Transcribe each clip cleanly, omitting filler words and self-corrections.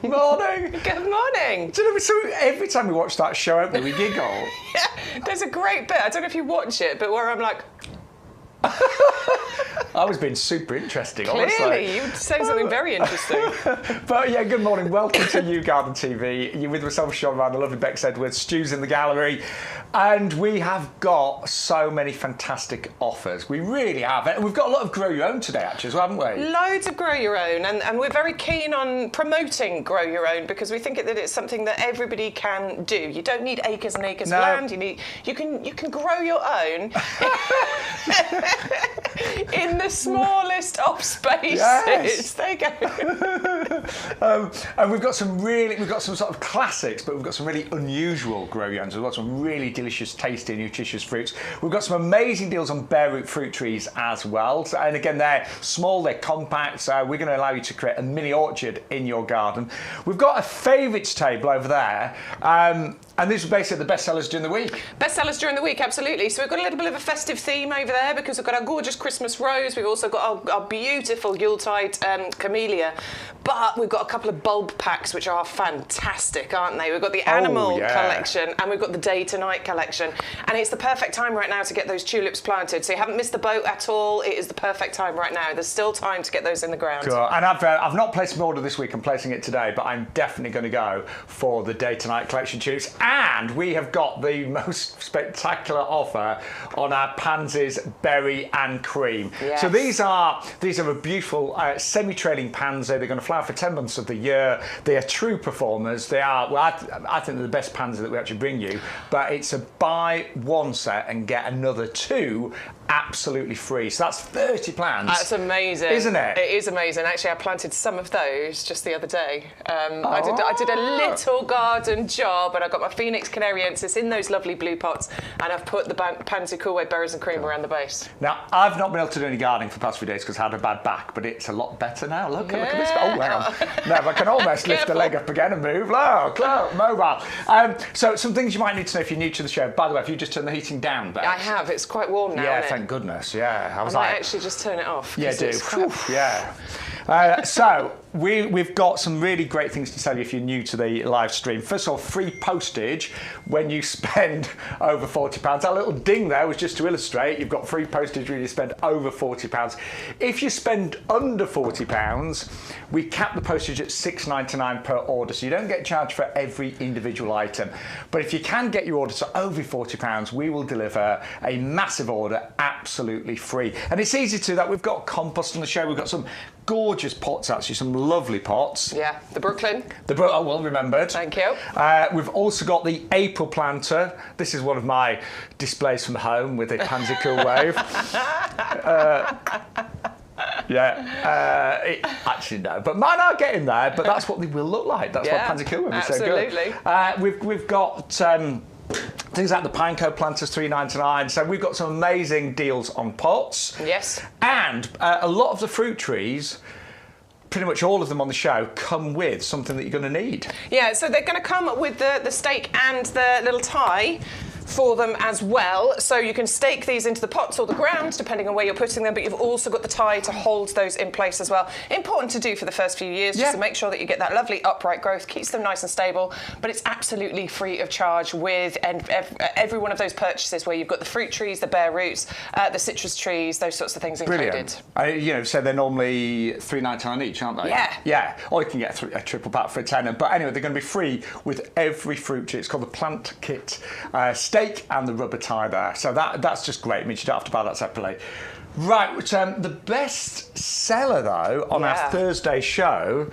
Morning. Good morning. Do you know, so every time we watch that show, don't we giggle? Yeah, there's a great bit. I don't know if you watch it, but where I'm like, I was being super interesting, clearly, honestly. you say something very interesting. But yeah, good morning. Welcome to YouGarden TV. You're with myself, Shaun, the lovely Bex Edwards. Stu's in the gallery. And we have got so many fantastic offers. We really have. And we've got a lot of grow your own today, actually, as well, haven't we? Loads of grow your own. And we're very keen on promoting grow your own because we think that it's something that everybody can do. You don't need acres and acres of land. You can grow your own in the smallest of spaces. Yes. There you go. And we've got some sort of classics, but we've got some really unusual grow your owns. We've got some really delicious, tasty, nutritious fruits. We've got some amazing deals on bare root fruit trees as well. So, and again, they're small, they're compact. So we're going to allow you to create a mini orchard in your garden. We've got a favourites table over there. And these are basically the bestsellers during the week. Bestsellers during the week, absolutely. So we've got a little bit of a festive theme over there because we've got our gorgeous Christmas rose. We've also got our beautiful Yuletide camellia. But we've got a couple of bulb packs which are fantastic, aren't they? We've got the animal collection and we've got the day to night collection. And it's the perfect time right now to get those tulips planted. So you haven't missed the boat at all. It is the perfect time right now. There's still time to get those in the ground. Cool. And I've not placed an order this week. I'm placing it today, but I'm definitely going to go for the day to night collection tulips. And we have got the most spectacular offer on our pansies, berry and cream. Yes. So these are a beautiful semi-trailing pansy. They're going to flower for 10 months of the year. They are true performers. They are, well, I think they're the best pansy that we actually bring you, but it's a buy one set and get another two absolutely free. So that's 30 plants. That's amazing. Isn't it? It is amazing. Actually, I planted some of those just the other day. I did a little garden job and I got my Phoenix canariensis in those lovely blue pots and I've put the Pansy Coolway berries and cream around the base. Now, I've not been able to do any gardening for the past few days because I had a bad back, but it's a lot better now. Look at this. Oh, wow. No, I can almost lift the leg up again and move. Look, mobile. So some things you might need to know if you're new to the show. By the way, if you just turn the heating down, Bex. I have. It's quite warm now, yeah, isn't it? thank goodness. Yeah, I might actually just turn it off. Yeah, do. Quite... Yeah. So we've got some really great things to tell you if you're new to the live stream. First of all, free postage when you spend over £40. That little ding there was just to illustrate you've got free postage when you spend over £40. If you spend under £40, we cap the postage at $6.99 per order, so you don't get charged for every individual item. But if you can get your order to over £40, we will deliver a massive order absolutely free. And it's easy to do that. We've got compost on the show. We've got some gorgeous pots, actually, some lovely pots. Yeah, the Brooklyn. Oh, well remembered. Thank you. We've also got the April planter. This is one of my displays from home with a pansy cool wave. Actually no, but mine are getting there, but that's what they will look like. That's what pansy cool wave is so good. Absolutely. We've got things like the Pineco planters, $3.99. So we've got some amazing deals on pots. Yes. And a lot of the fruit trees, pretty much all of them on the show, come with something that you're going to need. Yeah, so they're going to come with the stake and the little tie for them as well. So you can stake these into the pots or the ground, depending on where you're putting them, but you've also got the tie to hold those in place as well. Important to do for the first few years, just to make sure that you get that lovely upright growth, keeps them nice and stable, but it's absolutely free of charge with every one of those purchases where you've got the fruit trees, the bare roots, the citrus trees, those sorts of things included. Brilliant. So they're normally $3.99 each, aren't they? Yeah. Yeah, or you can get a triple pack for a tenner. But anyway, they're going to be free with every fruit tree. It's called the Plant Kit Stake and the rubber tie there. So that's just great. It means you don't have to buy that separately. Right, the best seller though on our Thursday show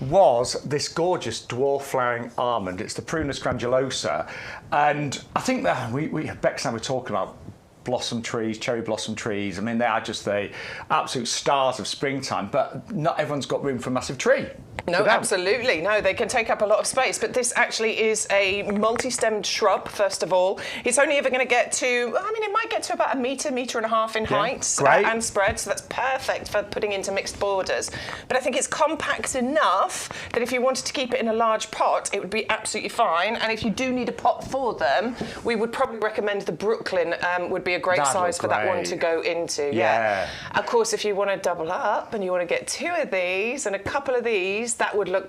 was this gorgeous dwarf flowering almond. It's the Prunus grandulosa, and I think that Bex and I were talking about blossom trees, cherry blossom trees. I mean, they are just the absolute stars of springtime, but not everyone's got room for a massive tree. No, absolutely. No, they can take up a lot of space, but this actually is a multi-stemmed shrub, first of all. It's only ever going to get to, it might get to about a metre and a half in height and spread, so that's perfect for putting into mixed borders. But I think it's compact enough that if you wanted to keep it in a large pot, it would be absolutely fine. And if you do need a pot for them, we would probably recommend the Brooklyn would be a great size for that one to go into. Yeah. Of course, if you want to double up and you want to get two of these and a couple of these, beds, that would look,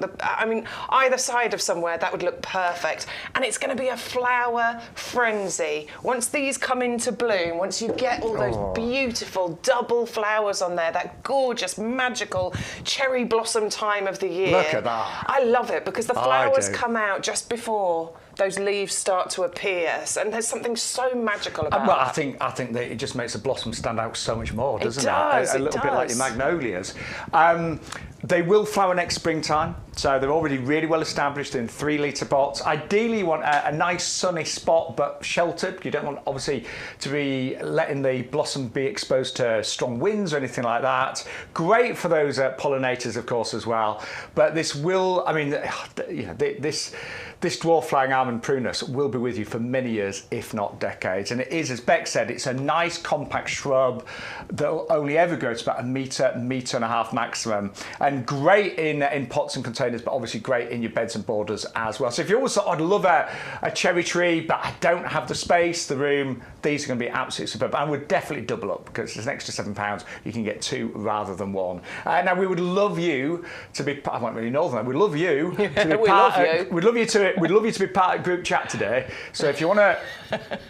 either side of somewhere, that would look perfect. And it's going to be a flower frenzy. Once these come into bloom, once you get all those beautiful double flowers on there, that gorgeous, magical cherry blossom time of the year. Look at that. I love it because the flowers come out just before those leaves start to appear, and there's something so magical about well, it. I think that it just makes the blossom stand out so much more, doesn't it? Does, a little bit like your magnolias. They will flower next springtime, so they're already really well established in 3-litre pots. Ideally, you want a nice sunny spot, but sheltered. You don't want, obviously, to be letting the blossom be exposed to strong winds or anything like that. Great for those pollinators, of course, as well. But this will, this dwarf flowering almond prunus will be with you for many years, if not decades. And it is, as Beck said, it's a nice compact shrub that will only ever grow to about a metre and a half maximum. And great in pots and containers, but obviously great in your beds and borders as well. So if you always thought, I'd love a cherry tree, but I don't have the space, the room, these are going to be absolutely superb. And would definitely double up because it's an extra £7. You can get 2 rather than 1. Now we would love you to be. I won't really know them. We'd love you to be part. We'd love you to be part of group chat today. So if you want to,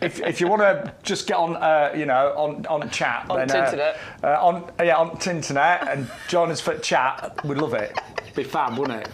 if you want to just get on, on chat, on then, Tinternet, on Tinternet and join us for chat. We'd love it. It'd be fab, wouldn't it?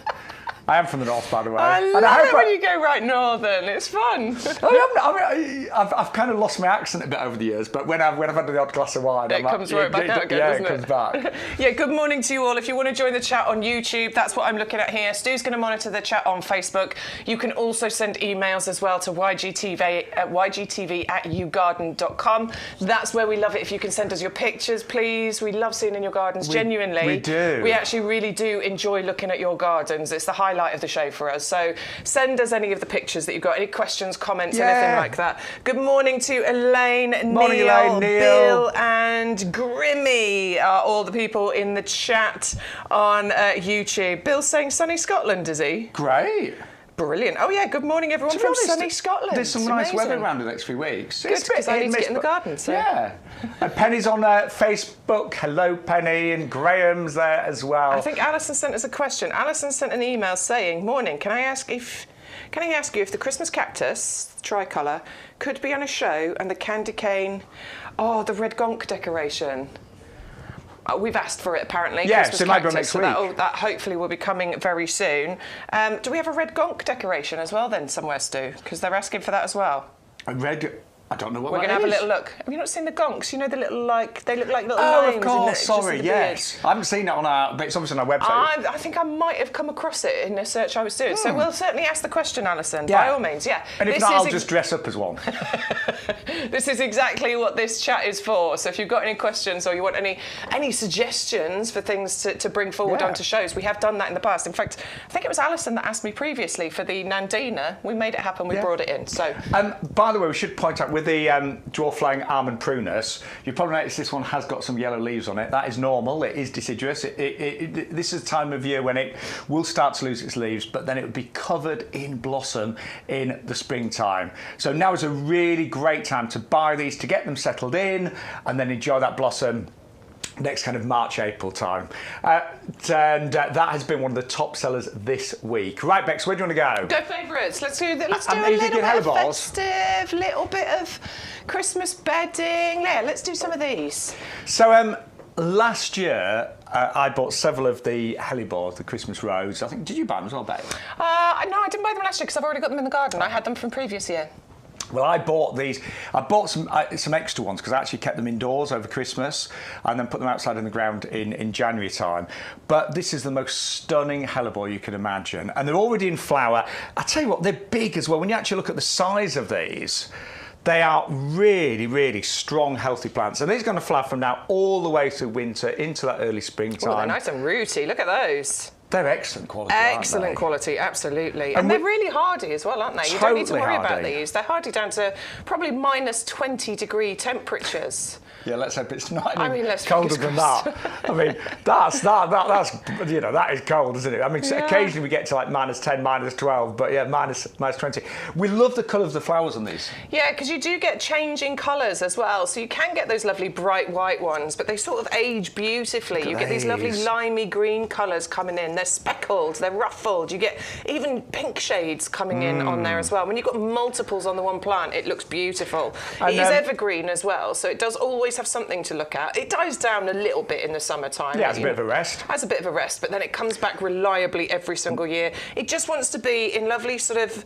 I am from the north, by the way. I love it when you go right northern. It's fun. I've kind of lost my accent a bit over the years, but when I've had the odd glass of wine, it comes right back out again, doesn't it? Yeah, it comes back. Yeah, good morning to you all. If you want to join the chat on YouTube, that's what I'm looking at here. Stu's going to monitor the chat on Facebook. You can also send emails as well to ygtv@yougarden.com. That's where we love it. If you can send us your pictures, please. We love seeing in your gardens, genuinely. We do. We actually really do enjoy looking at your gardens. It's the highlight of the show for us. So send us any of the pictures that you've got, any questions, comments, anything like that. Good morning to Elaine, Neil, Bill and Grimmy are all the people in the chat on YouTube. Bill's saying sunny Scotland, is he? Great. Brilliant. Oh, yeah, good morning, everyone from sunny Scotland. There's some nice weather around the next few weeks. Good, because I need to get in the garden. So. Yeah. And Penny's on Facebook. Hello, Penny. And Graham's there as well. I think Alison sent us a question. Alison sent an email saying, morning, can I ask you if the Christmas cactus, tricolour, could be on a show and the candy cane, the red gonk decoration? We've asked for it, apparently. Yes, it might be next week. That hopefully will be coming very soon. Do we have a red gonk decoration as well then somewhere, Stu? Because they're asking for that as well. A red... I don't know what We're that is. going to have a little look. Have you not seen the gonks? You know the little, they look like little names. Oh, of course, sorry, yes. I haven't seen it but it's obviously on our website. I think I might have come across it in a search I was doing. So we'll certainly ask the question, Alison, by all means, yeah. And if not, I'll just dress up as one. This is exactly what this chat is for. So if you've got any questions or you want any suggestions for things to bring forward onto shows, we have done that in the past. In fact, I think it was Alison that asked me previously for the Nandina. We made it happen. We brought it in. So, by the way, we should point out with the dwarf flowering almond prunus, you probably noticed this one has got some yellow leaves on it. That is normal. It is deciduous. This is the time of year when it will start to lose its leaves, but then it would be covered in blossom in the springtime. So now is a really great time to buy these, to get them settled in, and then enjoy that blossom next kind of March, April time. And that has been one of the top sellers this week. Right, Bex, where do you want to go? Go favourites. Let's do a little bit of festive, little bit of Christmas bedding. Yeah, let's do some of these. So last year, I bought several of the hellebores, the Christmas rose. I think, did you buy them as well, Beck? No, I didn't buy them last year because I've already got them in the garden. I had them from previous year. Well, I bought these. I bought some extra ones because I actually kept them indoors over Christmas and then put them outside in the ground in January time. But this is the most stunning hellebore you can imagine. And they're already in flower. I tell you what, they're big as well. When you actually look at the size of these, they are really, really strong, healthy plants. And these are going to flower from now all the way through winter into that early springtime. Oh, they're nice and rooty. Look at those. They're excellent quality, Excellent quality, absolutely. And they're really hardy as well, aren't they? You don't need to worry about these. They're hardy down to probably minus 20-degree temperatures. Yeah, let's hope it's not any colder than that. I mean, that's that is cold, isn't it? I mean, occasionally we get to like minus 10, minus 12, but yeah, minus 20. We love the colour of the flowers on these. Yeah, because you do get changing colours as well. So you can get those lovely bright white ones, but they sort of age beautifully. You get these lovely limey green colours coming in. they're speckled, they're ruffled. You get even pink shades coming in on there as well. When you've got multiples on the one plant, it looks beautiful. And it is evergreen as well, so it does always have something to look at. It dies down a little bit in the summertime. Yeah, it's a bit of a rest. Has a bit of a rest, but then it comes back reliably every single year. It just wants to be in lovely sort of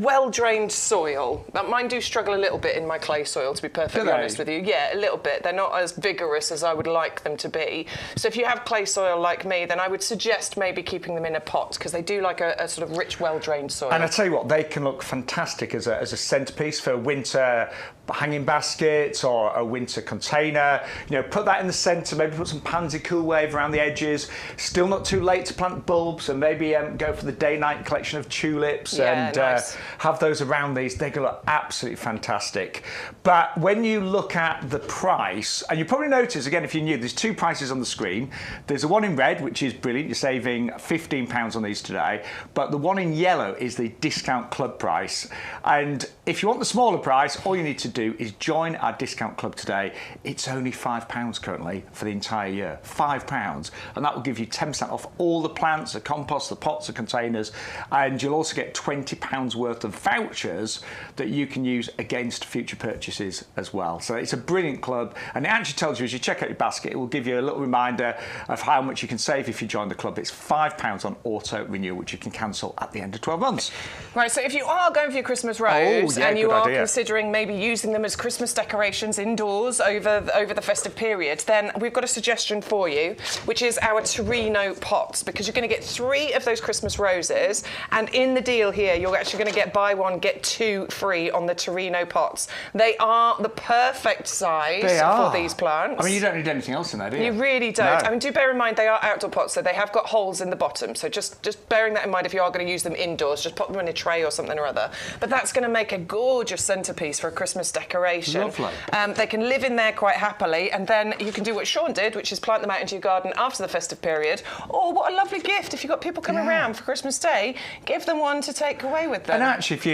well-drained soil. Mine do struggle a little bit in my clay soil, to be perfectly honest with you. Yeah, a little bit. They're not as vigorous as I would like them to be. So if you have clay soil like me, then I would suggest maybe keeping them in a pot, because they do like a sort of rich, well-drained soil. And I tell you what, they can look fantastic as a centerpiece for winter hanging baskets or a winter container. You know, put that in the centre, maybe put some pansy cool wave around the edges. Still not too late to plant bulbs, and maybe go for the day-night collection of tulips and nice. have those around these. They're going to look absolutely fantastic. But when you look at the price, and you probably notice, again, if you're new, there's two prices on the screen. There's the one in red, which is brilliant. You're saving £15 on these today. But the one in yellow is the discount club price. And if you want the smaller price, all you need to do is join our discount club today. It's only £5 currently for the entire year. £5, and that will give you 10% off all the plants, the compost, the pots, the containers, and you'll also get £20 worth of vouchers that you can use against future purchases as well. So it's a brilliant club, and it actually tells you as you check out your basket, it will give you a little reminder of how much you can save if you join the club. It's £5 on auto renewal, which you can cancel at the end of 12 months. Right, so if you are going for your Christmas rose and you are considering maybe using them as Christmas decorations indoors over the festive period, then we've got a suggestion for you, which is our Torino pots, because you're going to get 3 of those Christmas roses, and in the deal here, you're actually going to get buy one, get 2 free on the Torino pots. They are the perfect size for these plants. I mean, you don't need anything else in there, do you? You really don't. No. I mean, do bear in mind they are outdoor pots, so they have got holes in the bottom. So just bearing that in mind, if you are going to use them indoors, just pop them in a tray or something or other. But that's going to make a gorgeous centrepiece for a Christmas decoration. Lovely. They can live in there quite happily, and then you can do what Shaun did, which is plant them out into your garden after the festive period. Or what a lovely gift, if you've got people coming around for Christmas Day, give them one to take away with them. And actually, if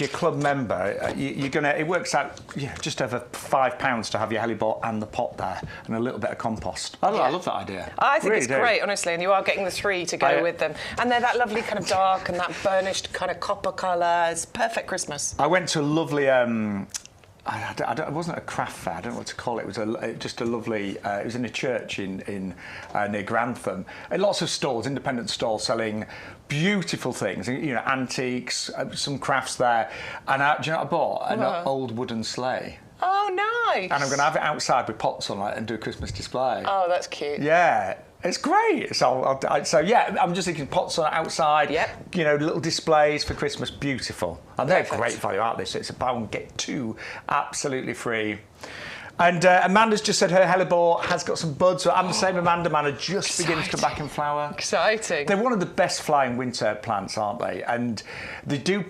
you're a club member, it works out just over £5 to have your hellebore and the pot there, and a little bit of compost. I love that idea. I think it's great, honestly, and you are getting the 3 to go with them. And they're that lovely kind of dark and that burnished kind of copper colour. It's perfect Christmas. I went to a lovely... it wasn't a craft fair. I don't know what to call it. It was just a lovely. It was in a church in near Grantham. And lots of stalls, independent stalls, selling beautiful things. You know, antiques, some crafts there. And do you know what I bought? An old wooden sleigh. Oh, nice! And I'm going to have it outside with pots on it and do a Christmas display. Oh, that's cute. Yeah. It's great. So I'm just thinking pots on outside. Yep. You know, little displays for Christmas. Beautiful. And they're great value, aren't they? So it's a buy one get 2 absolutely free. And Amanda's just said her hellebore has got some buds. So I'm the same, Amanda. Man are just beginning to come back in flower. Exciting. They're one of the best flying winter plants, aren't they? And they do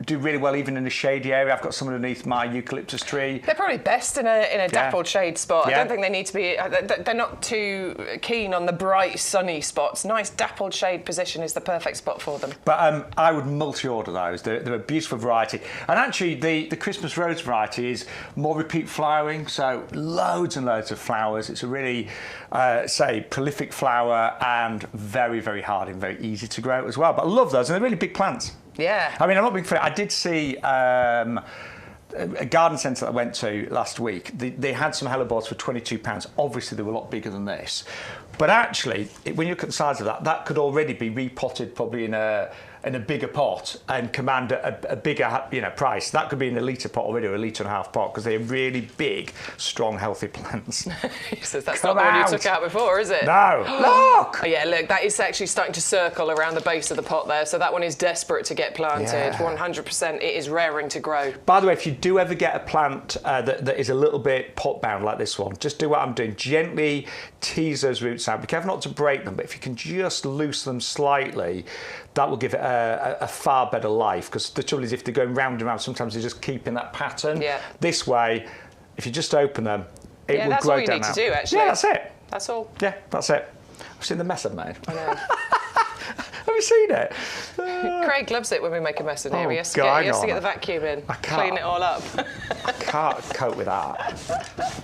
really well even in a shady area. I've got some underneath my eucalyptus tree. They're probably best in a dappled shade spot. I don't think they need to be. They're not too keen on the bright sunny spots. Nice dappled shade position is the perfect spot for them. But I would multi-order those. They're a beautiful variety. And actually, the Christmas rose variety is more repeat flowering. So loads and loads of flowers. It's a really, prolific flower and very, very hard and very easy to grow as well. But I love those, and they're really big plants. Yeah. I mean, I'm not being funny. I did see a garden centre that I went to last week. They had some hellebores for £22. Obviously, they were a lot bigger than this. But actually, when you look at the size of that could already be repotted probably in a bigger pot and command a bigger price. That could be in a litre pot already, or a litre and a half pot, because they're really big, strong, healthy plants. He says that's not the one you took out before, is it? No. Look! Oh, yeah, look, that is actually starting to circle around the base of the pot there, so that one is desperate to get planted. Yeah. 100%, it is raring to grow. By the way, if you do ever get a plant that is a little bit pot-bound like this one, just do what I'm doing. Gently tease those roots out. Be careful not to break them, but if you can just loosen them slightly, that will give it a far better life, because the trouble is if they're going round and round, sometimes they're just keeping that pattern. Yeah. This way, if you just open them, it will grow down. Yeah, that's all you need to do, actually. Yeah, that's it. That's all. Yeah, that's it. I've seen the mess I've made. I know. you seen it? Craig loves it when we make a mess in here. Oh, he has to get the vacuum in, clean it all up. I can't cope with that.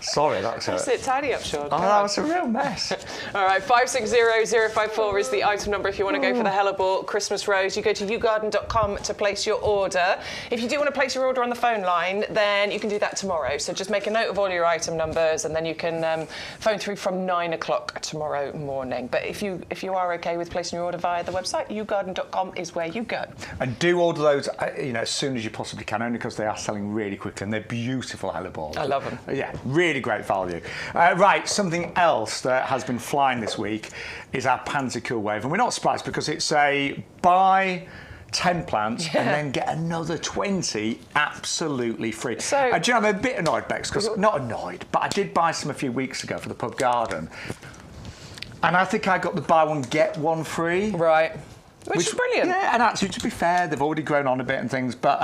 Sorry, that's it. Sit tidy up, Shaun. Oh, that was a real mess. All right, 560054 is the item number if you want to go for the Hellebore Christmas Rose. You go to YouGarden.com to place your order. If you do want to place your order on the phone line, then you can do that tomorrow. So just make a note of all your item numbers, and then you can phone through from 9 o'clock tomorrow morning. But if you are okay with placing your order via the website, YouGarden.com is where you go. And do order those, as soon as you possibly can, only because they are selling really quickly, and they're beautiful Hellebores. I love them. Yeah, really great value. Right, something else that has been flying this week is our Pansy Cool Wave, and we're not surprised because it's a buy 10 plants and then get another 20 absolutely free. So, do you know, I'm a bit annoyed, Bex, because not annoyed, but I did buy some a few weeks ago for the pub garden, and I think I got the buy one get one free. Right. Which is brilliant. Yeah, and actually, to be fair, they've already grown on a bit and things, but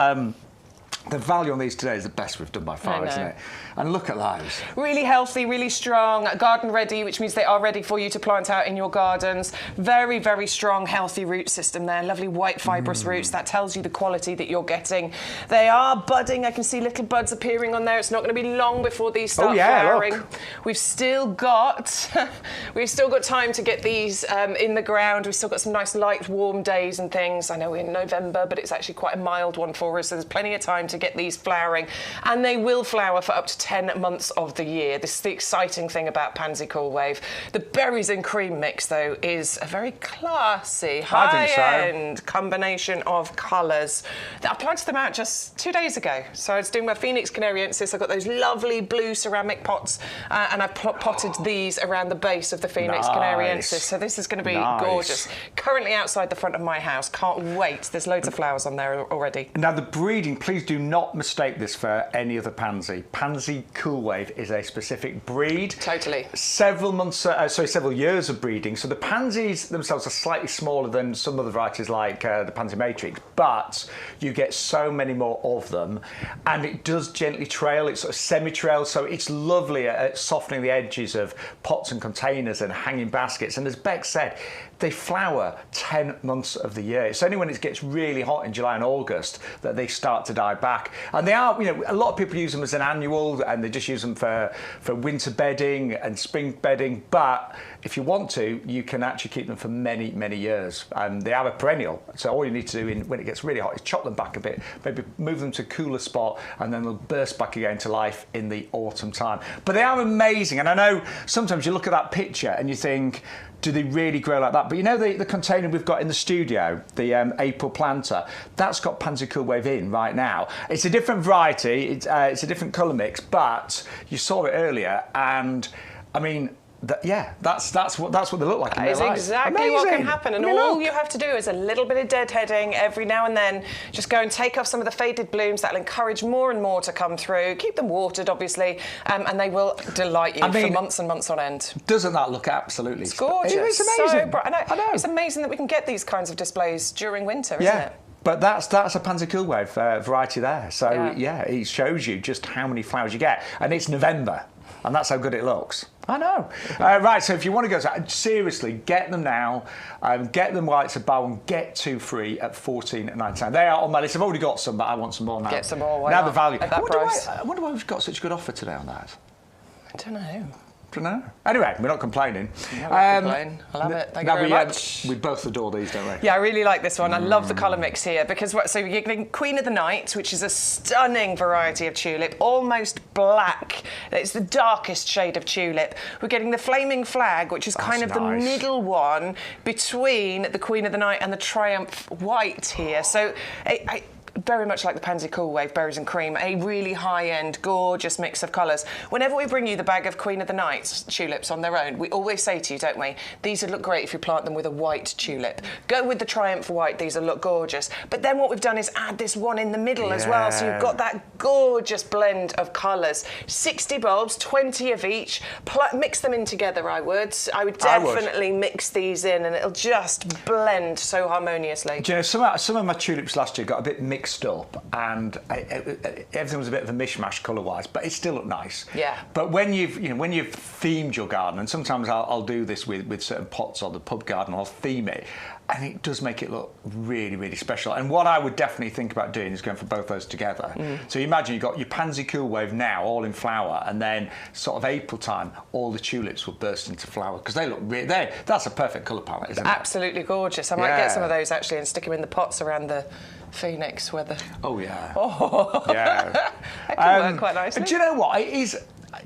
the value on these today is the best we've done by far, isn't it? And look at those. Really healthy, really strong, garden ready, which means they are ready for you to plant out in your gardens. Very, very strong, healthy root system there. Lovely white fibrous roots. That tells you the quality that you're getting. They are budding. I can see little buds appearing on there. It's not going to be long before these start flowering. Look. We've still got time to get these in the ground. We've still got some nice light, warm days and things. I know we're in November, but it's actually quite a mild one for us. So there's plenty of time to get these flowering, and they will flower for up to 10 months of the year. This is the exciting thing about Pansy Cool Wave. The berries and cream mix, though, is a very classy, high-end combination of colours. I planted them out just 2 days ago. So I was doing my Phoenix Canariensis. I've got those lovely blue ceramic pots, and I've potted these around the base of the Phoenix Canariensis. So this is going to be gorgeous. Currently outside the front of my house. Can't wait. There's loads of flowers on there already. Now, the breeding, please do not mistake this for any other pansy. Pansy Cool Wave is a specific breed. Totally. Several years of breeding. So the pansies themselves are slightly smaller than some other varieties like the Pansy Matrix, but you get so many more of them, and it does gently trail. It's sort of semi-trail, so it's lovely at softening the edges of pots and containers and hanging baskets. And as Beck said, they flower 10 months of the year. It's only when it gets really hot in July and August that they start to die back. And they are, a lot of people use them as an annual, and they just use them for winter bedding and spring bedding. But if you want to, you can actually keep them for many, many years. And they are a perennial. So all you need to do when it gets really hot is chop them back a bit, maybe move them to a cooler spot, and then they'll burst back again to life in the autumn time. But they are amazing. And I know sometimes you look at that picture and you think, do they really grow like that? But the container we've got in the studio, the April planter, that's got Pansy Cool Wave in right now. It's a different variety, it's a different colour mix, but you saw it earlier, and I mean, that's what they look like in real life. That is exactly what can happen, and all you have to do is a little bit of deadheading every now and then. Just go and take off some of the faded blooms. That'll encourage more and more to come through. Keep them watered, obviously, and they will delight you for months and months on end. Doesn't that look absolutely? It's gorgeous. It's amazing. So bright. I know. It's amazing that we can get these kinds of displays during winter, isn't it? But that's a Pansy Cool Wave variety there. So it shows you just how many flowers you get, and it's November. And that's how good it looks. I know. Right, so if you want to go, seriously, get them now. Get them while it's a buy one, get 2 free at $14.99. They are on my list. I've already got some, but I want some more now. Get some more. Now the value. At that price. I wonder why we've got such a good offer today on that. I don't know. Anyway, we're not complaining. No, I love it. Thank you very much. We both adore these, don't we? Yeah, I really like this one. I love the colour mix here because so you're getting Queen of the Night, which is a stunning variety of tulip, almost black. It's the darkest shade of tulip. We're getting the Flaming Flag, which is kind of the middle one between the Queen of the Night and the Triumph White here. So very much like the Pansy Cool Wave, berries and cream, a really high-end, gorgeous mix of colours. Whenever we bring you the bag of Queen of the Night tulips on their own, we always say to you, don't we, these would look great if you plant them with a white tulip. Go with the Triumph White, these will look gorgeous. But then what we've done is add this one in the middle as well, so you've got that gorgeous blend of colours. 60 bulbs, 20 of each. Mix them in together, I would definitely mix these in, and it'll just blend so harmoniously. Do you know, some of my tulips last year got a bit mixed up, and everything was a bit of a mishmash colour-wise, but it still looked nice. Yeah. But when you've themed your garden, and sometimes I'll do this with certain pots or the pub garden, I'll theme it, And it does make it look really, really special. And what I would definitely think about doing is going for both those together. So you imagine you've got your pansy cool wave now, all in flower, and then sort of April time, all the tulips will burst into flower because they look really. That's a perfect colour palette, isn't it? Absolutely gorgeous. I might get some of those actually and stick them in the pots around the Phoenix weather. Oh yeah. Oh. Yeah. That could work quite nicely. Do you know what? It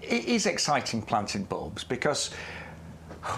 is exciting planting bulbs because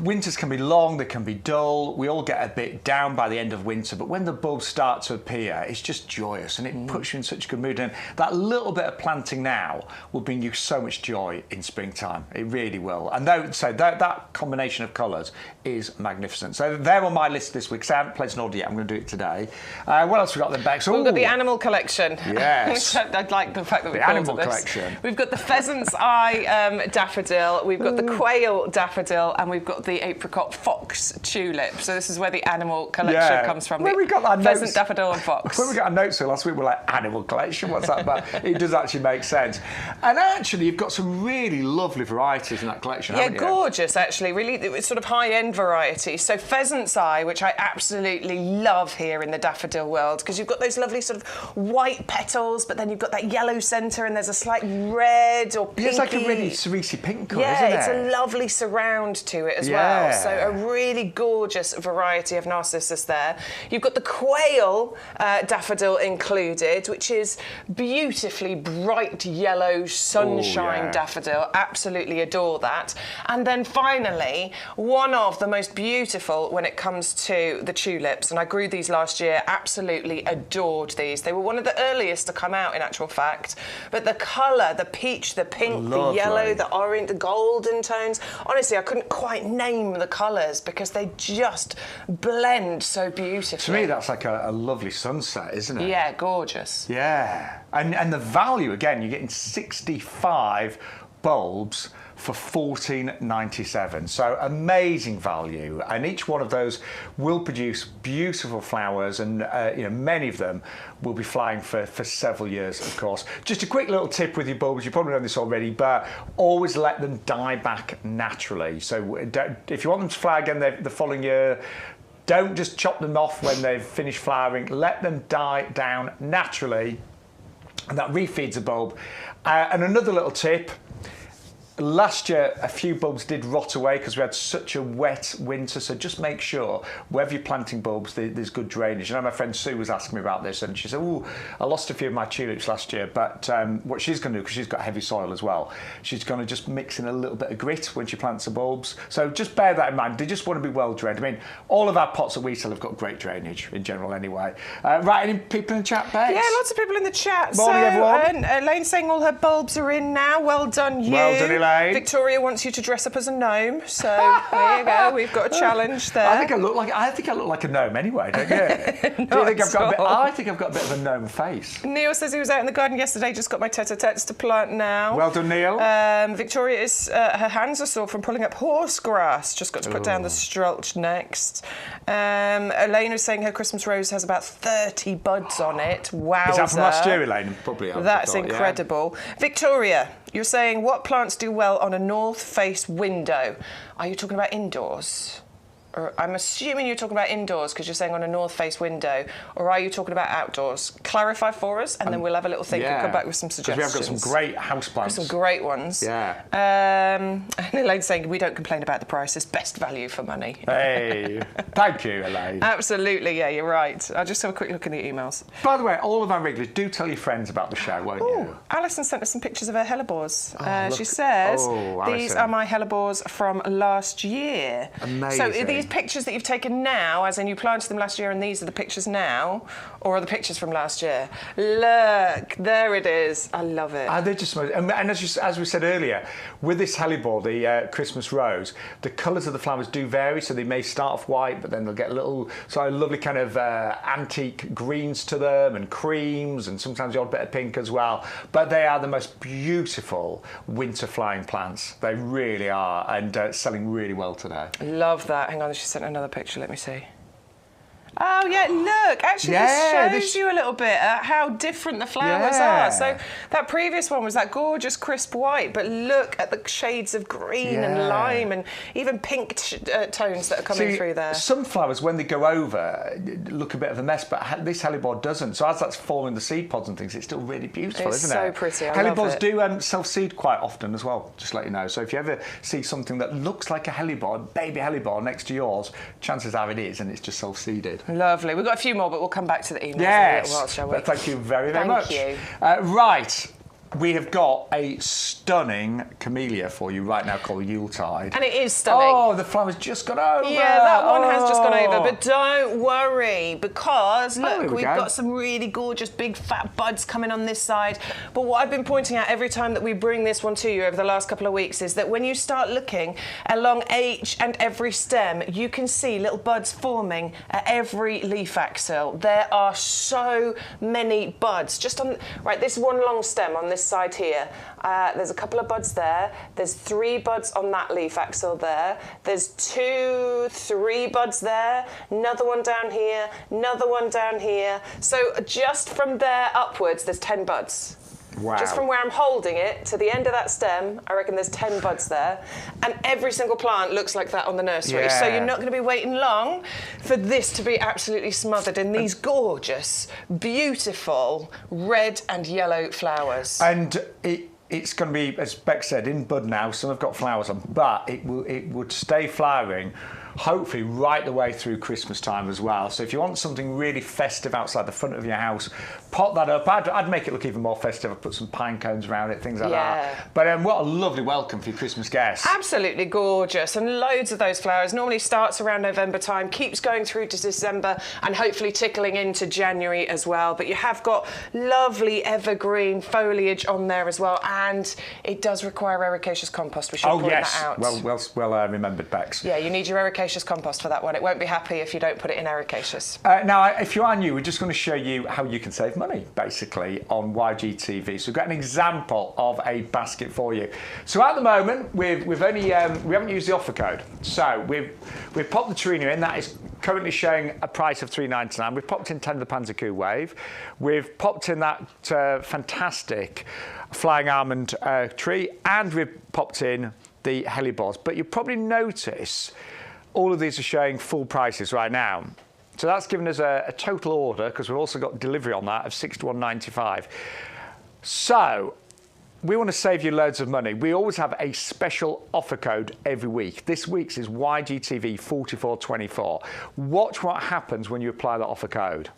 winters can be long, they can be dull, we all get a bit down by the end of winter, but when the bulbs start to appear, it's just joyous and it puts you in such a good mood. And that little bit of planting now will bring you so much joy in springtime. It really will. And that combination of colours is magnificent. So they're on my list this week. So I haven't placed an order yet, I'm going to do it today. What else have we got then, Bex? We've got the animal collection. Yes. I like the fact that we've the called animal it this. collection. We've got the pheasant's eye daffodil, we've got the quail daffodil, and we've got the apricot fox tulip. So this is where the animal collection comes from. When we got that pheasant, notes, daffodil and fox. When we got our notes here last week, we're like, animal collection, what's that about? It does actually make sense. And actually, you've got some really lovely varieties in that collection, haven't you? Gorgeous, actually. Really, it's sort of high-end variety. So pheasant's eye, which I absolutely love here in the daffodil world, because you've got those lovely sort of white petals, but then you've got that yellow centre and there's a slight red or pinky. It's like a really cerise pink colour, isn't it? Yeah, it's a lovely surround to it as well. So a really gorgeous variety of narcissus there. You've got the quail daffodil included, which is beautifully bright yellow sunshine daffodil. Absolutely adore that. And then finally, one of the most beautiful when it comes to the tulips, and I grew these last year, absolutely adored these. They were one of the earliest to come out in actual fact, but the colour, the peach, the pink, the yellow, the orange, the golden tones, honestly I couldn't quite name the colours because they just blend so beautifully. To me that's like a lovely sunset, isn't it? Yeah, gorgeous. Yeah, and the value, again, you're getting 65 bulbs for $14.97, so amazing value, and each one of those will produce beautiful flowers, and many of them will be flying for several years, of course. Just a quick little tip with your bulbs, you probably know this already, but always let them die back naturally. So if you want them to flower again the following year, don't just chop them off when they've finished flowering, let them die down naturally, and that refeeds the bulb. And another little tip, last year, a few bulbs did rot away because we had such a wet winter, so just make sure wherever you're planting bulbs, there's good drainage. I know my friend Sue was asking me about this, and she said, "Oh, I lost a few of my tulips last year," but what she's going to do, because she's got heavy soil as well, she's going to just mix in a little bit of grit when she plants the bulbs. So just bear that in mind. They just want to be well drained. I mean, all of our pots that we sell have got great drainage in general anyway. Right, any people in the chat, Bex? Yeah, lots of people in the chat. Morning, everyone. Elaine's saying all her bulbs are in now. Well done, you. Well done, Elaine. Victoria wants you to dress up as a gnome, so there you go. We've got a challenge there. I think I look like a gnome anyway, don't you? Do you think I think I've got a bit of a gnome face. Neil says he was out in the garden yesterday, just got my tete-a-tetes to plant now. Well done, Neil. Victoria is her hands are sore from pulling up horse grass. Just got to put down the strulch next. Elaine is saying her Christmas rose has about 30 buds on it. Wow. Is that from last year, Elaine? Probably. That's incredible. Yeah. Victoria, you're saying what plants do well on a north-face window? Are you talking about indoors? Or I'm assuming you're talking about indoors because you're saying on a north-face window, or are you talking about outdoors? Clarify for us, and then we'll have a little think and come back with some suggestions. We have got some great houseplants. Some great ones. Yeah. And Elaine's saying we don't complain about the prices. Best value for money. Hey, thank you, Elaine. Absolutely, yeah, you're right. I'll just have a quick look at the emails. By the way, all of our regulars, do tell your friends about the show, won't you? Alison sent us some pictures of her hellebores. She says, these are my hellebores from last year. Amazing. So these pictures that you've taken now, as in you planted them last year and these are the pictures now, or are the pictures from last year? Look, there it is. I love it. They're just, and as we said earlier, with this hellebore, the Christmas rose, the colours of the flowers do vary, so they may start off white, but then they'll get a little, lovely kind of antique greens to them, and creams, and sometimes the odd bit of pink as well. But they are the most beautiful winter flying plants. They really are, and selling really well today. Love that. Hang on, she sent another picture. Let me see. Oh, yeah, look, actually this shows you a little bit how different the flowers are. So that previous one was that gorgeous crisp white, but look at the shades of green and lime and even pink tones that are coming through there. Some flowers, when they go over, look a bit of a mess, but this hellebore doesn't. So as that's forming the seed pods and things, it's still really beautiful, isn't it? It's so pretty, I love Hellebores it. do self-seed quite often as well, just to let you know. So if you ever see something that looks like a hellebore, baby hellebore next to yours, chances are it is, and it's just self-seeded. Lovely. We've got a few more, but we'll come back to the emails in a little while, shall we? But thank you very, very much. Thank you. Right. We have got a stunning camellia for you right now called Yuletide. And it is stunning. Oh, the flower's just gone over. Yeah, that one has just gone over. But don't worry, because look, we've got some really gorgeous big fat buds coming on this side. But what I've been pointing out every time that we bring this one to you over the last couple of weeks is that when you start looking along each and every stem, you can see little buds forming at every leaf axil. There are so many buds. Just on, right, this one long stem on this side here, there's a couple of buds there. There's 3 buds on that leaf axil there. There's 2, 3 buds there. Another one down here. Another one down here. So just from there upwards, there's 10 buds. Wow. Just from where I'm holding it to the end of that stem, I reckon there's 10 buds there. And every single plant looks like that on the nursery. Yeah. So you're not going to be waiting long for this to be absolutely smothered in these gorgeous, beautiful red and yellow flowers. And it's going to be, as Beck said, in bud now. Some have got flowers on, but it would stay flowering hopefully right the way through Christmas time as well. So if you want something really festive outside the front of your house, pot that up. I'd make it look even more festive. I'd put some pine cones around it, things like that. But what a lovely welcome for your Christmas guests. Absolutely gorgeous, and loads of those flowers. Normally starts around November time, keeps going through to December, and hopefully tickling into January as well. But you have got lovely evergreen foliage on there as well, and it does require ericaceous compost. We should point that out. Well remembered, Bex. Yeah, you need your ericaceous compost for that one. It won't be happy if you don't put it in ericaceous. Now, if you are new, we're just going to show you how you can save money, basically, on YGTV. So we've got an example of a basket for you. So at the moment, we haven't used the offer code. So we've popped the Torino in. That is currently showing a price of £3.99. We've popped in 10 of the Panzerkuh Wave. We've popped in that fantastic flying almond tree, and we've popped in the hellebores. But you'll probably notice all of these are showing full prices right now. So that's given us a total order, because we've also got delivery on that, of £61.95. So we want to save you loads of money. We always have a special offer code every week. This week's is YGTV4424. Watch what happens when you apply that offer code.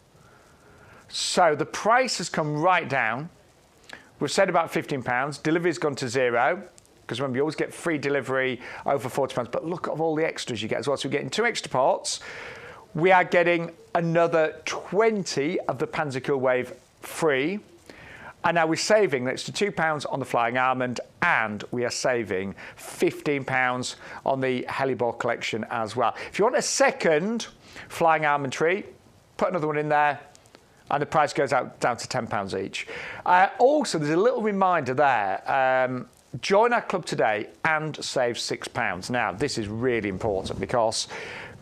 So the price has come right down. We've said about £15. Delivery's gone to £0. Because remember, you always get free delivery over £40. But look at all the extras you get as well. So we're getting 2 extra pots. We are getting another 20 of the Panzerkuh Wave free. And now we're saving an extra £2 on the flying almond, and we are saving £15 on the hellebore collection as well. If you want a second flying almond tree, put another one in there, and the price goes out down to £10 each. Also, there's a little reminder there. Join our club today and save £6. Now, this is really important because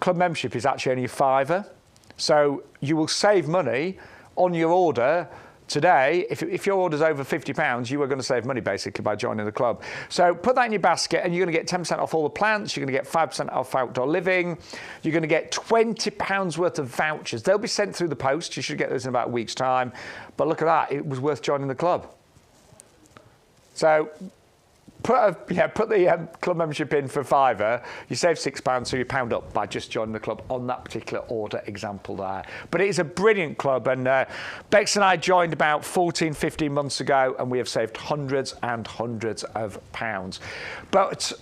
club membership is actually only a £5. So you will save money on your order today. If your order's over £50, you are going to save money basically by joining the club. So put that in your basket, and you're going to get 10% off all the plants. You're going to get 5% off outdoor living. You're going to get £20 worth of vouchers. They'll be sent through the post. You should get those in about a week's time. But look at that. It was worth joining the club. So put the club membership in for £5. You save £6, so you pound up by just joining the club on that particular order example there. But it is a brilliant club, and Bex and I joined about 14, 15 months ago, and we have saved hundreds and hundreds of pounds. But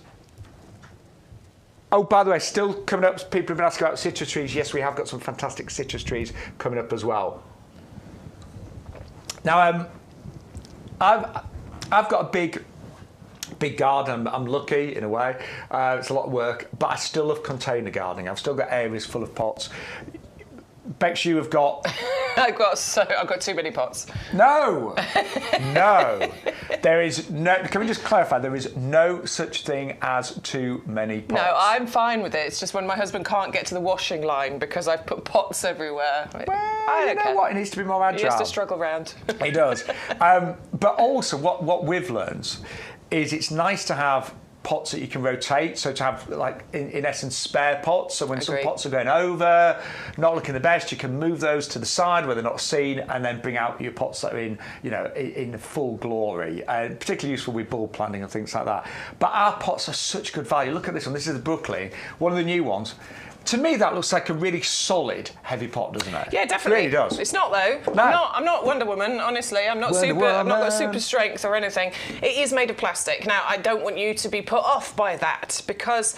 oh, by the way, still coming up, people have been asking about citrus trees. Yes, we have got some fantastic citrus trees coming up as well. Now, I've got a big garden. I'm lucky in a way. It's a lot of work, but I still love container gardening. I've still got areas full of pots. Bex, you have got... I've got too many pots. No. There is no. Can we just clarify? There is no such thing as too many pots. No, I'm fine with it. It's just when my husband can't get to the washing line because I've put pots everywhere. Well, you know what? He needs to be more agile. He has to struggle round. He does. But also, what we've learned is it's nice to have pots that you can rotate, so to have, like, in essence, spare pots, so when some pots are going over, not looking the best, you can move those to the side where they're not seen, and then bring out your pots that are in full glory, and particularly useful with bulb planting and things like that. But our pots are such good value. Look at this one. This is the Brooklyn, one of the new ones. To me, that looks like a really solid heavy pot, doesn't it? Yeah, definitely. It really does. It's not, though. No. I'm not Wonder Woman, honestly. I've not got super strength or anything. It is made of plastic. Now, I don't want you to be put off by that, because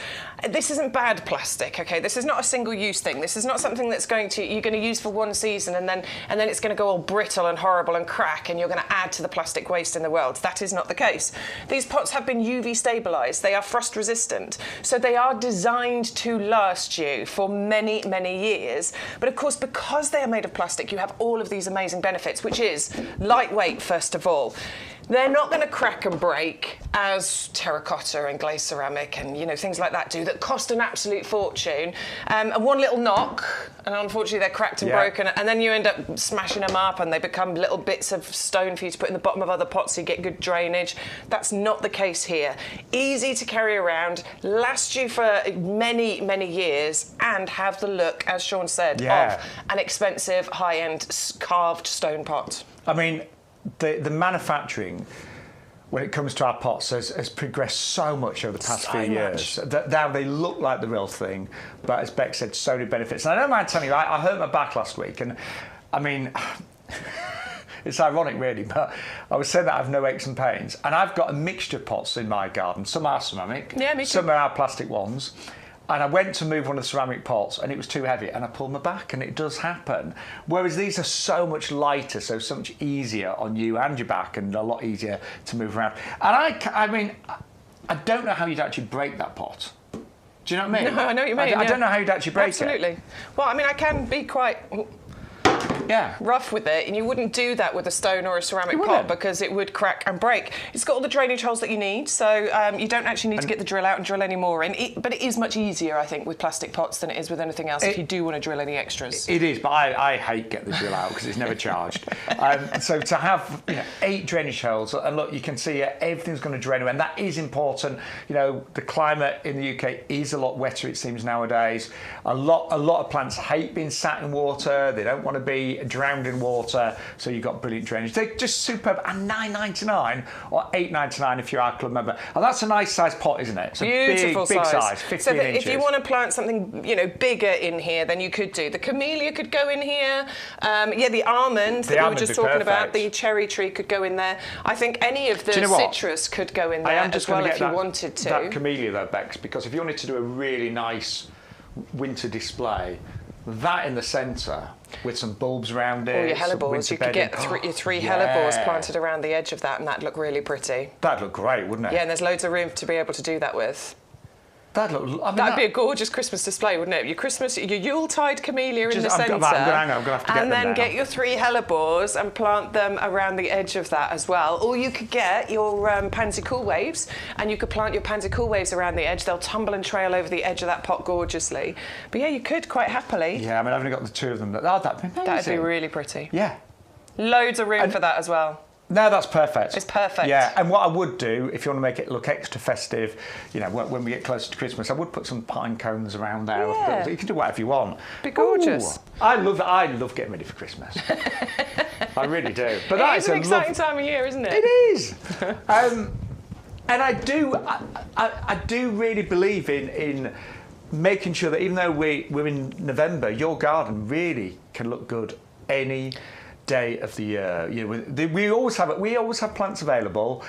this isn't bad plastic, okay? This is not a single-use thing. This is not something that's you're going to use for one season and then it's going to go all brittle and horrible and crack, and you're going to add to the plastic waste in the world. That is not the case. These pots have been UV stabilised. They are frost-resistant. So they are designed to last you for many, many years. But of course, because they are made of plastic, you have all of these amazing benefits, which is lightweight, first of all. They're not going to crack and break as terracotta and glazed ceramic and things like that do, that cost an absolute fortune. And one little knock, and unfortunately they're cracked and broken, and then you end up smashing them up and they become little bits of stone for you to put in the bottom of other pots so you get good drainage. That's not the case here. Easy to carry around, last you for many, many years, and have the look, as Shaun said, of an expensive, high-end carved stone pot. I mean, the manufacturing, when it comes to our pots, has progressed so much over the past few years. That now they look like the real thing, but as Beck said, so many benefits. And I don't mind telling you, I hurt my back last week, and I mean, it's ironic really, but I was saying that I have no aches and pains, and I've got a mixture of pots in my garden. Some are ceramic, me too. Some are our plastic ones. And I went to move one of the ceramic pots and it was too heavy and I pulled my back, and it does happen. Whereas these are so much lighter, so much easier on you and your back, and a lot easier to move around. And I mean, I don't know how you'd actually break that pot. Do you know what I mean? No, I know what you mean. I don't know how you'd actually break it. Absolutely. Well, I mean, I can be quite rough with it, and you wouldn't do that with a stone or a ceramic pot because it would crack and break. It's got all the drainage holes that you need, so you don't actually need to get the drill out and drill any more in. But it is much easier, I think, with plastic pots than it is with anything else if you do want to drill any extras. It is, but I hate getting the drill out because it's never charged. So to have 8 drainage holes, and look, you can see everything's going to drain away, and that is important. The climate in the UK is a lot wetter, it seems, nowadays. A lot of plants hate being sat in water. They don't want to be drowned in water, so you've got brilliant drainage. They're just superb, and $9.99 or $8.99 if you're our club member. And that's a nice size pot, isn't it? It's beautiful big size, 15 inches. If you want to plant something, bigger in here, then you could do. The camellia could go in here. The almond that we were just talking about, the cherry tree could go in there. I think any of the citrus could go in there as well if you wanted to. That camellia though, Bex, because if you wanted to do a really nice winter display, that in the centre with some bulbs around it. Or your hellebores. You could get your 3 hellebores planted around the edge of that, and that'd look really pretty. That'd look great, wouldn't it? Yeah, and there's loads of room to be able to do that with. That'd be a gorgeous Christmas display, wouldn't it? Your Yuletide camellia in the centre. I'm gonna have to get them and then down. get your 3 hellebores and plant them around the edge of that as well. Or you could get your pansy cool waves, and you could plant your pansy cool waves around the edge. They'll tumble and trail over the edge of that pot gorgeously. But yeah, you could quite happily. Yeah, I mean, I've only got the 2 of them. That'd be amazing. That'd be really pretty. Yeah. Loads of room for that as well. No, that's perfect. It's perfect. Yeah, and what I would do, if you want to make it look extra festive, when we get closer to Christmas, I would put some pine cones around there. Yeah. You can do whatever you want. Be gorgeous. Ooh, I love getting ready for Christmas. I really do. But that is an exciting time of year, isn't it? It is. And I do really believe in making sure that even though we're in November, your garden really can look good any day of the year. We always have plants available.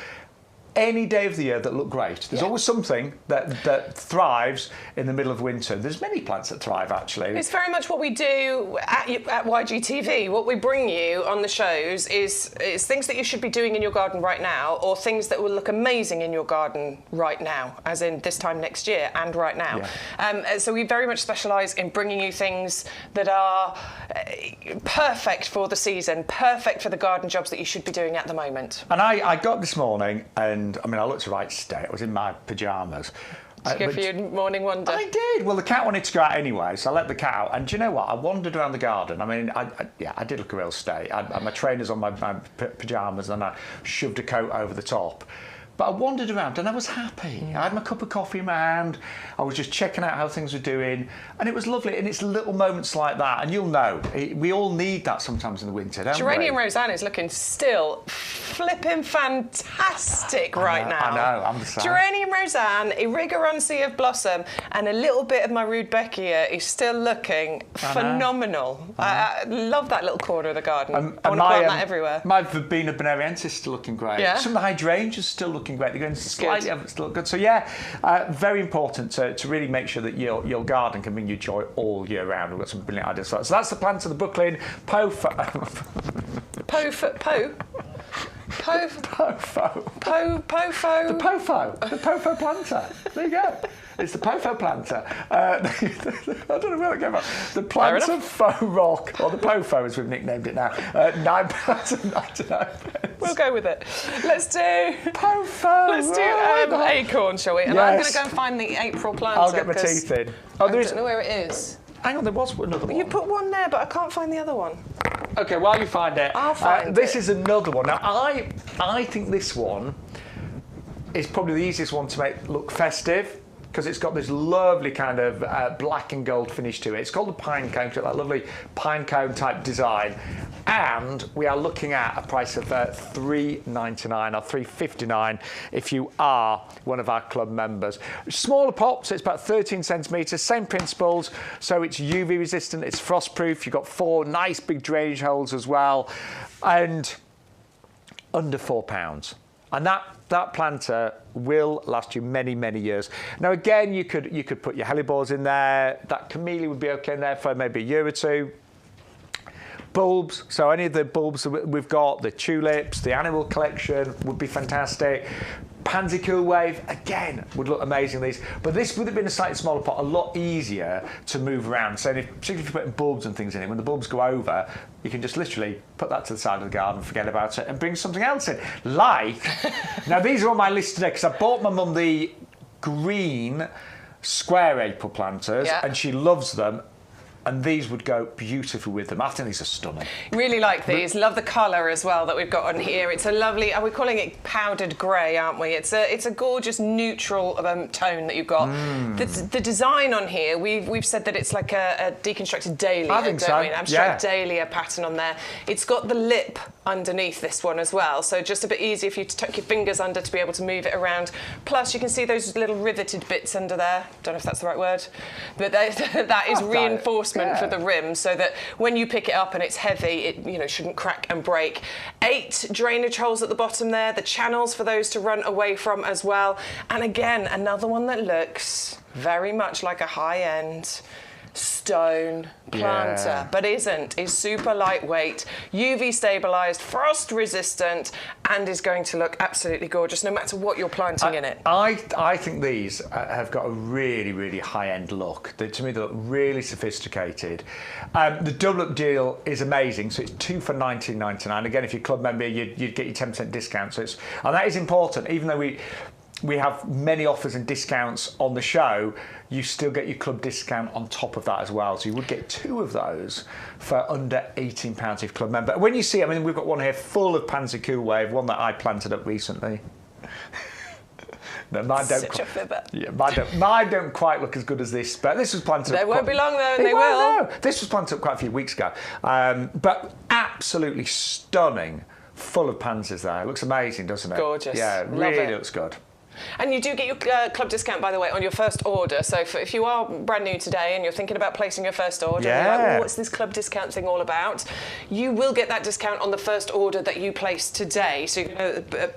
any day of the year that look great. There's always something that thrives in the middle of winter. There's many plants that thrive, actually. It's very much what we do at YGTV. What we bring you on the shows is things that you should be doing in your garden right now, or things that will look amazing in your garden right now, as in this time next year and right now. Yeah. So we very much specialise in bringing you things that are perfect for the season, perfect for the garden jobs that you should be doing at the moment. And I got this morning, and I mean, I looked a right state. I was in my pyjamas. Did you go for your morning wander? I did. Well, the cat wanted to go out anyway, so I let the cat out. And do you know what? I wandered around the garden. I mean, I did look a real state. I had my trainers on my pyjamas, and I shoved a coat over the top. But I wandered around and I was happy. I had my cup of coffee in my hand. I was just checking out how things were doing. And it was lovely. And it's little moments like that. And you'll know, we all need that sometimes in the winter, don't we? Geranium Roseanne is looking still flipping fantastic right now. I know, I'm the same. Geranium Roseanne, Irrigarancy of Blossom, and a little bit of my Rudbeckia is still looking phenomenal. I love that little corner of the garden. I want to plant that everywhere. My Verbena bonariensis is still looking great. Yeah. Some of the hydrangeas are still looking great. They're going slightly up, still look good. So yeah, very important to really make sure that your garden can bring you joy all year round. We've got some brilliant ideas for that. So that's the plants of the Brooklyn Pofo. The Pofo planter. There you go. It's the Pofo planter. I don't know where it came from. The plants of faux rock, or the Pofo as we've nicknamed it now. £9.99. We'll go with it. Let's do Pofo. Let's do acorn, shall we? And yes. I'm going to go and find the April planter. I'll get my teeth in. I don't know where it is. Hang on, there was another one. You put one there, but I can't find the other one. Okay, while you find it, I'll find this is another one. Now, I think this one is probably the easiest one to make look festive, because it's got this lovely kind of black and gold finish to it. It's called the pine cone, that lovely pine cone type design. And we are looking at a price of $3.99 or $3.59 if you are one of our club members. Smaller pot, so it's about 13 centimetres, same principles. So it's UV resistant, it's frost proof. You've got 4 nice big drainage holes as well, and under £4. And that planter will last you many, many years. Now, again, you could put your hellebores in there. That camellia would be okay in there for maybe a year or two. Bulbs, so any of the bulbs that we've got, the tulips, the animal collection would be fantastic. Pansy Cool Wave, again, would look amazing, these. But this would have been a slightly smaller pot, a lot easier to move around. So particularly if you're putting bulbs and things in it, when the bulbs go over, you can just literally put that to the side of the garden, forget about it, and bring something else in. Like, now these are on my list today, because I bought my mum the green square April planters, and she loves them. And these would go beautifully with them. I think these are stunning. Really like these. Love the colour as well that we've got on here. It's a lovely, we're calling it powdered grey, aren't we? It's a gorgeous neutral tone that you've got. The design on here, we've said that it's like a deconstructed dahlia, I think so. An abstract dahlia pattern on there. It's got the lip underneath this one as well, so just a bit easier for you to tuck your fingers under to be able to move it around. Plus, you can see those little riveted bits under there. Don't know if that's the right word, but that is reinforcement for the rim, so that when you pick it up and it's heavy, it shouldn't crack and break. 8 drainage holes at the bottom there, the channels for those to run away from as well. And again, another one that looks very much like a high-end stone planter, but isn't. Is super lightweight, UV stabilised, frost resistant, and is going to look absolutely gorgeous no matter what you're planting in it. I think these have got a really, really high-end look. To me, they look really sophisticated. The double up deal is amazing, so it's 2 for $19.99. Again, if you're a club member, you'd get your 10% discount. So and that is important, even though we have many offers and discounts on the show, you still get your club discount on top of that as well. So you would get 2 of those for under £18 if you're club member. When you see, we've got one here full of Pansy Cool Wave, one that I planted up recently. No, mine don't quite look as good as this, but this was planted up. They won't be long though, and they will. No. This was planted up quite a few weeks ago. But absolutely stunning, full of pansies there. It looks amazing, doesn't it? Gorgeous. Yeah, it really looks good. And you do get your club discount, by the way, on your first order. So if you are brand new today and you're thinking about placing your first order, and you're like, oh, what's this club discount thing all about? You will get that discount on the first order that you place today. So you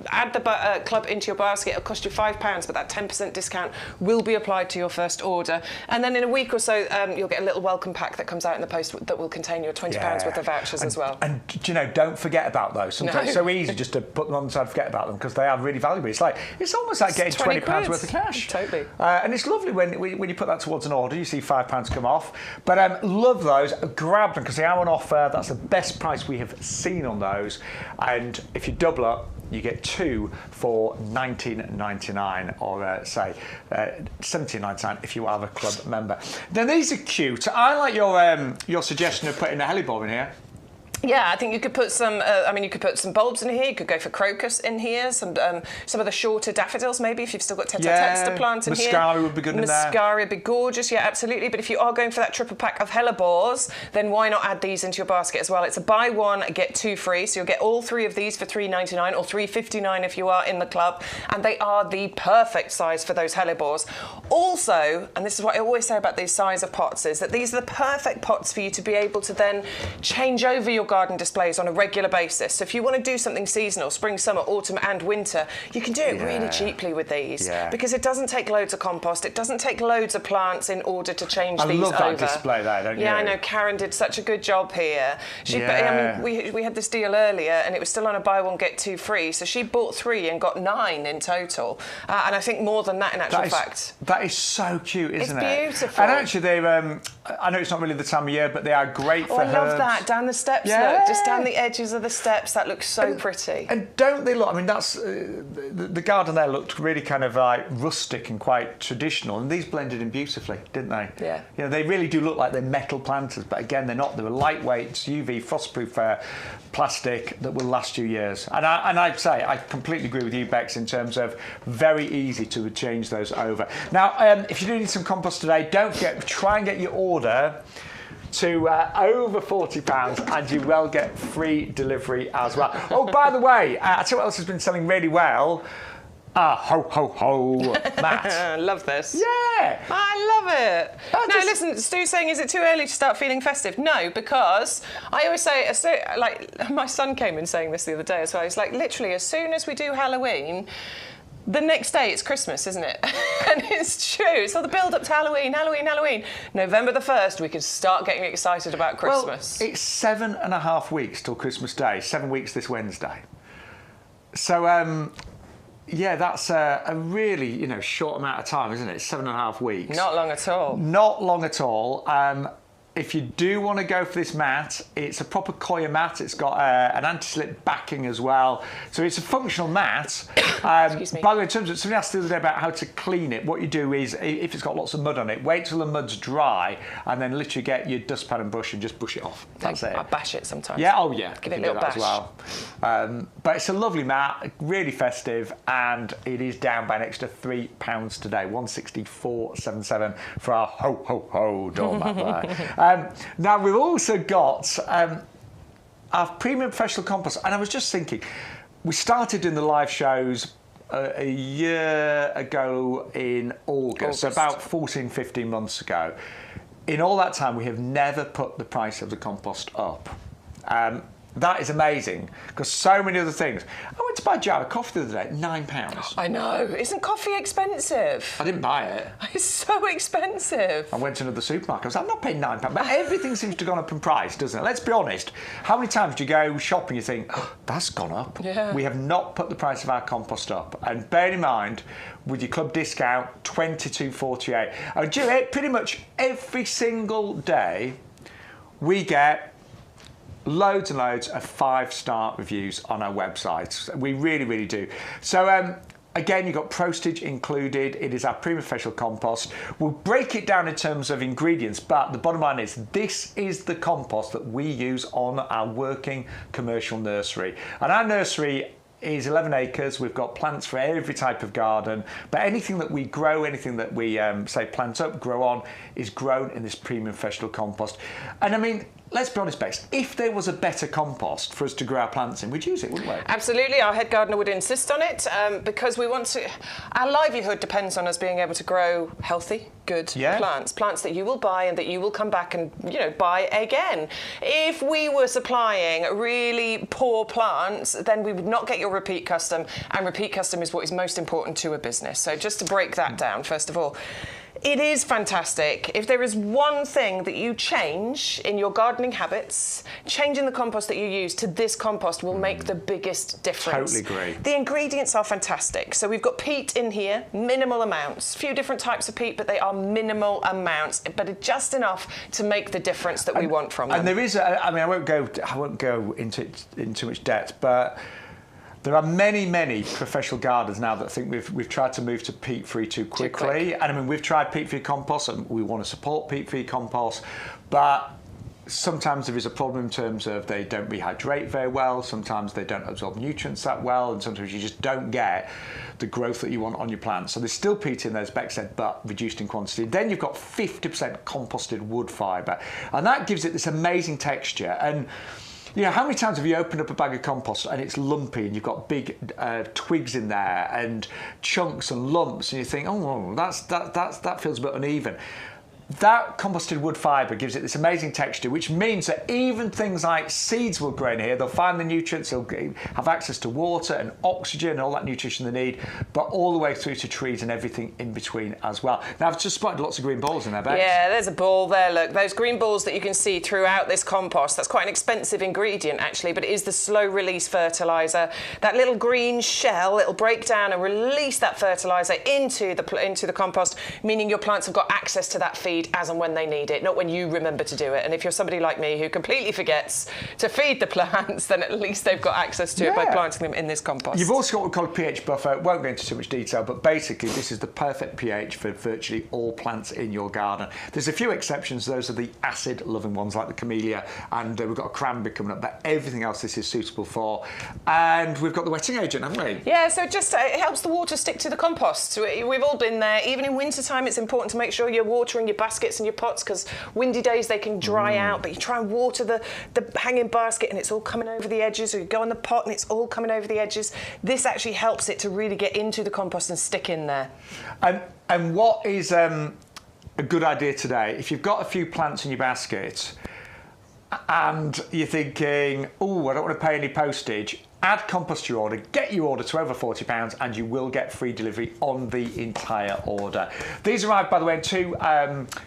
add the club into your basket. It'll cost you £5, but that 10% discount will be applied to your first order. And then in a week or so, you'll get a little welcome pack that comes out in the post that will contain your £20 worth of vouchers as well. And you know, don't forget about those. Sometimes it's so easy just to put them on the side and forget about them because they are really valuable. It's almost like getting £20 worth of cash. Totally. And it's lovely when you put that towards an order, you see £5 come off. But love those. Grab them because they are on offer. That's the best price we have seen on those. And if you double up, you get 2 for $19.99 or say $17.99 if you are a club member. Then these are cute. I like your suggestion of putting a hellebore in here. Yeah, I think you could put some. You could put some bulbs in here. You could go for crocus in here. Some of the shorter daffodils, maybe if you've still got tete-a-tetes to plant in here. Muscari would be good in there. Muscari would be gorgeous. Yeah, absolutely. But if you are going for that triple pack of hellebores, then why not add these into your basket as well? It's a buy one get 2 free. So you'll get all 3 of these for $3.99 or $3.59 if you are in the club, and they are the perfect size for those hellebores. Also, and this is what I always say about these size of pots, is that these are the perfect pots for you to be able to then change over your garden displays on a regular basis. So if you want to do something seasonal, spring, summer, autumn and winter, you can do it really cheaply with these because it doesn't take loads of compost, it doesn't take loads of plants in order to change these over. I love that display there, don't you? Yeah, I know, Karen did such a good job here. We had this deal earlier and it was still on a buy one get 2 free, so she bought 3 and got 9 in total, and I think more than that in actual fact. That is so cute, isn't it? It's beautiful. And actually they're I know it's not really the time of year, but they are great for herbs. I love that, down the steps. Look, just down the edges of the steps, that looks so pretty. And don't they look, I mean, that's the garden there looked really kind of like rustic and quite traditional, and these blended in beautifully, didn't they? Yeah. You know, they really do look like they're metal planters, but again, they're not. They're lightweight, UV, frostproof plastic that will last you years. And I'd say, I completely agree with you, Bex, in terms of very easy to change those over. Now, if you do need some compost today, don't forget, try and get your order to over £40 and you will get free delivery as well. Oh, by the way, I tell you what else has been selling really well. Ho, ho, ho, Matt. I love this. Yeah. I love it. Listen, Stu's saying, is it too early to start feeling festive? No, because I always say, like, my son came in saying this the other day as well. He's like, literally, as soon as we do Halloween, the next day it's Christmas, isn't it? And it's true. So the build up to Halloween. November the 1st, we can start getting excited about Christmas. Well, it's 7.5 weeks till Christmas Day. 7 weeks this Wednesday. So, yeah, that's a really, short amount of time, isn't it? 7.5 weeks. Not long at all. Not long at all. If you do want to go for this mat, it's a proper Koya mat. It's got an anti-slip backing as well. So it's a functional mat. Excuse me. By the way, in terms of, somebody asked the other day about how to clean it. What you do is, if it's got lots of mud on it, wait till the mud's dry and then literally get your dustpan and brush and just brush it off. That's it. I bash it sometimes. Yeah, oh yeah. Give it a little bash. As well. But it's a lovely mat, really festive, and it is down by an extra £3 today. $164.77 for our ho ho ho doormat there. Now we've also got our premium professional compost, and I was just thinking, we started in the live shows a year ago in August, so about 14-15 months ago. In all that time, we have never put the price of the compost up. That is amazing, because so many other things. I went to buy a jar of coffee the other day, £9. I know. Isn't coffee expensive? I didn't buy it. It's so expensive. I went to another supermarket. I was like, I'm not paying £9. But everything seems to have gone up in price, doesn't it? Let's be honest. How many times do you go shopping and you think, oh, that's gone up? Yeah. We have not put the price of our compost up. And bear in mind, with your club discount, $22.48. And do you know, pretty much every single day, we get loads and loads of 5-star reviews on our website. We really, really do. So, again, you've got postage included. It is our premium professional compost. We'll break it down in terms of ingredients, but the bottom line is this is the compost that we use on our working commercial nursery. And our nursery is 11 acres. We've got plants for every type of garden, but anything that we grow, anything that we say plant up, grow on, is grown in this premium professional compost. And I mean, let's be honest, Bex, if there was a better compost for us to grow our plants in, we'd use it, wouldn't we? Absolutely. Our head gardener would insist on it because we want to... Our livelihood depends on us being able to grow healthy, good plants. Plants that you will buy and that you will come back and, buy again. If we were supplying really poor plants, then we would not get your repeat custom, and repeat custom is what is most important to a business. So just to break that down, first of all, it is fantastic. If there is one thing that you change in your gardening habits, changing the compost that you use to this compost will make the biggest difference. Totally agree. The ingredients are fantastic. So we've got peat in here, minimal amounts. A few different types of peat, but they are minimal amounts, but just enough to make the difference that we want from them. And there is, I won't go into too much depth, but there are many professional gardeners now that think we've tried to move to peat-free too quickly. And we've tried peat-free compost, and we want to support peat-free compost, but sometimes there is a problem in terms of they don't rehydrate very well, sometimes they don't absorb nutrients that well, and sometimes you just don't get the growth that you want on your plants. So there's still peat in there, as Beck said, but reduced in quantity. Then you've got 50% composted wood fibre, and that gives it this amazing texture. And how many times have you opened up a bag of compost and it's lumpy and you've got big twigs in there and chunks and lumps, and you think, oh, that feels a bit uneven. That composted wood fibre gives it this amazing texture, which means that even things like seeds will grow in here. They'll find the nutrients, they'll have access to water and oxygen and all that nutrition they need, but all the way through to trees and everything in between as well. Now, I've just spotted lots of green balls in there, Bex. Yeah, there's a ball there, look. Those green balls that you can see throughout this compost, that's quite an expensive ingredient, actually, but it is the slow-release fertiliser. That little green shell, it'll break down and release that fertiliser into the compost, meaning your plants have got access to that feed as and when they need it, not when you remember to do it. And if you're somebody like me who completely forgets to feed the plants, then at least they've got access to it by planting them in this compost. You've also got what we call a pH buffer. Won't go into too much detail, but basically this is the perfect pH for virtually all plants in your garden. There's a few exceptions. Those are the acid-loving ones like the camellia, and we've got a cranberry coming up, but everything else this is suitable for. And we've got the wetting agent, haven't we? Yeah, so just it helps the water stick to the compost. We've all been there. Even in winter time, it's important to make sure you're watering your baskets and your pots, because windy days they can dry out, but you try and water the hanging basket and it's all coming over the edges, or you go on the pot and it's all coming over the edges. This actually helps it to really get into the compost and stick in there. And what is a good idea today, if you've got a few plants in your basket and you're thinking, oh, I don't want to pay any postage, add compost to your order, get your order to over £40, and you will get free delivery on the entire order. These arrive, by the way, in two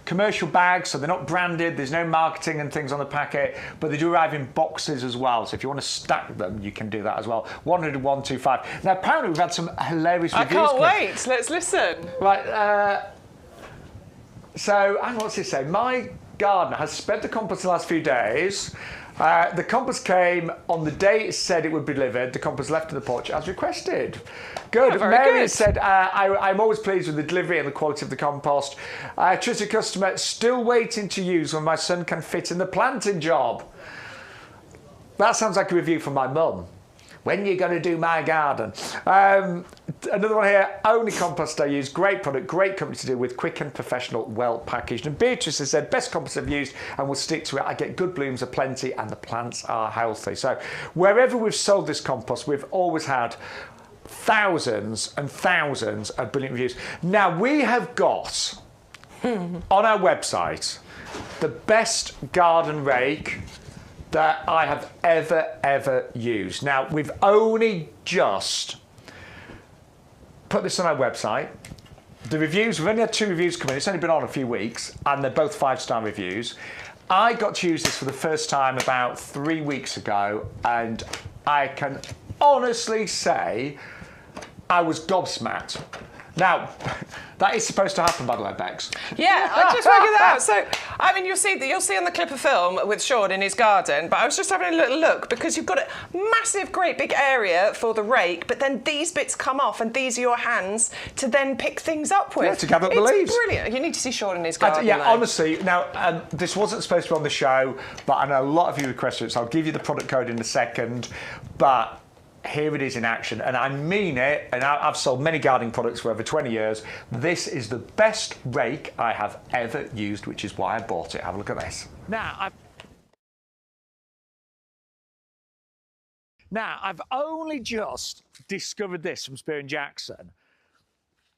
commercial bags, so they're not branded, there's no marketing and things on the packet, but they do arrive in boxes as well, so if you want to stack them, you can do that as well. 100, 125. Now, apparently we've had some hilarious reviews. I can't wait, let's listen. Right, so, hang on, what's this say? My gardener has spent the compost the last few days. The compost came on the day it said it would be delivered. The compost left in the porch as requested. Good. Yeah, Mary good. said, I'm always pleased with the delivery and the quality of the compost. Trusted customer, still waiting to use when my son can fit in the planting job. That sounds like a review from my mum. When are you going to do my garden? Another one here, only compost I use. Great product, great company to deal with, quick and professional, well packaged. And Beatrice has said, best compost I've used and will stick to it. I get good blooms aplenty and the plants are healthy. So wherever we've sold this compost, we've always had thousands and thousands of brilliant reviews. Now we have got on our website the best garden rake that I have ever used. Now, we've only just put this on our website. The reviews, we've only had 2 reviews come in. It's only been on a few weeks, and they're both 5-star reviews. I got to use this for the first time about 3 weeks ago, and I can honestly say I was gobsmacked. Now, that is supposed to happen, by the way, Bex. Yeah, I just figured that out. So, I mean, you'll see on the clip of film with Shaun in his garden, but I was just having a little look because you've got a massive, great big area for the rake, but then these bits come off and these are your hands to then pick things up with. Yeah, to gather up the leaves. It's brilliant. You need to see Shaun in his garden. Yeah, honestly, now, this wasn't supposed to be on the show, but I know a lot of you requested it, so I'll give you the product code in a second, but here it is in action, and I mean it, and I've sold many gardening products for over 20 years. This is the best rake I have ever used, which is why I bought it. Have a look at this. Now, Now, I've only just discovered this from Spear & Jackson,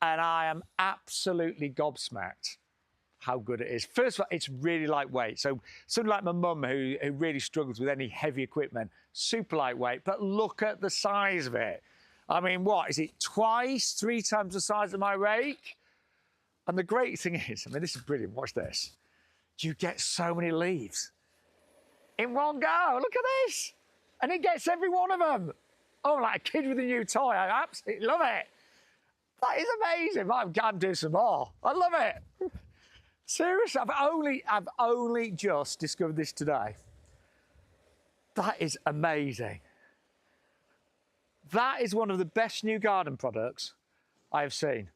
and I am absolutely gobsmacked how good it is. First of all, it's really lightweight. So somebody like my mum who really struggles with any heavy equipment, super lightweight, but look at the size of it. I mean, what, is it twice, 3 times the size of my rake? And the great thing is, I mean, this is brilliant, watch this. You get so many leaves in one go, look at this. And it gets every one of them. Oh, like a kid with a new toy, I absolutely love it. That is amazing. I'm doing some more. I love it. Seriously, I've only just discovered this today. That is amazing. That is one of the best YouGarden products I have seen.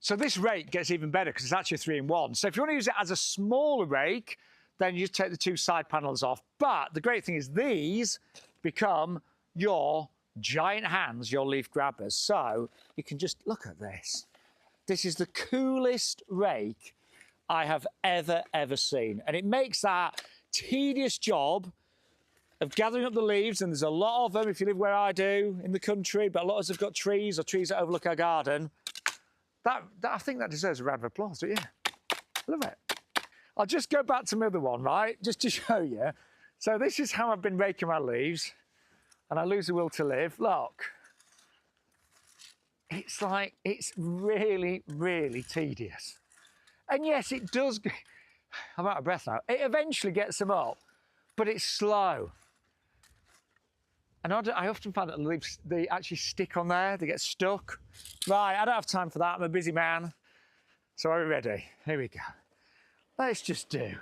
So this rake gets even better because it's actually a 3-in-1. So if you want to use it as a smaller rake, then you just take the 2 side panels off. But the great thing is these become your giant hands, your leaf grabbers. So you can just look at this. This is the coolest rake I have ever seen. And it makes that tedious job of gathering up the leaves, and there's a lot of them if you live where I do in the country, but a lot of us have got trees or trees that overlook our garden. I think that deserves a round of applause, don't you? Love it. I'll just go back to my other one, right? Just to show you. So this is how I've been raking my leaves, and I lose the will to live. Look. It's like, it's really, really tedious. And yes, it does, I'm out of breath now. It eventually gets them up, but it's slow. And I often find that the leaves, they actually stick on there, they get stuck. Right, I don't have time for that, I'm a busy man. So are we ready? Here we go. Let's just do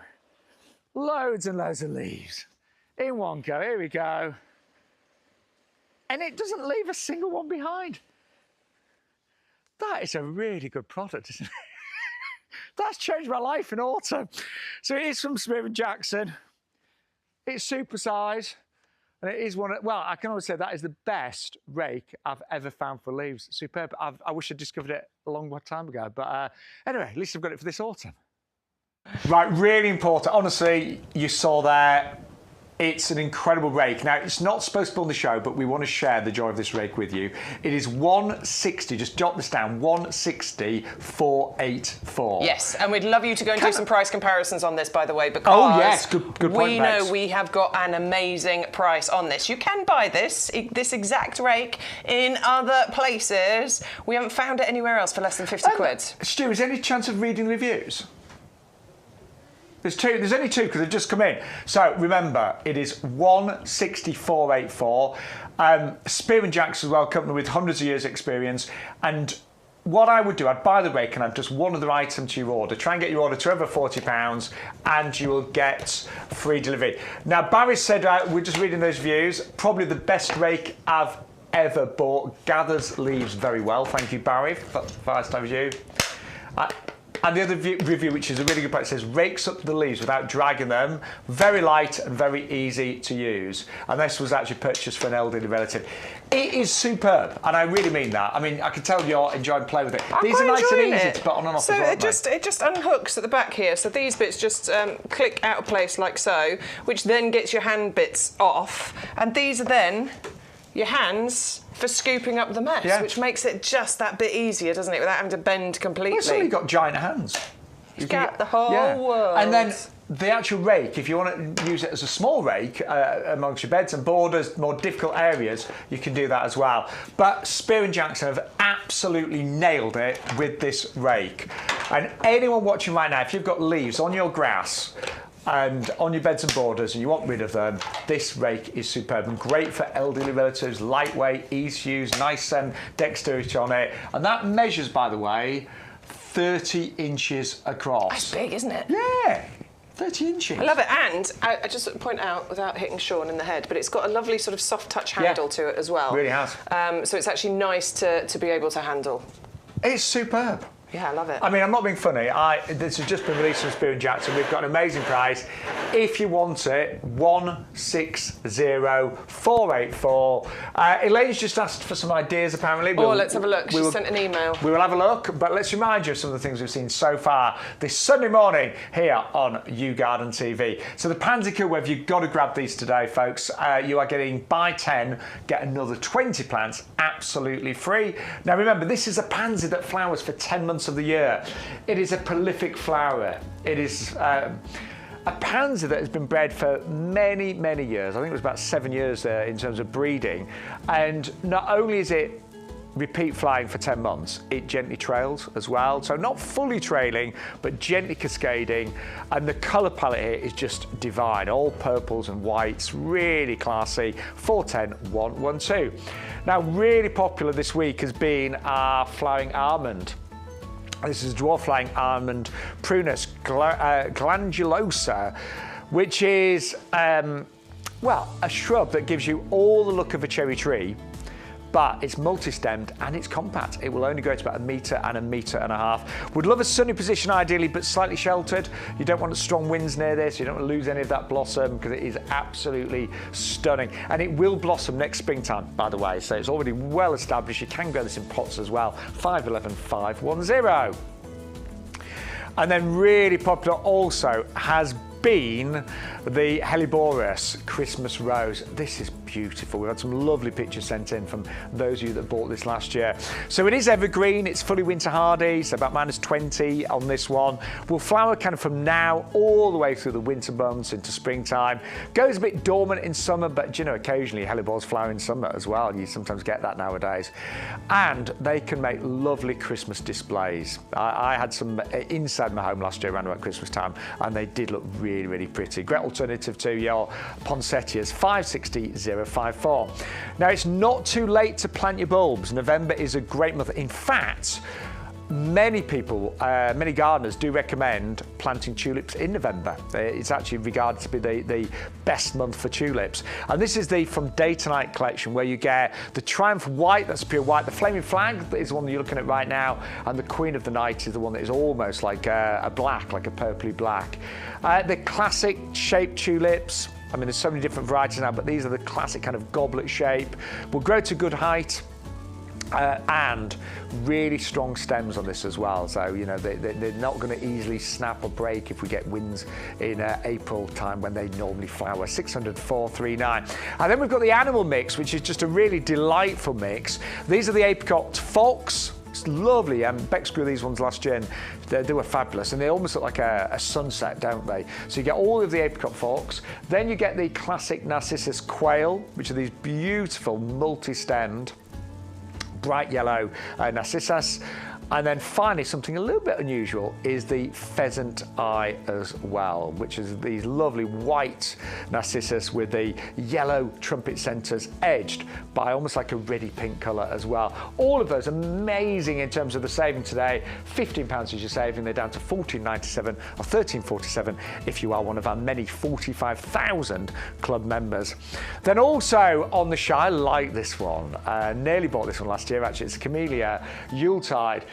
loads and loads of leaves in one go. Here we go. And it doesn't leave a single one behind. That is a really good product, isn't it? That's changed my life in autumn. So it is from Spear & Jackson. It's super size. And it is one of, well, I can always say that is the best rake I've ever found for leaves. Superb. I wish I'd discovered it a long time ago. But anyway, at least I've got it for this autumn. Right, really important. Honestly, you saw there, it's an incredible rake. Now, it's not supposed to be on the show, but we want to share the joy of this rake with you. It is 160, just jot this down, 160,484. Yes, and we'd love you to go and do some price comparisons on this, by the way, because oh, yes, good point, we know we have got an amazing price on this. You can buy this exact rake in other places. We haven't found it anywhere else for less than 50 quid. Stu, is there any chance of reading reviews? There's only 2 because they've just come in. So remember, it is 160,484. Spear & Jackson as well, company with hundreds of years experience. And what I would do, I'd buy the rake and add just one other item to your order. Try and get your order to over £40 and you will get free delivery. Now, Barry said, we're just reading those reviews, probably the best rake I've ever bought. Gathers leaves very well. Thank you, Barry, for 5-star review. And the other review, which is a really good part, says, rakes up the leaves without dragging them, very light and very easy to use. And this was actually purchased for an elderly relative. It is superb, and I really mean that. I mean, I can tell you're enjoying playing with it. These are nice and easy to put on and off as well. So it just unhooks at the back here. So these bits just click out of place like so, which then gets your hand bits off. And these are then your hands for scooping up the mess, which makes it just that bit easier, doesn't it, without having to bend completely. Well, it's only got giant hands. You get the whole world. And then the actual rake, if you want to use it as a small rake amongst your beds and borders, more difficult areas, you can do that as well. But Spear & Jackson have absolutely nailed it with this rake. And anyone watching right now, if you've got leaves on your grass, and on your beds and borders and you want rid of them, this rake is superb and great for elderly relatives, lightweight, easy to use, nice dexterity on it. And that measures, by the way, 30 inches across. That's big, isn't it? Yeah, 30 inches. I love it. And I just point out, without hitting Shaun in the head, but it's got a lovely sort of soft touch handle to it as well. Really has. So it's actually nice to be able to handle. It's superb. Yeah, I love it. I mean, I'm not being funny. This has just been released from Spear & Jackson. We've got an amazing price. If you want it, 160484. Elaine's just asked for some ideas, apparently. Let's have a look. She sent an email. We will have a look, but let's remind you of some of the things we've seen so far this Sunday morning here on YouGarden TV. So the pansy cool web, you've got to grab these today, folks. You are getting buy 10, get another 20 plants absolutely free. Now remember, this is a pansy that flowers for 10 months of the year. It is a prolific flower. It is a pansy that has been bred for many, many years. I think it was about 7 years in terms of breeding. And not only is it repeat flying for 10 months, it gently trails as well. So not fully trailing, but gently cascading. And the colour palette here is just divine. All purples and whites, really classy. 410 112. Now, really popular this week has been our flowering almond. This is dwarf flowering almond, Prunus glandulosa, which is, well, a shrub that gives you all the look of a cherry tree, but it's multi-stemmed and it's compact. It will only grow to about 1 metre and 1.5 metres. Would love a sunny position ideally, but slightly sheltered. You don't want strong winds near this. You don't want to lose any of that blossom because it is absolutely stunning. And it will blossom next springtime, by the way. So it's already well established. You can grow this in pots as well. 511 510. And then really popular also has been the Helleborus Christmas Rose. This is beautiful. We've had some lovely pictures sent in from those of you that bought this last year. So it is evergreen, it's fully winter hardy, so about -20 on this one. Will flower kind of from now all the way through the winter months into springtime. Goes a bit dormant in summer, but you know, occasionally Helleborus flower in summer as well. You sometimes get that nowadays. And they can make lovely Christmas displays. I had some inside my home last year around about Christmas time, and they did look really, really pretty. Great alternative to your poinsettias, 560054. Now, it's not too late to plant your bulbs. November is a great month. In fact, many people, many gardeners do recommend planting tulips in November. It's actually regarded to be the best month for tulips. And this is the From Day to Night collection, where you get the Triumph White, that's pure white. The Flaming Flag is the one that you're looking at right now. And the Queen of the Night is the one that is almost like a black, like a purpley black. The classic shaped tulips. I mean, there's so many different varieties now, but these are the classic kind of goblet shape. Will grow to good height. And really strong stems on this as well, so you know they're not going to easily snap or break if we get winds in April time when they normally flower. 600-439. And then we've got the animal mix, which is just a really delightful mix. These are the apricot fox. It's lovely. Bex grew these ones last year and they were fabulous, and they almost look like a sunset, don't they? So you get all of the apricot fox. Then you get the classic Narcissus quail, which are these beautiful multi-stemmed bright yellow narcissus. And then finally, something a little bit unusual is the pheasant eye as well, which is these lovely white narcissus with the yellow trumpet centres edged by almost like a reddy pink colour as well. All of those amazing in terms of the saving today. £15 is your saving. They're down to £14.97 or £13.47 if you are one of our many 45,000 club members. Then also on the show, I like this one. Nearly bought this one last year, actually. It's a Camellia Yuletide.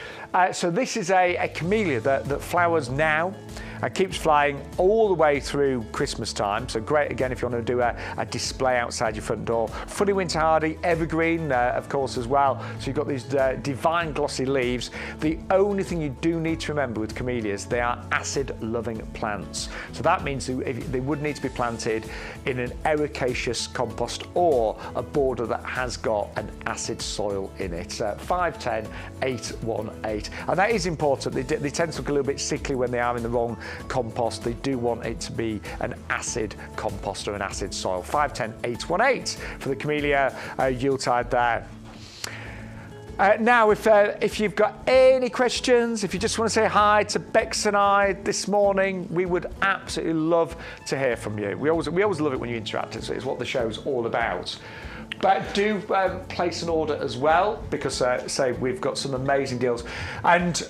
So this is a camellia that flowers now and keeps flying all the way through Christmas time. So great, again, if you want to do a display outside your front door. Fully winter hardy, evergreen, of course, as well. So you've got these divine glossy leaves. The only thing you do need to remember with camellias, they are acid-loving plants. So that means they would need to be planted in an ericaceous compost or a border that has got an acid soil in it. 510 818. And that is important. They tend to look a little bit sickly when they are in the wrong compost. They do want it to be an acid compost or an acid soil. 510 818 for the Camellia Yuletide there. Now, if you've got any questions, if you just want to say hi to Bex and I this morning, we would absolutely love to hear from you. We always love it when you interact. It's what the show's all about. But do place an order as well, because say we've got some amazing deals. And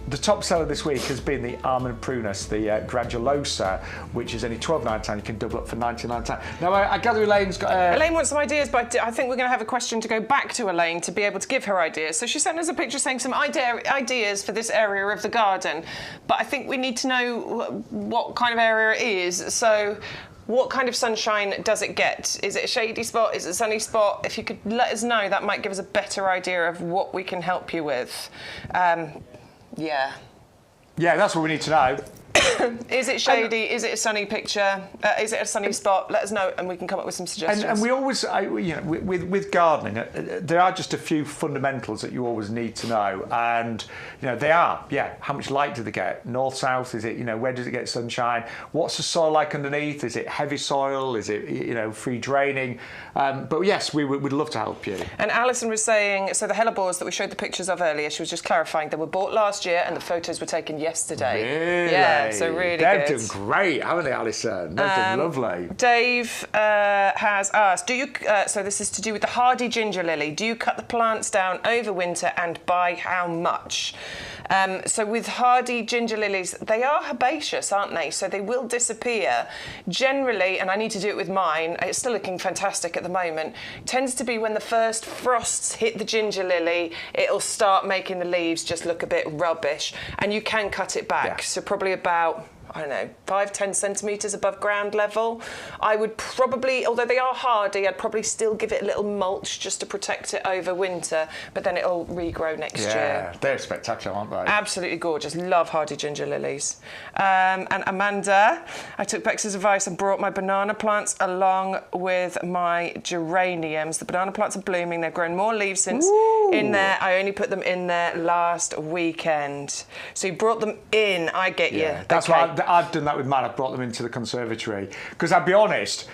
The top seller this week has been the almond prunus, the granulosa, which is only $12.99. You can double up for $99. Now, I gather Elaine's got... Elaine wants some ideas, but I think we're going to have a question to go back to Elaine to be able to give her ideas. So she sent us a picture saying some ideas for this area of the garden, but I think we need to know what kind of area it is. So what kind of sunshine does it get? Is it a shady spot? Is it a sunny spot? If you could let us know, that might give us a better idea of what we can help you with. Yeah. Yeah, that's what we need to know. Is it shady? Is it a sunny picture? Is it a sunny spot? Let us know, and we can come up with some suggestions. And we always, with gardening, there are just a few fundamentals that you always need to know. And they are, how much light do they get? North, south? Is it, where does it get sunshine? What's the soil like underneath? Is it heavy soil? Is it, free draining? But yes, we'd love to help you. And Alison was saying, so the hellebores that we showed the pictures of earlier, she was just clarifying, they were bought last year and the photos were taken yesterday. Really? Yeah, so really They've good. done great, haven't they, Alison? They've done lovely. Dave has asked, so this is to do with the hardy ginger lily, do you cut the plants down over winter and by how much? So with hardy ginger lilies, they are herbaceous, aren't they? So they will disappear. Generally, and I need to do it with mine, it's still looking fantastic at the moment, tends to be when the first frosts hit the ginger lily, it'll start making the leaves just look a bit rubbish, and you can cut it back. So probably about, I don't know, 5-10 centimetres above ground level. I would probably, although they are hardy, I'd probably still give it a little mulch just to protect it over winter, but then it'll regrow next year. Yeah, they're spectacular, aren't they? Absolutely gorgeous. Love hardy ginger lilies. And Amanda, I took Bex's advice and brought my banana plants along with my geraniums. The banana plants are blooming. They've grown more leaves since in there. I only put them in there last weekend. So you brought them in. I get you. That's why I've done that with mine. I've brought them into the conservatory. Because I'll be honest,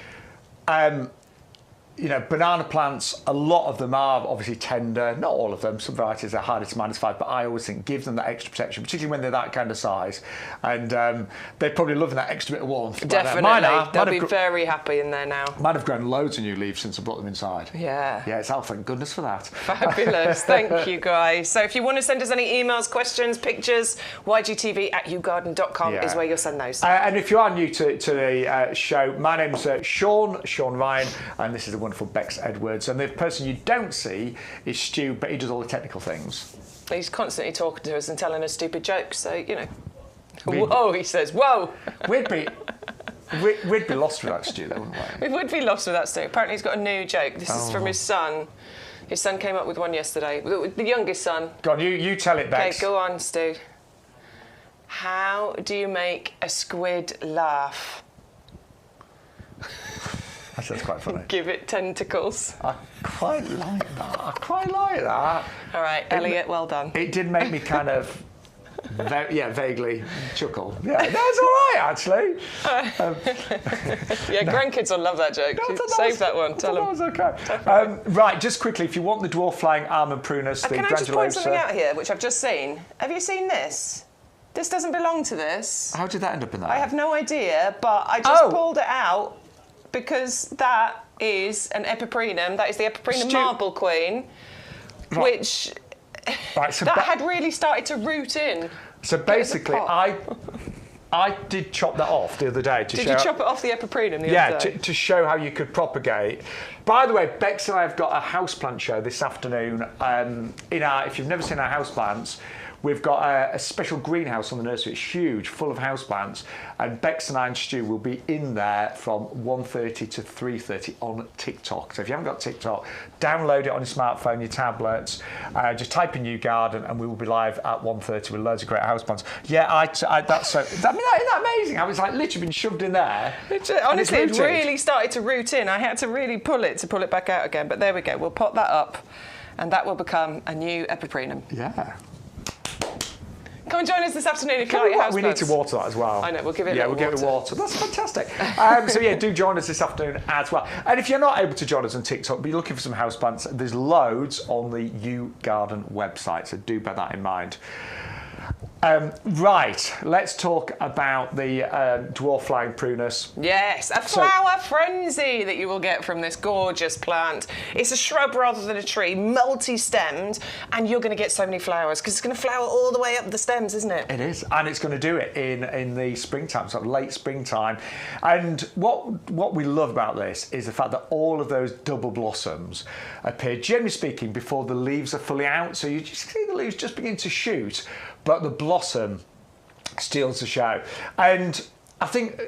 banana plants, a lot of them are obviously tender. Not all of them. Some varieties are harder to -5, but I always think give them that extra protection, particularly when they're that kind of size. And they're probably loving that extra bit of warmth. Definitely. They'll be very happy in there now. Mine have grown loads of new leaves since I brought them inside. Yeah. Yeah, it's out, thank goodness for that. Fabulous. Thank you, guys. So if you want to send us any emails, questions, pictures, ygtv@yougarden.com is where you'll send those. And if you are new to the show, my name's Shaun Ryan, and this is the wonderful Bex Edwards, and the person you don't see is Stu, but he does all the technical things. He's constantly talking to us and telling us stupid jokes, so whoa, he says, whoa. We'd be lost without Stu, though, wouldn't we? We would be lost without Stu. Apparently he's got a new joke. This is from his son. His son came up with one yesterday, the youngest son. Go on, you tell it, Bex. Okay, go on, Stu. How do you make a squid laugh? That's quite funny. Give it tentacles. I quite like that. All right, Elliot, well done. It did make me kind of, vaguely chuckle. Yeah, that's all right, actually. Grandkids will love that joke. Save that one. Tell them. That was okay. Right, just quickly, if you want the dwarf flying almond prunus, the Can I just granulosa. point something out here, which I've just seen? Have you seen this? This doesn't belong to this. How did that end up in there? I have no idea, but I just pulled it out because that is an epiprenum. That is the epiprenum marble queen, which had really started to root in. So basically, I did chop that off the other day. Did you chop it off the epiprenum the other day? To show how you could propagate. By the way, Bex and I have got a houseplant show this afternoon. If you've never seen our houseplants, we've got a special greenhouse on the nursery. It's huge, full of houseplants. And Bex and I and Stu will be in there from 1:30 to 3:30 on TikTok. So if you haven't got TikTok, download it on your smartphone, your tablets. Just type in YouGarden and we will be live at 1:30 with loads of great houseplants. Yeah, isn't that amazing? How it's like literally been shoved in there. Honestly, it really started to root in. I had to really pull it back out again. But there we go. We'll pop that up and that will become a new epiprenum. Yeah. Come and join us this afternoon if you like your houseplants. We need to water that as well. I know, we'll give it we'll give it water. That's fantastic. Do join us this afternoon as well. And if you're not able to join us on TikTok, but you're looking for some houseplants, there's loads on the YouGarden website, so do bear that in mind. Right, let's talk about the dwarf flying prunus. Yes, a flower frenzy that you will get from this gorgeous plant. It's a shrub rather than a tree, multi-stemmed, and you're going to get so many flowers because it's going to flower all the way up the stems, isn't it? It is, and it's going to do it in the springtime, sort of late springtime. And what we love about this is the fact that all of those double blossoms appear, generally speaking, before the leaves are fully out. So you just see the leaves just begin to shoot, but the blossom steals the show. And I think,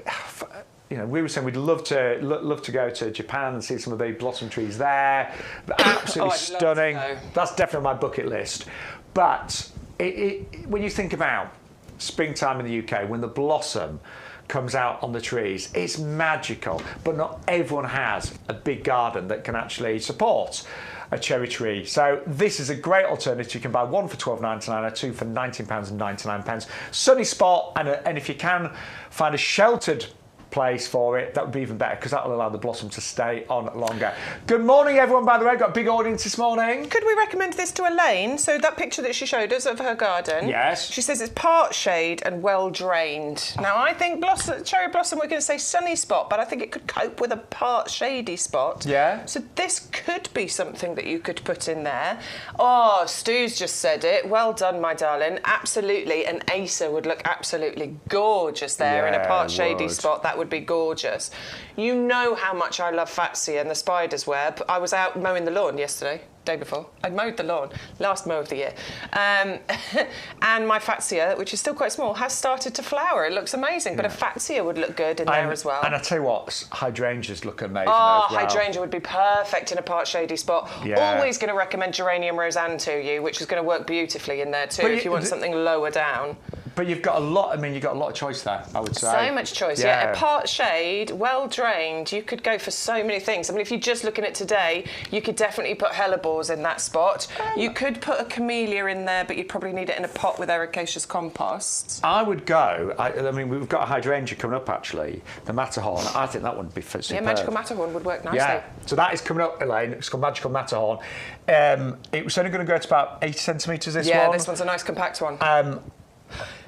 you know, we were saying we'd love to go to Japan and see some of the blossom trees there. Absolutely stunning. That's definitely on my bucket list. But when you think about springtime in the UK, when the blossom comes out on the trees, it's magical. But not everyone has a big garden that can actually support a cherry tree. So this is a great alternative. You can buy one for £12.99 or two for £19.99. Sunny spot, and if you can find a sheltered place for it, that would be even better because that will allow the blossom to stay on longer. Good morning, everyone, by the way. Got a big audience this morning. Could we recommend this to Elaine? So that picture that she showed us of her garden. Yes. She says it's part shade and well drained. Now I think cherry blossom, we're going to say sunny spot, but I think it could cope with a part shady spot. Yeah. So this could be something that you could put in there. Oh, Stu's just said it. Well done, my darling. Absolutely. An Acer would look absolutely gorgeous there in a part shady spot. That would be gorgeous. You know how much I love Fatsia and the spider's web. I was out mowing the lawn yesterday, day before. I'd mowed the lawn, last mow of the year. And my Fatsia, which is still quite small, has started to flower. It looks amazing, but a Fatsia would look good in there as well. And I tell you what, hydrangeas look amazing as well. Hydrangea would be perfect in a part shady spot. Yeah. Always going to recommend Geranium Roseanne to you, which is going to work beautifully in there too, if you want something lower down. But you've got a lot, you've got a lot of choice there, I would say. So much choice, yeah. A part shade, well drained, you could go for so many things. I mean, if you're just looking at today, you could definitely put hellebores in that spot. You could put a camellia in there, but you'd probably need it in a pot with ericaceous compost. I would go, I mean, we've got a hydrangea coming up, actually, the Matterhorn. I think that would be superb. Yeah, Magical Matterhorn would work nicely. Yeah, so that is coming up, Elaine. It's called Magical Matterhorn. It was only going to go to about 80 centimetres, this one. Yeah, this one's a nice compact one.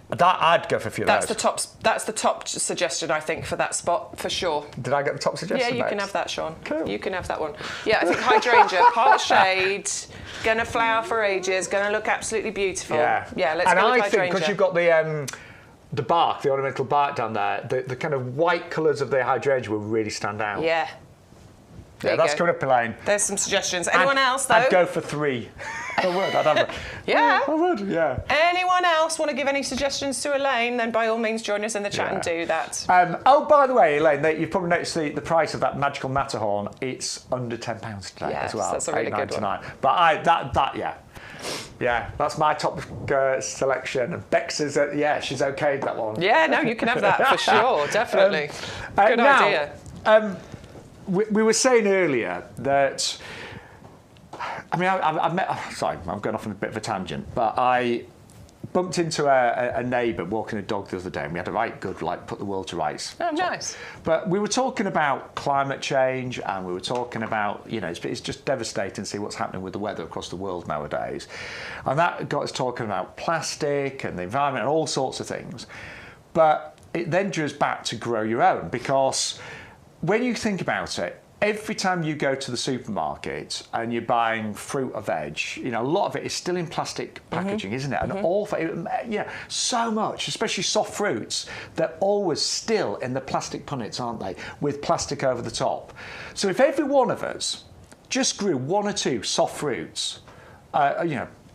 I'd go for a few of those. That's the top suggestion, I think, for that spot, for sure. Did I get the top suggestion? Yeah, you can have that, Shaun. Cool. You can have that one. Yeah, I think hydrangea, part shade, gonna flower for ages, gonna look absolutely beautiful. Yeah, let's go with hydrangea. And I think, because you've got the bark, the ornamental bark down there, the kind of white colours of the hydrangea will really stand out. Yeah. Yeah, that's coming up, Elaine. There's some suggestions. Anyone else, though? I'd go for 3. I would, I'd have Yeah. I would, yeah. Anyone else want to give any suggestions to Elaine, then by all means join us in the chat and do that. By the way, Elaine, you've probably noticed the price of that Magical Matterhorn. It's under £10 today as well. That's a really good one. But yeah, that's my top selection. And Bex is, she's okay with that one. Yeah, no, you can have that for sure, definitely. Good idea. We were saying earlier that, I mean, I met, sorry, I'm going off on a bit of a tangent, but I bumped into a neighbour walking a dog the other day, and we had a right good, put the world to rights. Oh, nice. But we were talking about climate change, and we were talking about, it's just devastating to see what's happening with the weather across the world nowadays. And that got us talking about plastic and the environment and all sorts of things. But it then drew us back to grow your own, because when you think about it, every time you go to the supermarket and you're buying fruit or veg, a lot of it is still in plastic packaging, isn't it? And so much, especially soft fruits, they're always still in the plastic punnets, aren't they? With plastic over the top. So if every one of us just grew 1 or 2 soft fruits,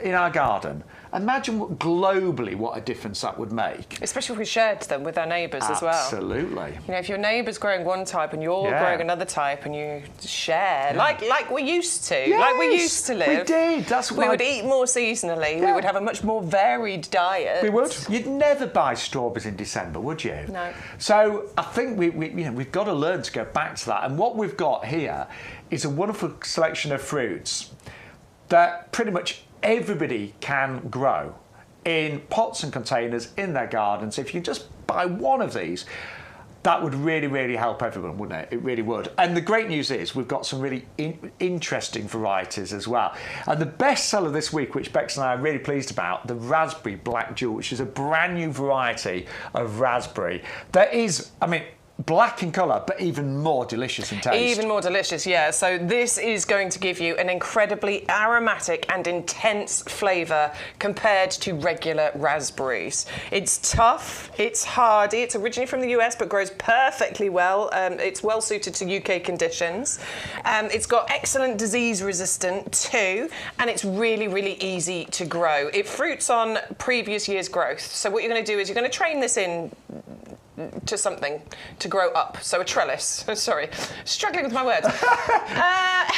in our garden, imagine globally what a difference that would make. Especially if we shared them with our neighbours as well. Absolutely. If your neighbour's growing one type and you're growing another type and you share, like we used to, like we used to live. We did. We would eat more seasonally. Yeah. We would have a much more varied diet. We would. You'd never buy strawberries in December, would you? No. So I think we've got to learn to go back to that. And what we've got here is a wonderful selection of fruits that pretty much everybody can grow in pots and containers in their gardens. If you just buy one of these, that would really, really help everyone, wouldn't it? It really would. And the great news is we've got some really interesting varieties as well. And the best seller this week, which Bex and I are really pleased about, the Raspberry Black Jewel, which is a brand new variety of raspberry that is, I mean, black in colour, but even more delicious in taste. Even more delicious, yeah. So this is going to give you an incredibly aromatic and intense flavour compared to regular raspberries. It's tough, it's hardy, it's originally from the US but grows perfectly well. It's well suited to UK conditions. It's got excellent disease resistant too, and it's really, really easy to grow. It fruits on previous year's growth. So what you're going to do is you're going to train this in to something to grow up. So a trellis. Sorry, struggling with my words.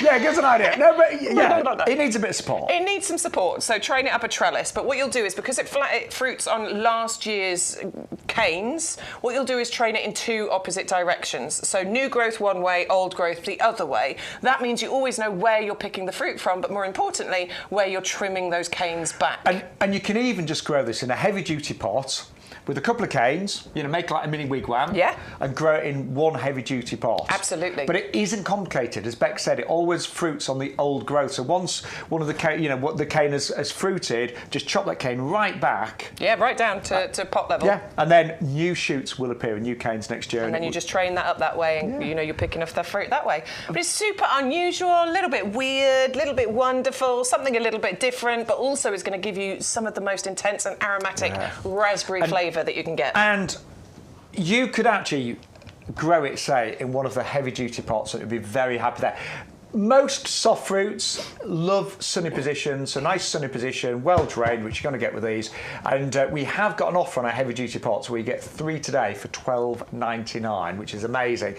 Yeah, give us an idea. No, but yeah, it needs a bit of support. It needs some support. So train it up a trellis. But what you'll do is, because it fruits on last year's canes, what you'll do is train it in two opposite directions. So new growth one way, old growth the other way. That means you always know where you're picking the fruit from, but more importantly, where you're trimming those canes back. And you can even just grow this in a heavy-duty pot with a couple of canes, you know, make like a mini wigwam, and grow it in one heavy-duty pot. Absolutely. But it isn't complicated, as Beck said. It always fruits on the old growth. So once one of the cane, you know, what the cane has fruited, just chop that cane right back. Yeah, right down to pot level. Yeah, and then new shoots will appear, new canes next year. And then you just train that up that way, and you know you're picking off the fruit that way. But it's super unusual, a little bit weird, a little bit wonderful, something a little bit different, but also is going to give you some of the most intense and aromatic raspberry flavour that you can get. And you could actually grow it, say, in one of the heavy-duty pots, and it would be very happy there. Most soft fruits love sunny positions, so nice sunny position, well drained, which you're going to get with these. And we have got an offer on our heavy-duty pots where you get 3 today for $12.99, which is amazing.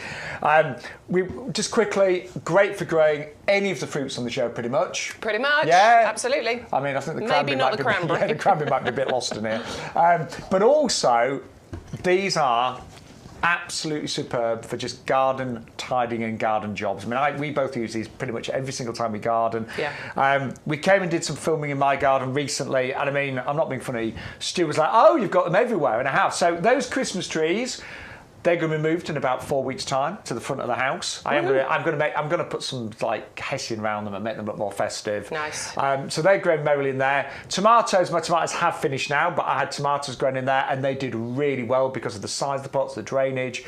We just quickly, great for growing any of the fruits on the show, pretty much. Pretty much, yeah, absolutely. I mean, I think the Maybe cranberry not the cranberry. Yeah, the cranberry might be a bit lost in here. But also, these are absolutely superb for just garden tidying and garden jobs. I mean, we both use these pretty much every single time we garden. Yeah. We came and did some filming in my garden recently, and I mean, I'm not being funny. Stu was like, "Oh, you've got them everywhere in a house." So those Christmas trees, they're going to be moved in about 4 weeks' time to the front of the house. I'm going to put some like hessian around them and make them look more festive. Nice. So they're growing merrily in there. Tomatoes, my tomatoes have finished now, but I had tomatoes growing in there, and they did really well because of the size of the pots, the drainage.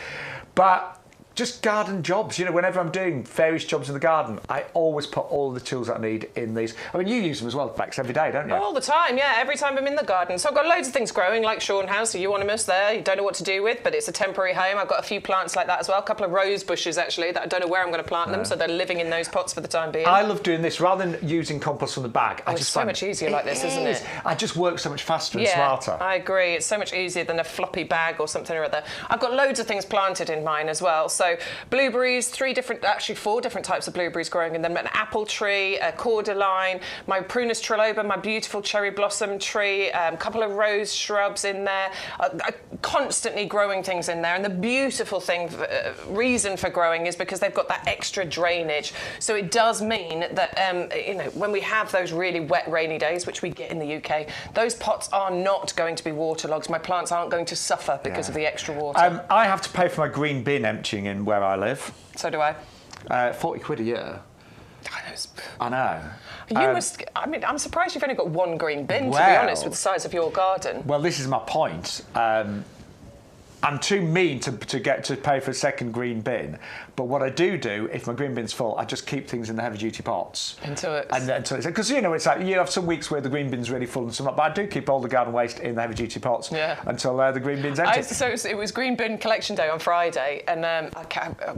But just garden jobs, you know, whenever I'm doing various jobs in the garden, I always put all the tools that I need in these. I mean, you use them as well, Bex, every day, don't you? All the time, yeah, every time I'm in the garden. So I've got loads of things growing, like Shaun has, so euonymus there, you don't know what to do with, but it's a temporary home. I've got a few plants like that as well, a couple of rose bushes, actually, that I don't know where I'm going to plant them, so they're living in those pots for the time being. I love doing this, rather than using compost from the bag. It's so much easier like this, isn't it? I just work so much faster and smarter. I agree. It's so much easier than a floppy bag or something or other. I've got loads of things planted in mine as well. So blueberries, 4 different types of blueberries growing in them, an apple tree, a cordyline, my Prunus triloba, my beautiful cherry blossom tree, a couple of rose shrubs in there, constantly growing things in there. And the beautiful thing, reason for growing is because they've got that extra drainage. So it does mean that, you know, when we have those really wet, rainy days, which we get in the UK, those pots are not going to be waterlogged. My plants aren't going to suffer because of the extra water. I have to pay for my green bin emptying in where I live. So do I. 40 quid a year. I know. You must. I mean, I'm surprised you've only got one green bin, to be honest, with the size of your garden. Well, this is my point. I'm too mean to pay for a second green bin, but what I do, if my green bin's full, I just keep things in the heavy-duty pots. Until it's... Because, you know, it's like, you have some weeks where the green bin's really full and some, but I do keep all the garden waste in the heavy-duty pots until the green bin's empty. So it was green bin collection day on Friday, and I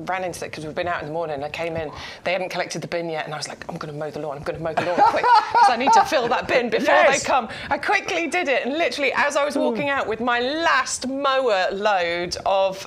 ran into it because we've been out in the morning, and I came in, they hadn't collected the bin yet, and I was like, I'm going to mow the lawn quick, because I need to fill that bin before they come. I quickly did it, and literally, as I was walking out with my last mower load of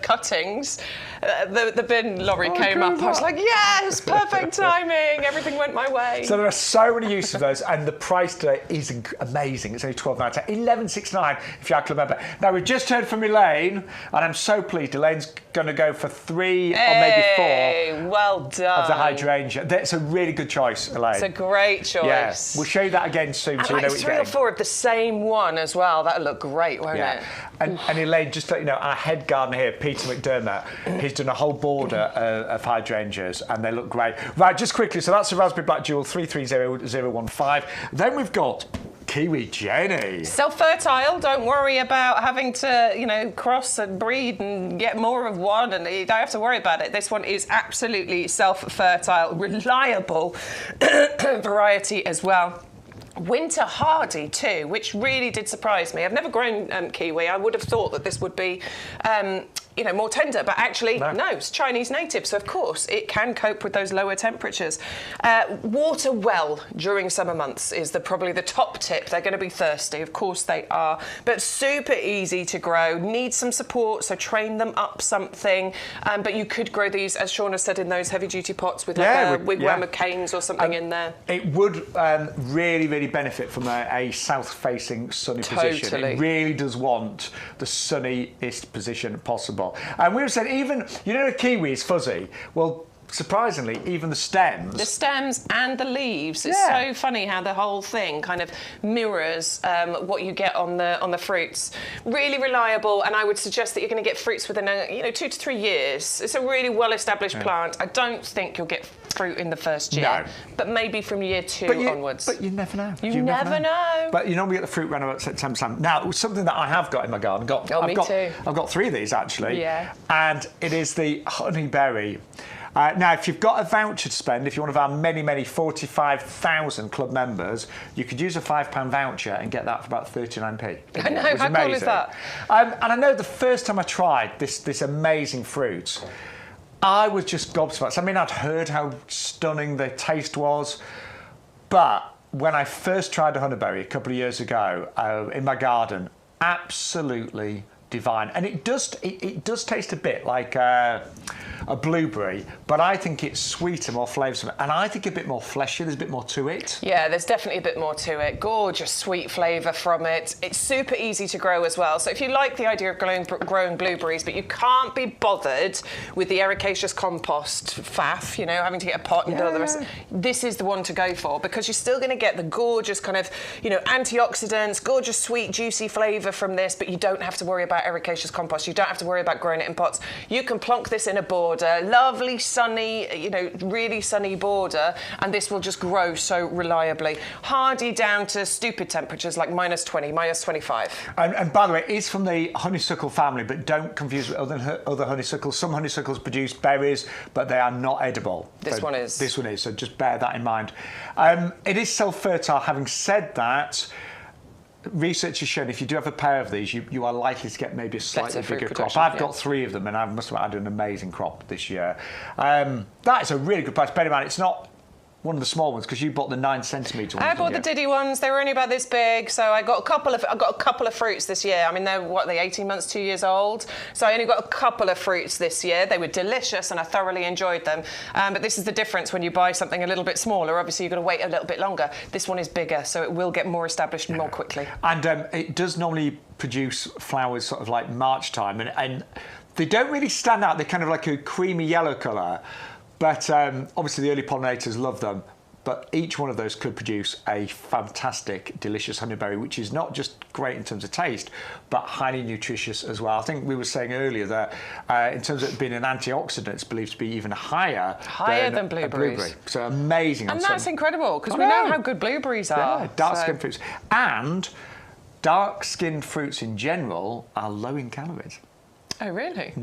cuttings, the bin lorry came up. I was like, yes, perfect timing. Everything went my way. So there are so many uses of those, and the price today is amazing. It's only $12.99, $11.69 if you can remember. Now we've just heard from Elaine, and I'm so pleased. Elaine's going to go for 3 or maybe 4. Well done. Of the hydrangea. That's a really good choice, Elaine. It's a great choice. Yeah, we'll show you that again soon. And so you know like what 3 or 4 of the same one as well. That'll look great, won't it? And tiny lane, just to let you know, our head gardener here, Peter McDermott, he's done a whole border of hydrangeas and they look great. Right, just quickly, so that's the Raspberry Black Jewel 330015. Then we've got Kiwi Jenny. Self-fertile, don't worry about having to, cross and breed and get more of one, and you don't have to worry about it. This one is absolutely self-fertile, reliable variety as well. Winter hardy too, which really did surprise me. I've never grown kiwi. I would have thought that this would be, more tender, but actually, no, it's Chinese native, so of course it can cope with those lower temperatures. Water well during summer months is probably the top tip. They're going to be thirsty, of course they are, but super easy to grow. Need some support, so train them up something. But you could grow these, as Shaun has said, in those heavy-duty pots with a wigwam of canes or something in there. It would really, really benefit from a south-facing sunny position. It really does want the sunniest position possible. And we were saying, even, the kiwi is fuzzy. Well, surprisingly, even the stems. The stems and the leaves. It's so funny how the whole thing kind of mirrors what you get on the fruits. Really reliable, and I would suggest that you're going to get fruits within 2 to 3 years. It's a really well-established plant. I don't think you'll get fruit in the first year, but maybe from year 2 onwards. But you never know. You never know. But we get the fruit around about September. Now, something that I have got in my garden. Too. I've got 3 of these actually. Yeah. And it is the honeyberry. Now, if you've got a voucher to spend, if you're one of our many, many 45,000 club members, you could use a £5 voucher and get that for about 39p. I know, how cool is that? And I know the first time I tried this amazing fruit, I was just gobsmacked. I mean, I'd heard how stunning the taste was, but when I first tried a honeyberry a couple of years ago in my garden, absolutely divine. And it does taste a bit like a blueberry, but I think it's sweeter, more flavoursome, and I think a bit more fleshy. There's a bit more to it. Yeah, there's definitely a bit more to it. Gorgeous sweet flavour from it. It's super easy to grow as well. So if you like the idea of growing blueberries, but you can't be bothered with the ericaceous compost faff, having to get a pot and do all the rest, this is the one to go for, because you're still going to get the gorgeous kind of, antioxidants, gorgeous sweet juicy flavour from this, but you don't have to worry about ericaceous compost. You don't have to worry about growing it in pots. You can plonk this in a border, lovely sunny, really sunny border, and this will just grow so reliably. Hardy down to stupid temperatures like -20, -25. And by the way, it's from the honeysuckle family, but don't confuse with other honeysuckles. Some honeysuckles produce berries, but they are not edible. This one is, so just bear that in mind. It is self-fertile. Having said that, research has shown if you do have a pair of these, you are likely to get maybe a slightly bigger crop. I've got 3 of them, and I must have had an amazing crop this year. That is a really good price. Bear in mind, it's not one of the small ones, because you bought the 9cm ones. I bought the Diddy ones. They were only about this big, so I got a couple of fruits this year. I mean, they're 18 months, 2 years old. So I only got a couple of fruits this year. They were delicious, and I thoroughly enjoyed them. But this is the difference when you buy something a little bit smaller. Obviously, you've got to wait a little bit longer. This one is bigger, so it will get more established more quickly. And it does normally produce flowers sort of like March time, and they don't really stand out. They're kind of like a creamy yellow colour. But obviously the early pollinators love them. But each one of those could produce a fantastic, delicious honeyberry, which is not just great in terms of taste, but highly nutritious as well. I think we were saying earlier that in terms of it being an antioxidant, it's believed to be even higher than blueberries. So amazing. And that's incredible, because we know how good blueberries are. Yeah, dark-skinned fruits. And dark-skinned fruits in general are low in calories. Oh, really?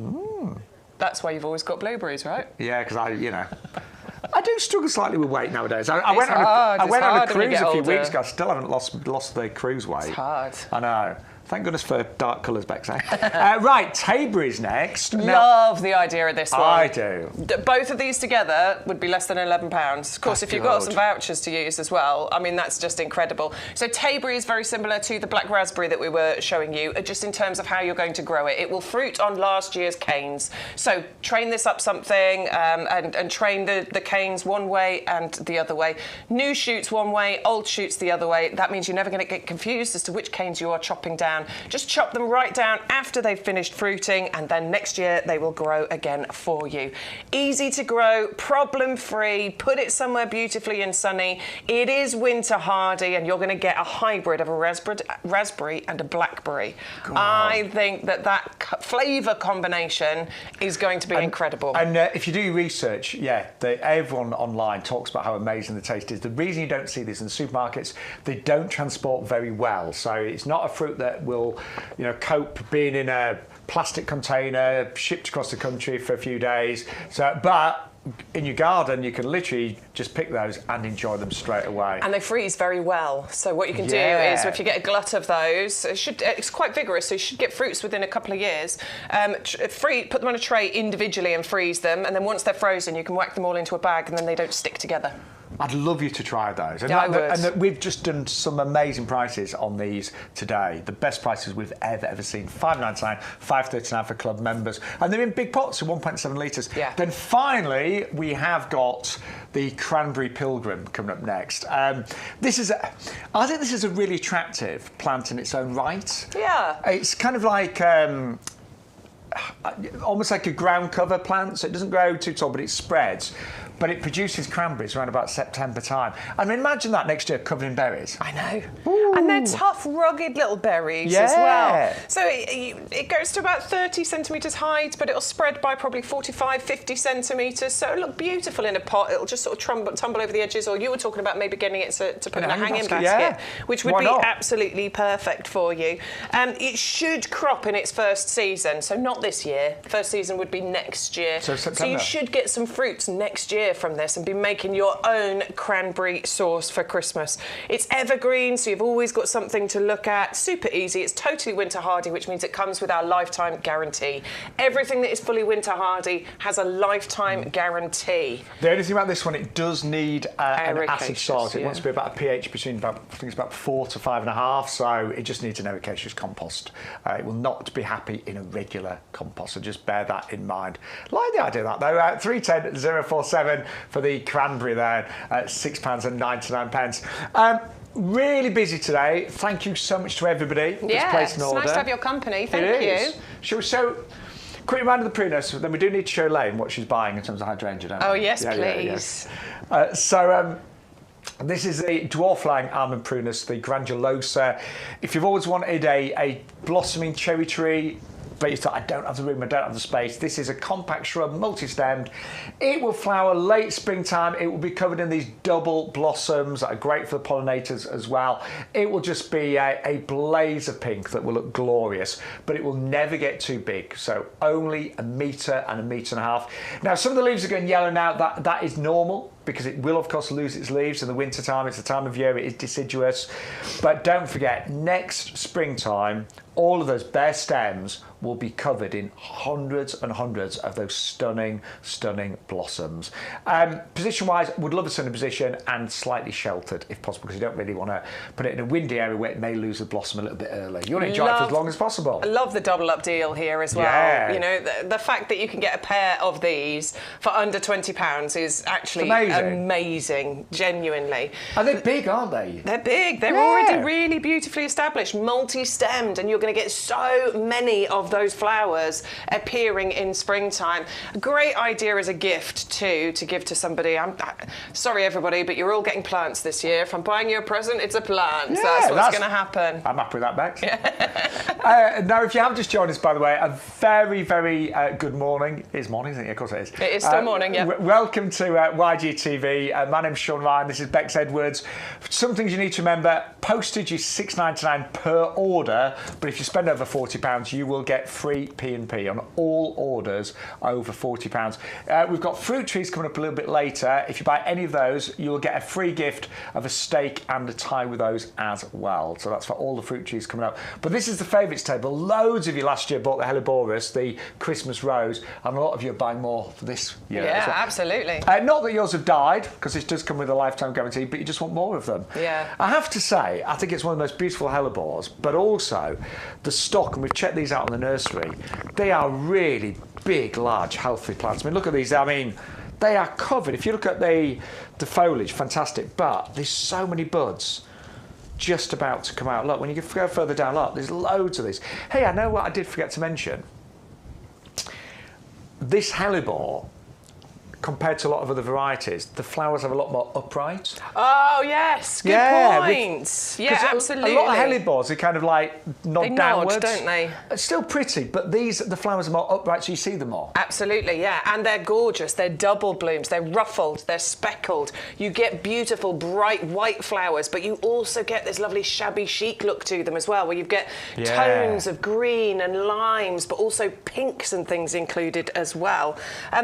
That's why you've always got blueberries, right? Yeah, because I do struggle slightly with weight nowadays. I went on a cruise a few weeks ago. I still haven't lost the cruise weight. It's hard. I know. Thank goodness for dark colours, Bexley. Right, Taberry's next. Love the idea of this one. I do. Both of these together would be less than £11. Of course, if you've got some vouchers to use as well, I mean, that's just incredible. So Taberry is very similar to the black raspberry that we were showing you, just in terms of how you're going to grow it. It will fruit on last year's canes. So train this up something and train the canes one way and the other way. New shoots one way, old shoots the other way. That means you're never going to get confused as to which canes you are chopping down down. Just chop them right down after they've finished fruiting, and then next year they will grow again for you. Easy to grow, problem-free, put it somewhere beautifully and sunny. It is winter hardy, and you're going to get a hybrid of a raspberry and a blackberry. God. I think that flavour combination is going to be incredible. And if you do your research, everyone online talks about how amazing the taste is. The reason you don't see this in the supermarkets, they don't transport very well. So it's not a fruit that will, cope being in a plastic container, shipped across the country for a few days. But in your garden, you can literally just pick those and enjoy them straight away. And they freeze very well. So what you can do is, if you get a glut of those, it's quite vigorous, so you should get fruits within a couple of years. Put them on a tray individually and freeze them, and then once they're frozen, you can whack them all into a bag, and then they don't stick together. I'd love you to try those. And, I would. And we've just done some amazing prices on these today. The best prices we've ever seen. $5.99, $5.39 for club members. And they're in big pots, so 1.7 litres. Yeah. Then finally, we have got the Cranberry Pilgrim coming up next. I think this is a really attractive plant in its own right. Yeah. It's kind of like almost like a ground cover plant, so it doesn't grow too tall, but it spreads. But it produces cranberries around about September time. And imagine that next year covered in berries. I know. Ooh. And they're tough, rugged little berries as well. So it goes to about 30 centimetres height, but it'll spread by probably 45, 50 centimetres. So it'll look beautiful in a pot. It'll just sort of tumble over the edges. Or you were talking about maybe getting it to put in a hanging basket, which would be absolutely perfect for you. It should crop in its first season. So not this year. First season would be next year. So September. So you should get some fruits next year from this and be making your own cranberry sauce for Christmas. It's evergreen, so you've always got something to look at. Super easy. It's totally winter hardy, which means it comes with our lifetime guarantee. Everything that is fully winter hardy has a lifetime guarantee. The only thing about this one, it does need an acid salt. It wants to be about a pH between I think it's about 4 to 5.5. So it just needs an ericaceous compost. It will not be happy in a regular compost. So just bear that in mind. Like the idea of that though. 310 047 for the cranberry there at £6.99. Really busy today. Thank you so much to everybody that's placed an order. It's nice to have your company. Thank you. Shall we show... Quick reminder of the prunus, then we do need to show Elaine what she's buying in terms of hydrangea, don't we? Oh, yes, please. This is the dwarf-lying almond prunus, the granulosa. If you've always wanted a blossoming cherry tree, but you thought, I don't have the room, I don't have the space. This is a compact shrub, multi-stemmed. It will flower late springtime. It will be covered in these double blossoms that are great for the pollinators as well. It will just be a blaze of pink that will look glorious, but it will never get too big. So only 1 metre and 1.5 metres. Now, some of the leaves are going yellow now. That is normal, because it will, of course, lose its leaves in the winter time. It's the time of year it is deciduous. But don't forget, next springtime, all of those bare stems will be covered in hundreds and hundreds of those stunning, stunning blossoms. Position-wise, would love a sunny position and slightly sheltered, if possible, because you don't really want to put it in a windy area where it may lose the blossom a little bit early. You want to enjoy it for as long as possible. I love the double-up deal here as well. Yeah. You know, the fact that you can get a pair of these for under £20 is actually amazing, genuinely. And they're big, aren't they? They're big. They're already really beautifully established, multi-stemmed, and you're going to get so many of those flowers appearing in springtime. A great idea as a gift too, to give to somebody. I'm sorry everybody, but you're all getting plants this year. If I'm buying you a present, it's a plant. Yeah, that's what's going to happen. I'm happy with that, Bex. Now, if you have just joined us, by the way, a very, very good morning. It is morning, isn't it? Of course it is. It is still morning, yeah. Welcome to YGTV. My name's Shaun Ryan. This is Bex Edwards. Some things you need to remember. Postage is $6.99 per order, but if you spend over £40, you will get free P&P on all orders over £40. We've got fruit trees coming up a little bit later. If you buy any of those, you will get a free gift of a steak and a tie with those as well. So that's for all the fruit trees coming up. But this is the favourites table. Loads of you last year bought the Helleborus, the Christmas rose, and a lot of you are buying more for this year. Yeah, absolutely. Not that yours have died, because this does come with a lifetime guarantee, but you just want more of them. Yeah. I have to say, I think it's one of the most beautiful hellebores, but also the stock, and we've checked these out in the nursery, they are really big, large, healthy plants. I mean, look at these. I mean, they are covered. If you look at the foliage, fantastic, but there's so many buds. just about to come out. Look, when you go further down, look, there's loads of these. Hey, I know what I did forget to mention. This hellebore, compared to a lot of other varieties, the flowers have a lot more upright. Oh, yes. Good point. Yeah, absolutely. A lot of hellebores are kind of like nod downwards. Don't they? It's still pretty, but the flowers are more upright, so you see them more. Absolutely, yeah. And they're gorgeous. They're double blooms. They're ruffled. They're speckled. You get beautiful, bright white flowers, but you also get this lovely shabby chic look to them as well, where you get tones of green and limes, but also pinks and things included as well.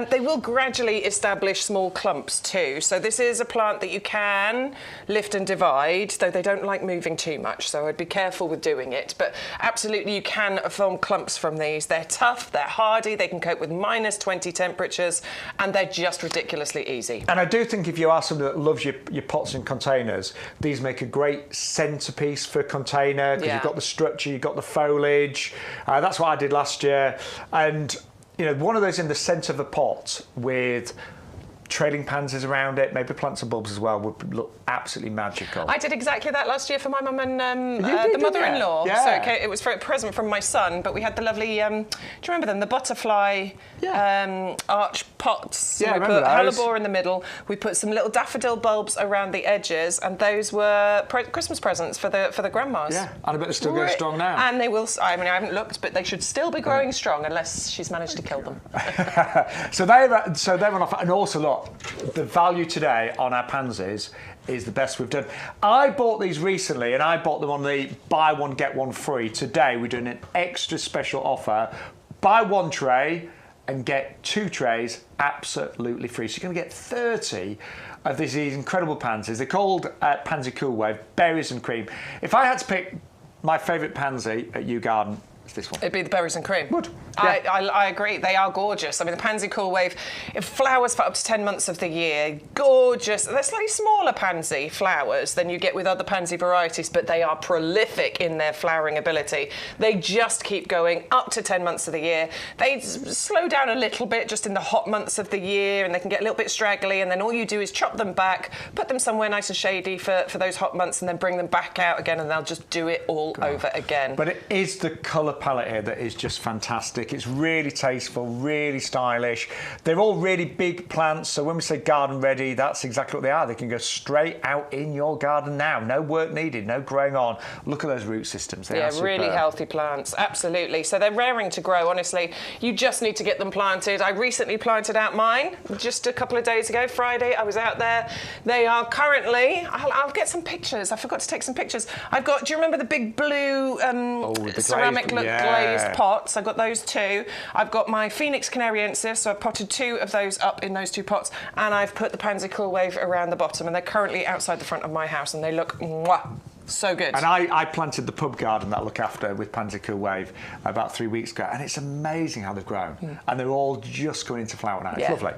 They will gradually establish small clumps too. So this is a plant that you can lift and divide, though they don't like moving too much, so I'd be careful with doing it. But absolutely you can form clumps from these. They're tough, they're hardy, they can cope with -20 temperatures, and they're just ridiculously easy. And I do think if you are somebody that loves your pots and containers, these make a great centerpiece for a container, because you've got the structure, you've got the foliage. That's what I did last year. And you know, one of those in the centre of the pot with trailing pansies around it, maybe plants and bulbs as well, would look absolutely magical. I did exactly that last year for my mum and the mother-in-law. Yeah. So it was for a present from my son, but we had the lovely, do you remember them? The butterfly arch pots. Yeah, we I remember put those. hellebore in the middle. We put some little daffodil bulbs around the edges, and those were Christmas presents for the grandmas. Yeah, and I bet they're still going strong now. And they will, I mean, I haven't looked, but they should still be growing strong unless she's managed to kill them. So they run off, and also look, the value today on our pansies is the best we've done. I bought these recently, and I bought them on the buy one get one free. Today we're doing an extra special offer: buy one tray and get 2 trays absolutely free. So you're going to get 30 of these incredible pansies. They're called Pansy Cool Wave Berries and Cream. If I had to pick my favourite pansy at YouGarden, it's this one. It'd be the berries and cream. Would. Yeah. I agree. They are gorgeous. I mean, the Pansy Cool Wave, it flowers for up to 10 months of the year. Gorgeous. They're slightly smaller pansy flowers than you get with other pansy varieties, but they are prolific in their flowering ability. They just keep going up to 10 months of the year. They slow down a little bit just in the hot months of the year, and they can get a little bit straggly, and then all you do is chop them back, put them somewhere nice and shady for those hot months, and then bring them back out again, and they'll just do it all over again. But it is the colour palette here that is just fantastic. It's really tasteful, really stylish. They're all really big plants, so when we say garden ready, that's exactly what they are. They can go straight out in your garden now. No work needed, no growing on. Look at those root systems. They are really superb. healthy plants, absolutely. So they're raring to grow, honestly. You just need to get them planted. I recently planted out mine just a couple of days ago, Friday. I was out there. They are currently, I'll get some pictures. I forgot to take some pictures. I've got, do you remember the big blue ceramic glazed pots? I've got those 2. I've got my Phoenix Canariensis, so I've potted 2 of those up in those 2 pots, and I've put the Pansy Cool Wave around the bottom, and they're currently outside the front of my house, and they look so good. And I planted the pub garden that I look after with Pansy Cool Wave about 3 weeks ago, and it's amazing how they've grown. And they're all just going into flower now. It's lovely.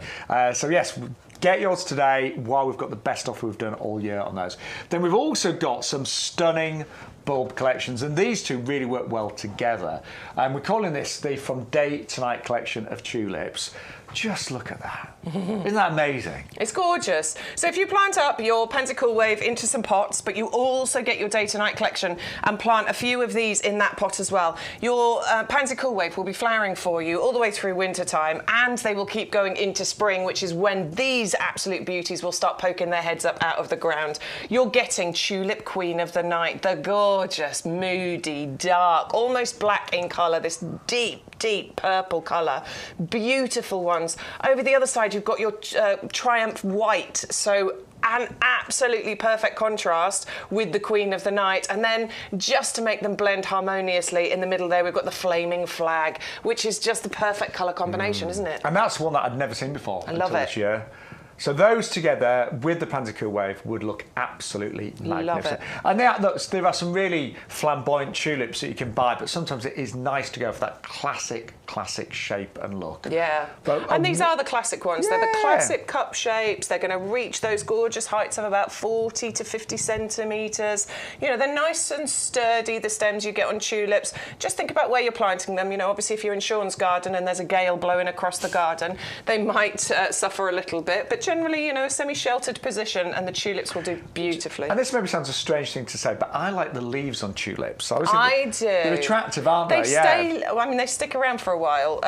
So yes, get yours today while we've got the best offer we've done all year on those. Then we've also got some stunning bulb collections, and these two really work well together. And we're calling this the From Day to Night collection of tulips. Just look at that. Isn't that amazing? It's gorgeous. So if you plant up your Pansy Cool Wave into some pots, but you also get your Day to Night collection and plant a few of these in that pot as well, your Pansy Cool Wave will be flowering for you all the way through winter time, and they will keep going into spring, which is when these absolute beauties will start poking their heads up out of the ground. You're getting Tulip Queen of the Night, the gorgeous, moody, dark, almost black in colour, this deep purple colour. Beautiful ones. Over the other side, you've got your Triumph White. So an absolutely perfect contrast with the Queen of the Night. And then just to make them blend harmoniously, in the middle there, we've got the Flaming Flag, which is just the perfect colour combination, isn't it? And that's one that I'd never seen before I love until it. this year. So those together with the Pansy Cool Wave would look absolutely magnificent. And there are some really flamboyant tulips that you can buy, but sometimes it is nice to go for that classic shape and look. Yeah. And these are the classic ones. They're the classic cup shapes. They're going to reach those gorgeous heights of about 40 to 50 centimetres. You know, they're nice and sturdy, the stems you get on tulips. Just think about where you're planting them. You know, obviously if you're in Shaun's garden and there's a gale blowing across the garden, they might suffer a little bit. But generally, a semi-sheltered position, and the tulips will do beautifully. And this maybe sounds a strange thing to say, but I like the leaves on tulips. I do. They're attractive, aren't they? They stick around for a while,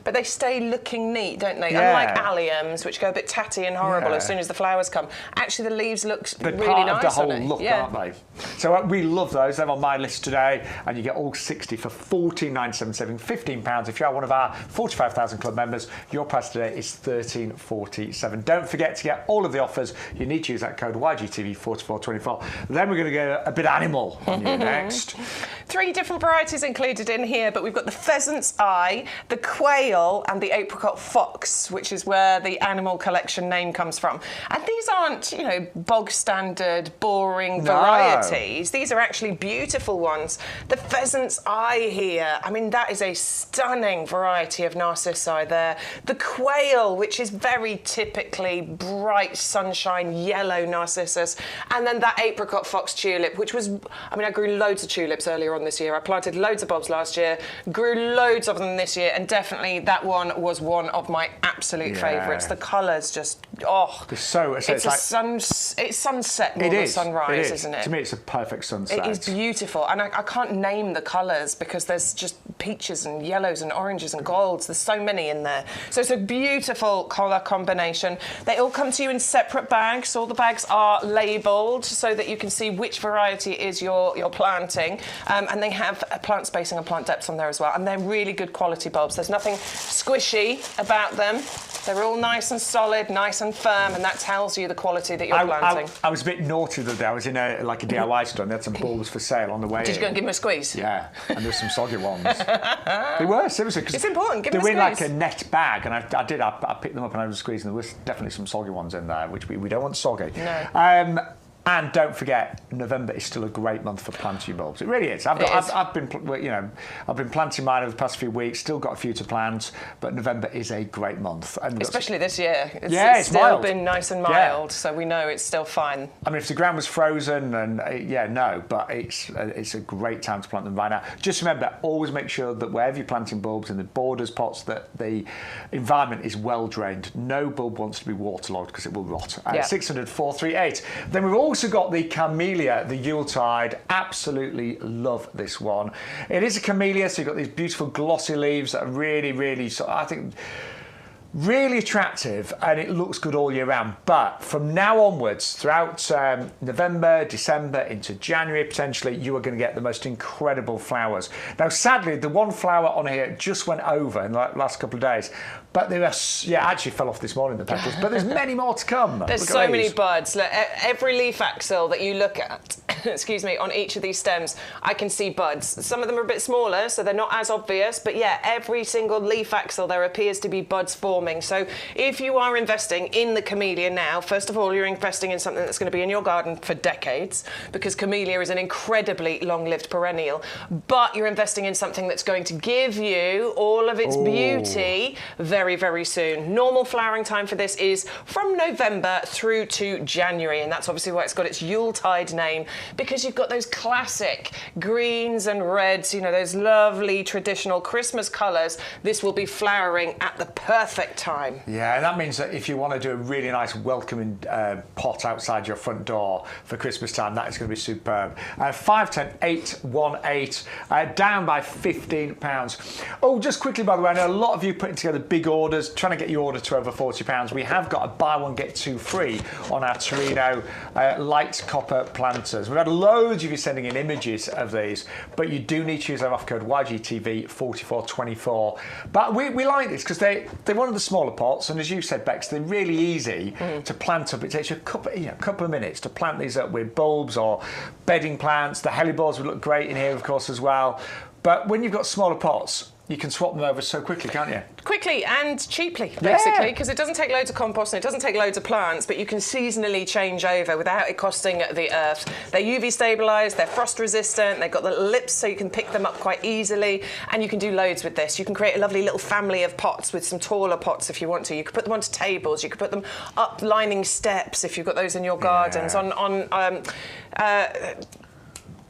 but they stay looking neat, don't they? Yeah. Unlike alliums, which go a bit tatty and horrible as soon as the flowers come. Actually, the leaves look really nice. They're part of the whole look, aren't they? So we love those. They're on my list today, and you get all 60 for $14.97, saving £15. If you are one of our 45,000 club members, your price today is $13.47. Don't forget to get all of the offers. You need to use that code YGTV4424. Then we're going to go a bit animal on you next. 3 different varieties included in here, but we've got the pheasant's eye, the quail, and the apricot fox, which is where the animal collection name comes from. And these aren't, bog standard, boring varieties. These are actually beautiful ones. The pheasant's eye here, that is a stunning variety of narcissi there. The quail, which is very typically bright sunshine yellow narcissus, and then that apricot fox tulip, which was, I grew loads of tulips earlier on this year. I planted loads of bulbs last year, grew loads of them this year, and definitely that one was one of my absolute favourites. The colours just, it's sunset more than sunrise, isn't it? To me, it's a perfect sunset. It is beautiful, and I can't name the colours because there's just peaches and yellows and oranges and golds. There's so many in there. So it's a beautiful colour combination. They all come to you in separate bags. All the bags are labelled so that you can see which variety it is you're planting, and they have a plant spacing and plant depth on there as well. And they're really good quality bulbs. There's nothing squishy about them. They're all nice and solid, nice and firm, and that tells you the quality that you're planting. I was a bit naughty the other day. I was in a DIY store, and they had some bulbs for sale on the way. Did you go and give them a squeeze? Yeah, and there were some soggy ones. They were, seriously. It's important, give them a squeeze. They were in squeeze. a net bag, and I picked them up and I was squeezing. There was definitely some soggy ones in there, which we don't want soggy. No. And don't forget, November is still a great month for planting bulbs. It really is. I've been planting mine over the past few weeks. Still got a few to plant, but November is a great month. And especially this year. It's still mild. been nice and mild, so we know it's still fine. If the ground was frozen, and but it's a great time to plant them right now. Just remember, always make sure that wherever you're planting bulbs in the borders, pots, that the environment is well drained. No bulb wants to be waterlogged because it will rot. 600 438. Then we've also got the camellia, the Yuletide. Absolutely love this one. It is a camellia, so you've got these beautiful glossy leaves that are really, really, really attractive, and it looks good all year round. But from now onwards, throughout November, December, into January potentially, you are going to get the most incredible flowers. Now, sadly, the one flower on here just went over in the last couple of days. But they actually fell off this morning, the petals. But there's many more to come. There's so many buds. Look, every leaf axil that you look at, excuse me, on each of these stems, I can see buds. Some of them are a bit smaller, so they're not as obvious. But every single leaf axil, there appears to be buds forming. So if you are investing in the camellia now, first of all, you're investing in something that's going to be in your garden for decades, because camellia is an incredibly long-lived perennial. But you're investing in something that's going to give you all of its beauty very, very soon. Normal flowering time for this is from November through to January, and that's obviously why it's got its Yuletide name, because you've got those classic greens and reds, those lovely traditional Christmas colours. This will be flowering at the perfect time. Yeah, and that means that if you want to do a really nice welcoming pot outside your front door for Christmas time, that is going to be superb. 510818, down by £15. Oh, just quickly, by the way, I know a lot of you putting together big orders, trying to get your order to over £40. We have got a buy one get two free on our Torino light copper planters. We've had loads of you sending in images of these, but you do need to use our offer code YGTV4424. But we like this because they're one of the smaller pots, and as you said, Bex, they're really easy to plant up. It takes you a couple of minutes to plant these up with bulbs or bedding plants. The hellebores would look great in here, of course, as well. But when you've got smaller pots, you can swap them over so quickly, can't you? Quickly and cheaply, basically, because it doesn't take loads of compost and it doesn't take loads of plants, but you can seasonally change over without it costing the earth. They're UV stabilised, they're frost resistant, they've got the lips so you can pick them up quite easily, and you can do loads with this. You can create a lovely little family of pots with some taller pots if you want to. You could put them onto tables, you could put them up lining steps if you've got those in your gardens,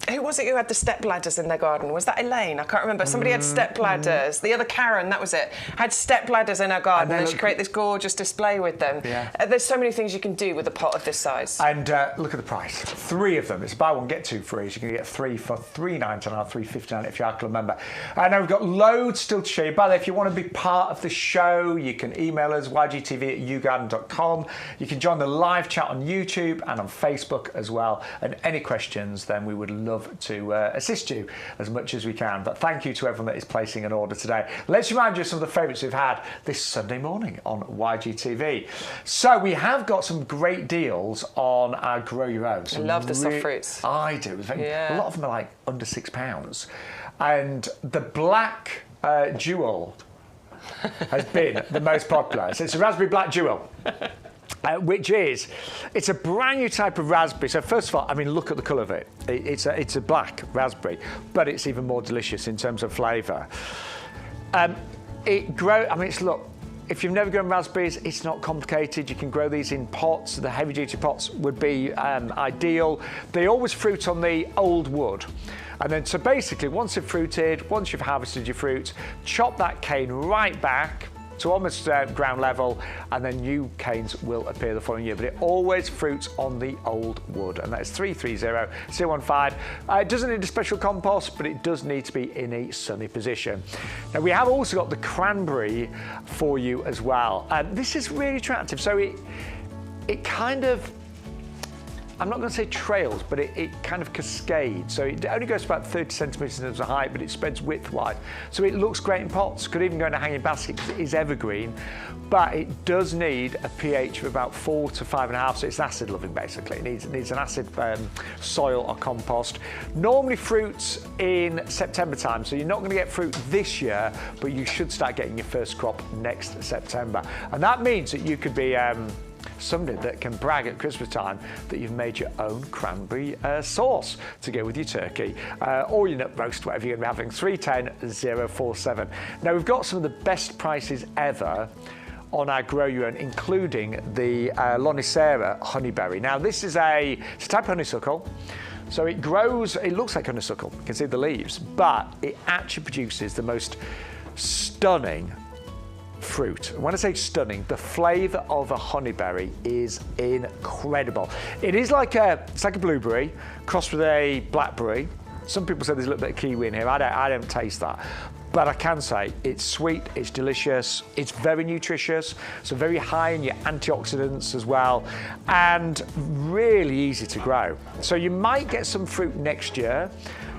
Who was it who had the step ladders in their garden? Was that Elaine? I can't remember. Somebody had step ladders. The other Karen, that was it, had step ladders in her garden, and she created this gorgeous display with them. Yeah. There's so many things you can do with a pot of this size. And look at the price. 3 of them. It's buy one, get 2 free. So you can get 3 for $3.99 or $3.59 if you're a club member. And now we've got loads still to show you. By the way, if you want to be part of the show, you can email us, ygtv@yougarden.com. You can join the live chat on YouTube and on Facebook as well. And any questions, then we would love to assist you as much as we can. But thank you to everyone that is placing an order today. Let's remind you of some of the favourites we've had this Sunday morning on YGTV. So we have got some great deals on our Grow Your Own. I love the soft fruits. I do. A lot of them are like under £6. And the black jewel has been the most popular. So it's a raspberry black jewel. Which is, it's a brand new type of raspberry. So first of all, I mean, look at the colour of it. It's a black raspberry, but it's even more delicious in terms of flavour. Look, if you've never grown raspberries, it's not complicated. You can grow these in pots. The heavy-duty pots would be ideal. They always fruit on the old wood. And then, so basically, once they've fruited, once you've harvested your fruit, chop that cane right back to almost ground level, and then new canes will appear the following year. But it always fruits on the old wood, and that is 330-015. It doesn't need a special compost, but it does need to be in a sunny position. Now we have also got the cranberry for you as well. This is really attractive. So it kind of, I'm not going to say trails, but it kind of cascades. So it only goes about 30 centimetres in terms of height, but it spreads width-wide. So it looks great in pots, could even go in a hanging basket because it is evergreen, but it does need a pH of about 4 to 5.5, so it's acid-loving basically. It needs an acid soil or compost. Normally fruits in September time, so you're not going to get fruit this year, but you should start getting your first crop next September. And that means that you could be somebody that can brag at Christmas time that you've made your own cranberry sauce to go with your turkey or your nut roast, whatever you're going to be having. 310-047. Now we've got some of the best prices ever on our Grow Your Own, including the Lonicera honeyberry. Now this is it's a type of honeysuckle. So it grows, it looks like honeysuckle, you can see the leaves, but it actually produces the most stunning fruit. When I say stunning, the flavour of a honeyberry is incredible. It's like a blueberry crossed with a blackberry. Some people say there's a little bit of kiwi in here. I don't taste that. But I can say it's sweet, it's delicious, it's very nutritious, so very high in your antioxidants as well, and really easy to grow. So you might get some fruit next year,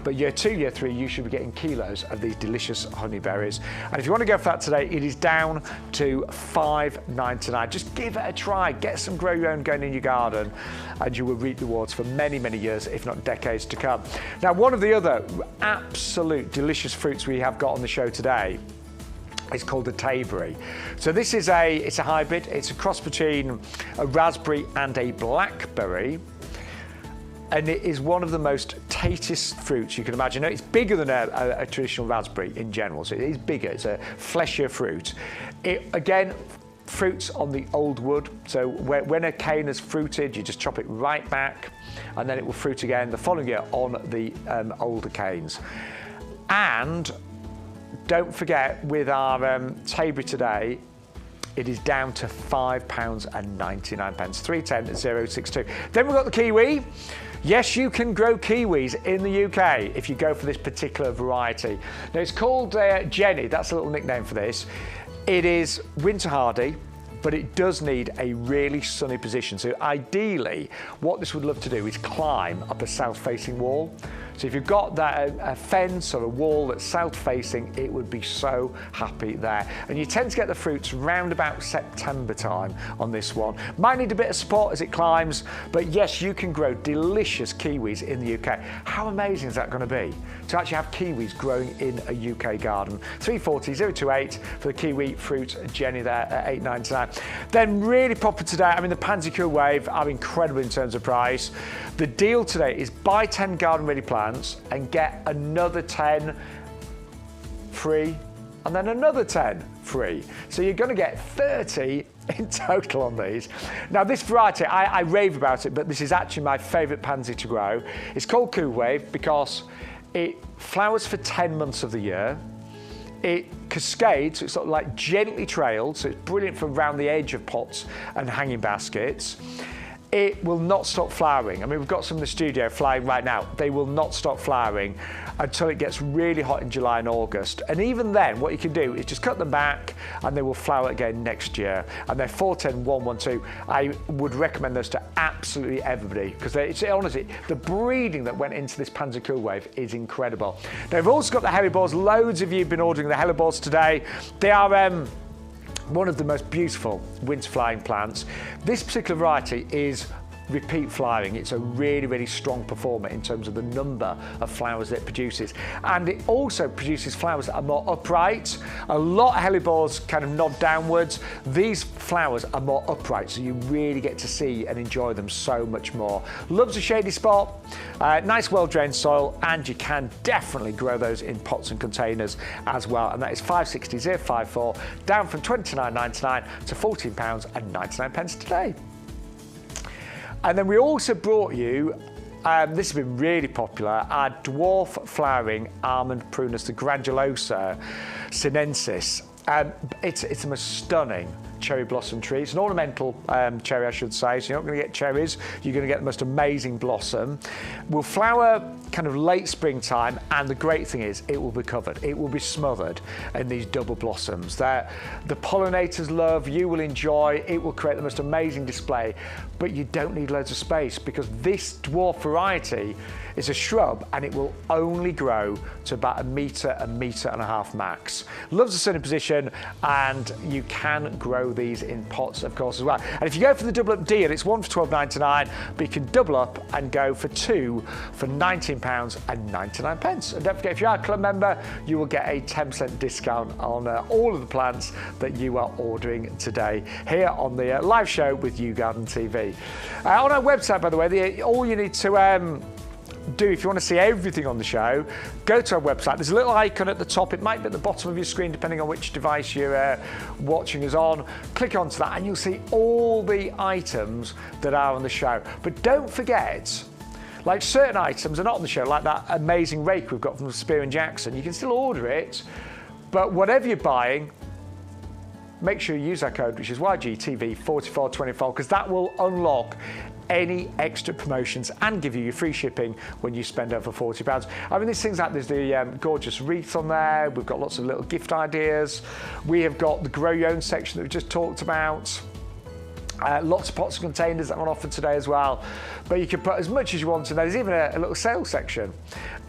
but year 2, year 3, you should be getting kilos of these delicious honeyberries. And if you want to go for that today, it is down to $5.99. Just give it a try. Get some Grow Your Own going in your garden, and you will reap rewards for many, many years, if not decades to come. Now, one of the other absolute delicious fruits we have got on the show today is called the Tayberry. So this is it's a hybrid. It's a cross between a raspberry and a blackberry. And it is one of the most tastiest fruits you can imagine. It's bigger than a traditional raspberry in general, so it is bigger. It's a fleshier fruit. It, again, fruits on the old wood. So when a cane has fruited, you just chop it right back, and then it will fruit again the following year on the older canes. And don't forget, with our Tayberry today, it is down to £5.99. 310-062. Then we've got the kiwi. Yes, you can grow kiwis in the UK if you go for this particular variety. Now it's called Jenny, that's a little nickname for this. It is winter hardy, but it does need a really sunny position. So ideally, what this would love to do is climb up a south-facing wall. So if you've got that a fence or a wall that's south-facing, it would be so happy there. And you tend to get the fruits round about September time on this one. Might need a bit of support as it climbs, but yes, you can grow delicious kiwis in the UK. How amazing is that going to be to actually have kiwis growing in a UK garden? 340-028 for the kiwi fruit Jenny there at $8.99. Then really popular today, I mean the Pansy Wave are incredible in terms of price. The deal today is buy 10 garden ready plants and get another 10 free, and then another 10 free. free. So you're going to get 30 in total on these. Now this variety, I rave about it, but this is actually my favourite pansy to grow. It's called Cool Wave because it flowers for 10 months of the year. It cascades, so it's sort of like gently trailed, so it's brilliant for around the edge of pots and hanging baskets. It will not stop flowering. I mean, we've got some in the studio flying right now. They will not stop flowering until it gets really hot in July and August. And even then, what you can do is just cut them back and they will flower again next year. And they're 410, 112. I would recommend those to absolutely everybody because honestly, the breeding that went into this Pansy Cool Wave is incredible. Now, we've also got the hellebores. Loads of you have been ordering the hellebores today. They are one of the most beautiful winter flowering plants. This particular variety is repeat flowering. It's a really, really strong performer in terms of the number of flowers that it produces. And it also produces flowers that are more upright. A lot of hellebores kind of nod downwards. These flowers are more upright, so you really get to see and enjoy them so much more. Loves a shady spot, nice well-drained soil, and you can definitely grow those in pots and containers as well. And that is 560,054, down from £29.99 to £14.99 today. And then we also brought you, this has been really popular, our dwarf flowering almond prunus, the Granulosa sinensis. It's the most stunning cherry blossom tree. It's an ornamental cherry, I should say, so you're not going to get cherries, you're going to get the most amazing blossom. Will flower kind of late springtime, and the great thing is it will be covered, it will be smothered in these double blossoms that the pollinators love, you will enjoy, it will create the most amazing display, but you don't need loads of space because this dwarf variety is a shrub and it will only grow to about a metre and a half max. Loves the sunny position, and you can grow these in pots, of course, as well. And if you go for the double up deal, it's one for £12.99, but you can double up and go for two for £19.99. And don't forget, if you are a club member, you will get a 10% discount on all of the plants that you are ordering today here on the live show with YouGarden TV. On our website, by the way, all you need to do if you want to see everything on the show, go to our website. There's a little icon at the top. It might be at the bottom of your screen depending on which device you're watching us on. Click onto that and you'll see all the items that are on the show. But don't forget, like certain items are not on the show, like that amazing rake we've got from Spear & Jackson. You can still order it, but whatever you're buying, make sure you use our code, which is YGTV4424, because that will unlock any extra promotions and give you your free shipping when you spend over £40. I mean, there's things like there's the gorgeous wreath on there. We've got lots of little gift ideas. We have got the Grow Your Own section that we just talked about. Lots of pots and containers that are on offer today as well. But you can put as much as you want in there. There's even a little sales section.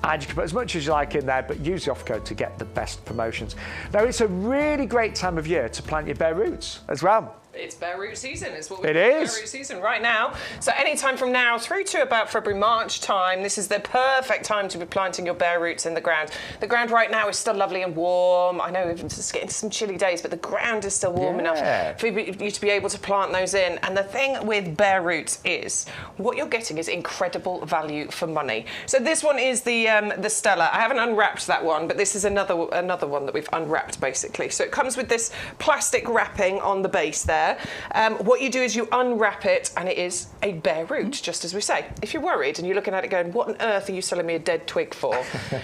And you can put as much as you like in there, but use the offer code to get the best promotions. Now, it's a really great time of year to plant your bare roots as well. It's bare root season. It's what we call bare root season right now. So any time from now through to about February, March time, this is the perfect time to be planting your bare roots in the ground. The ground right now is still lovely and warm. I know it's just getting some chilly days, but the ground is still warm enough for you to be able to plant those in. And the thing with bare roots is what you're getting is incredible value for money. So this one is the Stella. I haven't unwrapped that one, but this is another one that we've unwrapped basically. So it comes with this plastic wrapping on the base there. What you do is you unwrap it and it is a bare root, just as we say. If you're worried and you're looking at it going, what on earth are you selling me a dead twig for?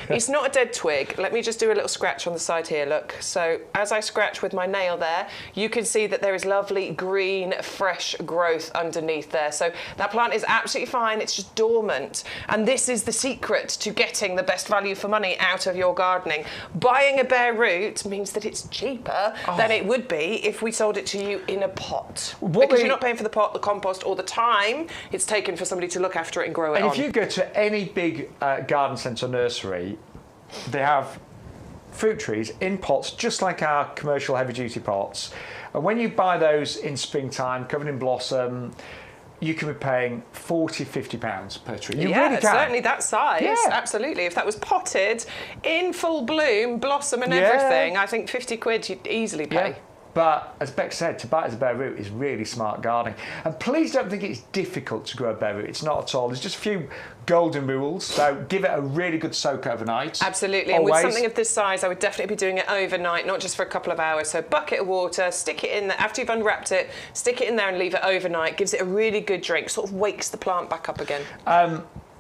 It's not a dead twig. Let me just do a little scratch on the side here, look. So as I scratch with my nail there, you can see that there is lovely green, fresh growth underneath there. So that plant is absolutely fine. It's just dormant. And this is the secret to getting the best value for money out of your gardening. Buying a bare root means that it's cheaper than it would be if we sold it to you in a pot. Because you're not paying for the pot, the compost, or the time it's taken for somebody to look after it and grow it on. And if you go to any big garden centre nursery, they have fruit trees in pots, just like our commercial heavy-duty pots. And when you buy those in springtime, covered in blossom, you can be paying £40, £50 per tree. You really can. Certainly that size. Yeah. Absolutely. If that was potted in full bloom, blossom and everything, I think 50 quid you'd easily pay. But as Beck said, to buy it as a bare root is really smart gardening. And please don't think it's difficult to grow a bare root. It's not at all. There's just a few golden rules. So give it a really good soak overnight. Absolutely. Always. And with something of this size, I would definitely be doing it overnight, not just for a couple of hours. So a bucket of water, stick it in there. After you've unwrapped it, stick it in there and leave it overnight. Gives it a really good drink, sort of wakes the plant back up again.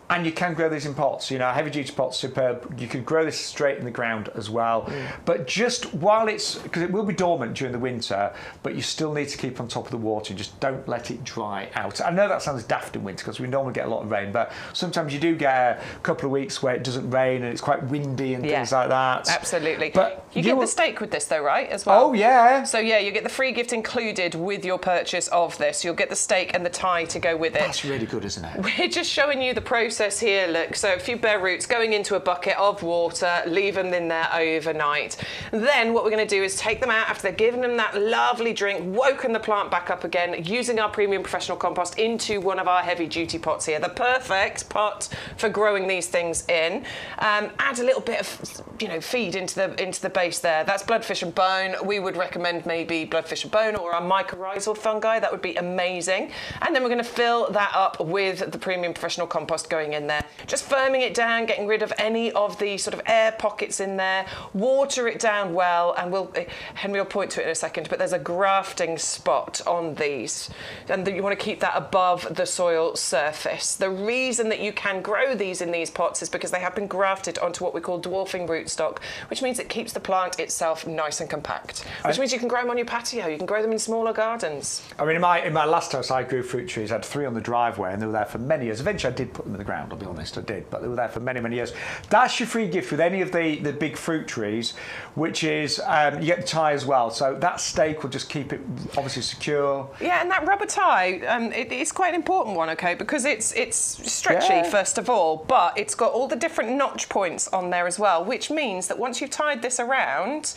And you can grow these in pots, you know, heavy-duty pots, superb. You could grow this straight in the ground as well. But just while it's, because it will be dormant during the winter, but you still need to keep on top of the water. Just don't let it dry out. I know that sounds daft in winter because we normally get a lot of rain, but sometimes you do get a couple of weeks where it doesn't rain and it's quite windy and things like that. Absolutely. But you get the steak with this though, right, as well? Oh, yeah. So, yeah, you get the free gift included with your purchase of this. You'll get the steak and the tie to go with it. That's really good, isn't it? We're just showing you the process here, look. So a few bare roots going into a bucket of water, leave them in there overnight. Then what we're going to do is take them out after they've given them that lovely drink, woken the plant back up again, using our premium professional compost into one of our heavy duty pots here. The perfect pot for growing these things in. Add a little bit of, you know, feed into the base there. That's bloodfish and bone. We would recommend maybe bloodfish and bone or our mycorrhizal fungi. That would be amazing. And then we're going to fill that up with the premium professional compost going in there. Just firming it down, getting rid of any of the sort of air pockets in there, water it down well, and Henry will point to it in a second, but there's a grafting spot on these, and you want to keep that above the soil surface. The reason that you can grow these in these pots is because they have been grafted onto what we call dwarfing rootstock, which means it keeps the plant itself nice and compact, which means you can grow them on your patio, you can grow them in smaller gardens. I mean, in my last house, I grew fruit trees. I had 3 on the driveway, and they were there for many years. Eventually, I did put them in the ground, I'll be honest, I did, but they were there for many, many years. That's your free gift with any of the big fruit trees, which is you get the tie as well. So that stake will just keep it obviously secure. Yeah, and that rubber tie, it's quite an important one, okay, because it's stretchy first of all, but it's got all the different notch points on there as well, which means that once you've tied this around,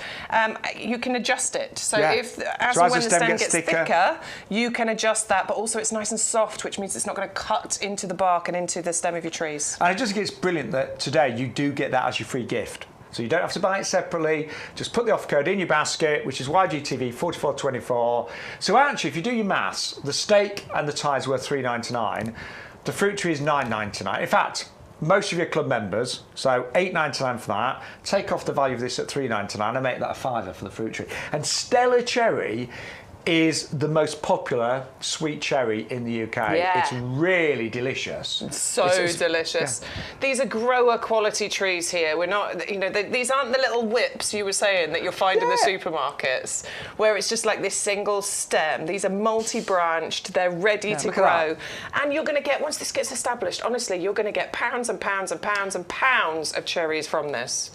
you can adjust it. So if as and when the stem gets thicker, you can adjust that, but also it's nice and soft, which means it's not going to cut into the bark and into the stem of your trees. And I just think it's brilliant that today you do get that as your free gift. So you don't have to buy it separately. Just put the offer code in your basket, which is YGTV 4424. So actually, if you do your maths, the steak and the tie is worth $3.99. The fruit tree is $9.99. In fact, most of your club members, so $8.99 for that. Take off the value of this at $3.99 and make that a £5 for the fruit tree. And Stella Cherry is the most popular sweet cherry in the UK. Yeah. It's really delicious. It's delicious. Yeah. These are grower quality trees here. We're not, you know, these aren't the little whips you were saying that you'll find in the supermarkets, where it's just like this single stem. These are multi-branched. They're ready to grow. And you're going to get, once this gets established, honestly, you're going to get pounds and pounds and pounds and pounds of cherries from this.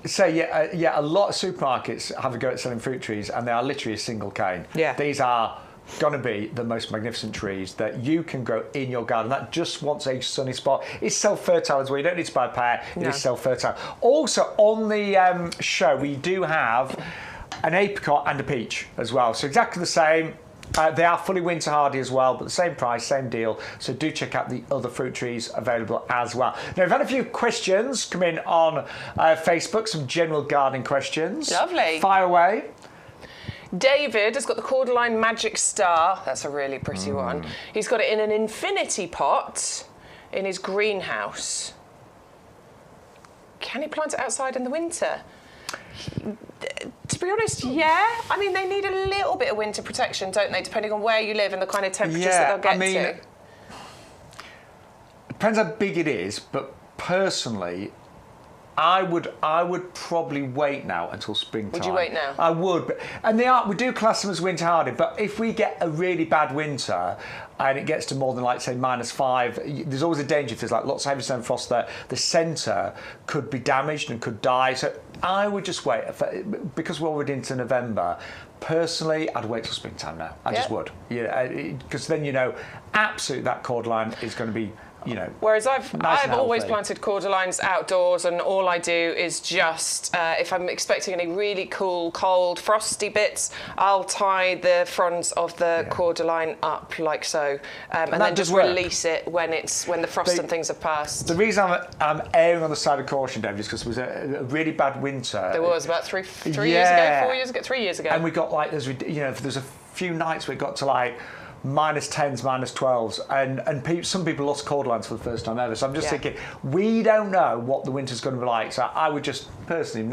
So a lot of supermarkets have a go at selling fruit trees, and they are literally a single cane. Yeah. These are going to be the most magnificent trees that you can grow in your garden. That just wants a sunny spot. It's self-fertile as well. You don't need to buy a pair. It is self-fertile. Also, on the show, we do have an apricot and a peach as well. So exactly the same. They are fully winter hardy as well, but the same price, same deal. So do check out the other fruit trees available as well. Now, we've had a few questions come in on Facebook, some general gardening questions. Lovely. Fire away. David has got the Cordyline Magic Star. That's a really pretty one. He's got it in an infinity pot in his greenhouse. Can he plant it outside in the winter? To be honest, yeah. I mean, they need a little bit of winter protection, don't they, depending on where you live and the kind of temperatures that they'll get to. It depends how big it is, but personally, I would probably wait now until springtime. Would you wait now? I would, and we do class them as winter hardy. But if we get a really bad winter and it gets to more than, like, say, -5, there's always a danger if there's like lots of heavy snow and frost there. The centre could be damaged and could die. So I would just wait because we're already into November. Personally, I'd wait till springtime now. I just would, because then absolutely that cordyline is going to be you know. Whereas I've always healthy. planted cordyline outdoors, and all I do is just, if I'm expecting any really cool, cold, frosty bits, I'll tie the fronds of the cordyline up like so, and then just release it when the frost and things have passed. The reason I'm erring on the side of caution, David, is because it was a really bad winter. There was about 3 years ago, 4 years ago, 3 years ago. And we got like, there's a few nights where it got to like -10s, -12s, and some people lost cordylines for the first time ever. So I'm just thinking, we don't know what the winter's going to be like. So I would just personally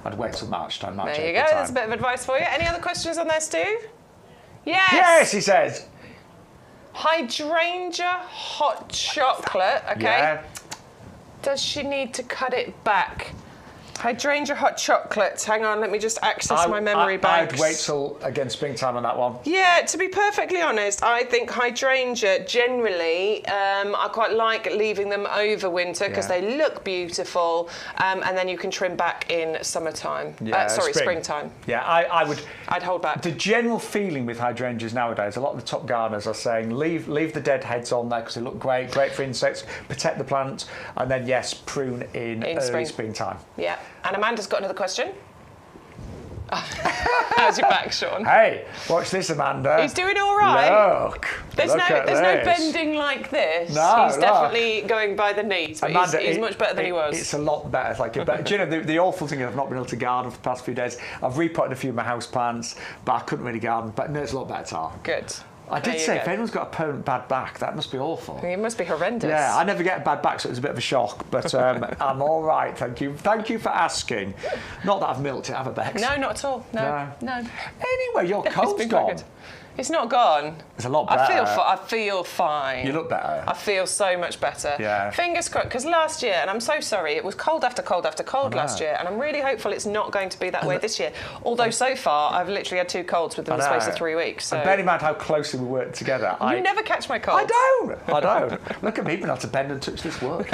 I'd wait till March time. There you go. That's a bit of advice for you. Any other questions on there, Stu? Yes. Yes, he says. Hydrangea hot chocolate. Okay. Yeah. Does she need to cut it back? Hydrangea hot chocolate. Hang on, let me just access my memory banks. I'd wait till, again, springtime on that one. Yeah, to be perfectly honest, I think hydrangea generally, I quite like leaving them over winter because they look beautiful, and then you can trim back in summertime. Springtime. Yeah, I'd hold back. The general feeling with hydrangeas nowadays, a lot of the top gardeners are saying leave the dead heads on there because they look great for insects, protect the plant, and then prune in early springtime. Yeah. And Amanda's got another question. How's your back, Shaun? Hey, watch this, Amanda. He's doing all right. Look there's no bending like this. No, he's definitely going by the knees, but Amanda, he's much better than he was. It's a lot better. Do you know, the awful thing is I've not been able to garden for the past few days. I've repotted a few of my house plants, but I couldn't really garden. But no, it's a lot better. Good. I did say, if anyone's got a permanent bad back, that must be awful. It must be horrendous. Yeah, I never get a bad back, so it was a bit of a shock. But I'm all right, thank you. Thank you for asking. Not that I've milked it, have I, Bex? No, not at all. No. Anyway, your cold's gone. It's not gone. It's a lot better. I feel fine. You look better. I feel so much better. Yeah. Fingers crossed, because last year, and I'm so sorry, it was cold after cold after cold last year, and I'm really hopeful it's not going to be that way this year. Although so far, I've literally had 2 colds within the space of 3 weeks. So. And bear in mind how closely we work together. You never catch my colds. I don't. Look at me being able to bend and touch this wood.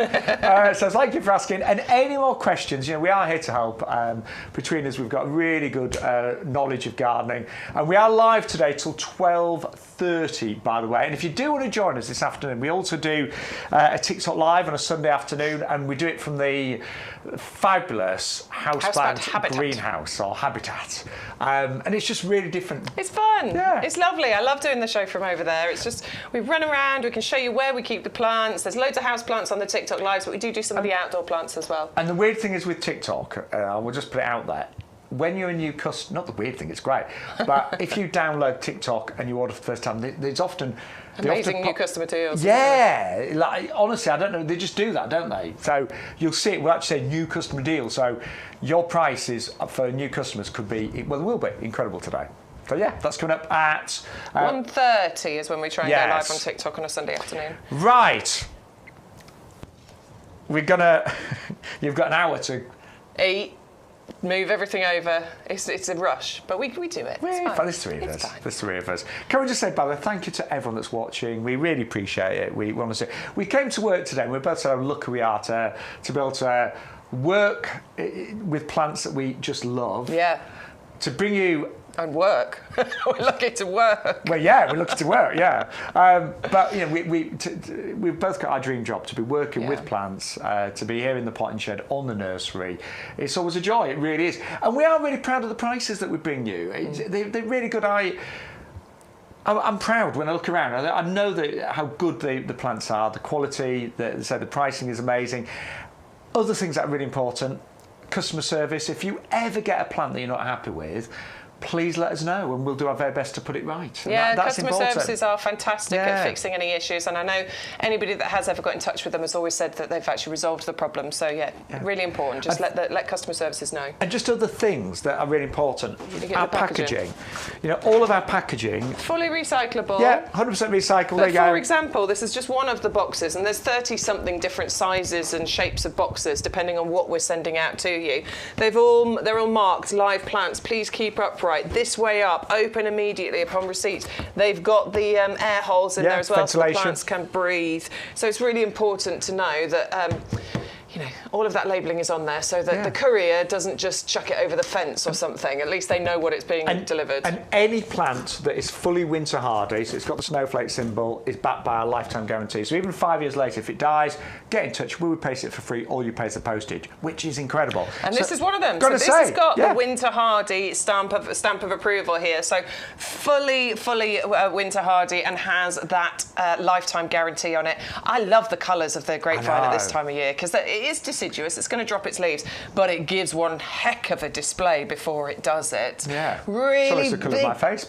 So thank you for asking. And any more questions, we are here to help. Between us, we've got really good knowledge of gardening. And we are live today till 12:30, by the way. And if you do want to join us this afternoon, we also do a TikTok live on a Sunday afternoon, and we do it from the fabulous houseplant greenhouse or habitat. And it's just really different. It's fun. Yeah. It's lovely. I love doing the show from over there. It's just, we run around, we can show you where we keep the plants. There's loads of house plants on the TikTok lives, but we do some of the outdoor plants as well. And the weird thing is with TikTok, we'll just put it out there, when you're a new customer, not the weird thing, it's great, but if you download TikTok and you order for the first time, there's often... Amazing new customer deals. Yeah, like, honestly, I don't know, they just do that, don't they? So you'll see it, we'll actually say new customer deal, so your prices for new customers could be, well, will be incredible today. So yeah, that's coming up at... 1:30 is when we try and go live on TikTok on a Sunday afternoon. Right. We're gonna... You've got an hour to... Eat. Move everything over. It's a rush, but we do it. There's 3 of us. There's 3 of us. Can we just say, by the way, thank you to everyone that's watching. We really appreciate it. We want to say we came to work today, and we're both so lucky we are to be able to work with plants that we just love. Yeah. To bring you. And work. We're lucky to work. Well, yeah, we're lucky to work, yeah. But, we've both got our dream job, to be working with plants, to be here in the potting shed on the nursery. It's always a joy, it really is. And we are really proud of the prices that we bring you. They're really good. I'm proud when I look around. I know how good the plants are, the quality, the pricing is amazing. Other things that are really important, customer service. If you ever get a plant that you're not happy with, please let us know and we'll do our very best to put it right. And yeah, that's customer important. services are fantastic at fixing any issues, and I know anybody that has ever got in touch with them has always said that they've actually resolved the problem. So really important. Just let customer services know. And just other things that are really important. Our packaging. All of our packaging. Fully recyclable. Yeah, 100% recycled. But for example, this is just one of the boxes, and there's 30-something different sizes and shapes of boxes depending on what we're sending out to you. They're all marked live plants. Please keep upright. This way up, open immediately upon receipt. They've got the air holes in there as well, so the plants can breathe. So it's really important to know that you know, all of that labelling is on there so that the courier doesn't just chuck it over the fence or something. At least they know what it's being delivered. And any plant that is fully winter hardy, so it's got the snowflake symbol, is backed by a lifetime guarantee. So even 5 years later, if it dies, get in touch. We would pay it for free. All you pay is the postage, which is incredible. And this is one of them. So this has got the winter hardy stamp of approval here. So fully winter hardy and has that lifetime guarantee on it. I love the colours of the grapevine at this time of year because it is deciduous. It's going to drop its leaves, but it gives one heck of a display before it does it. Yeah. Really the colour of my face.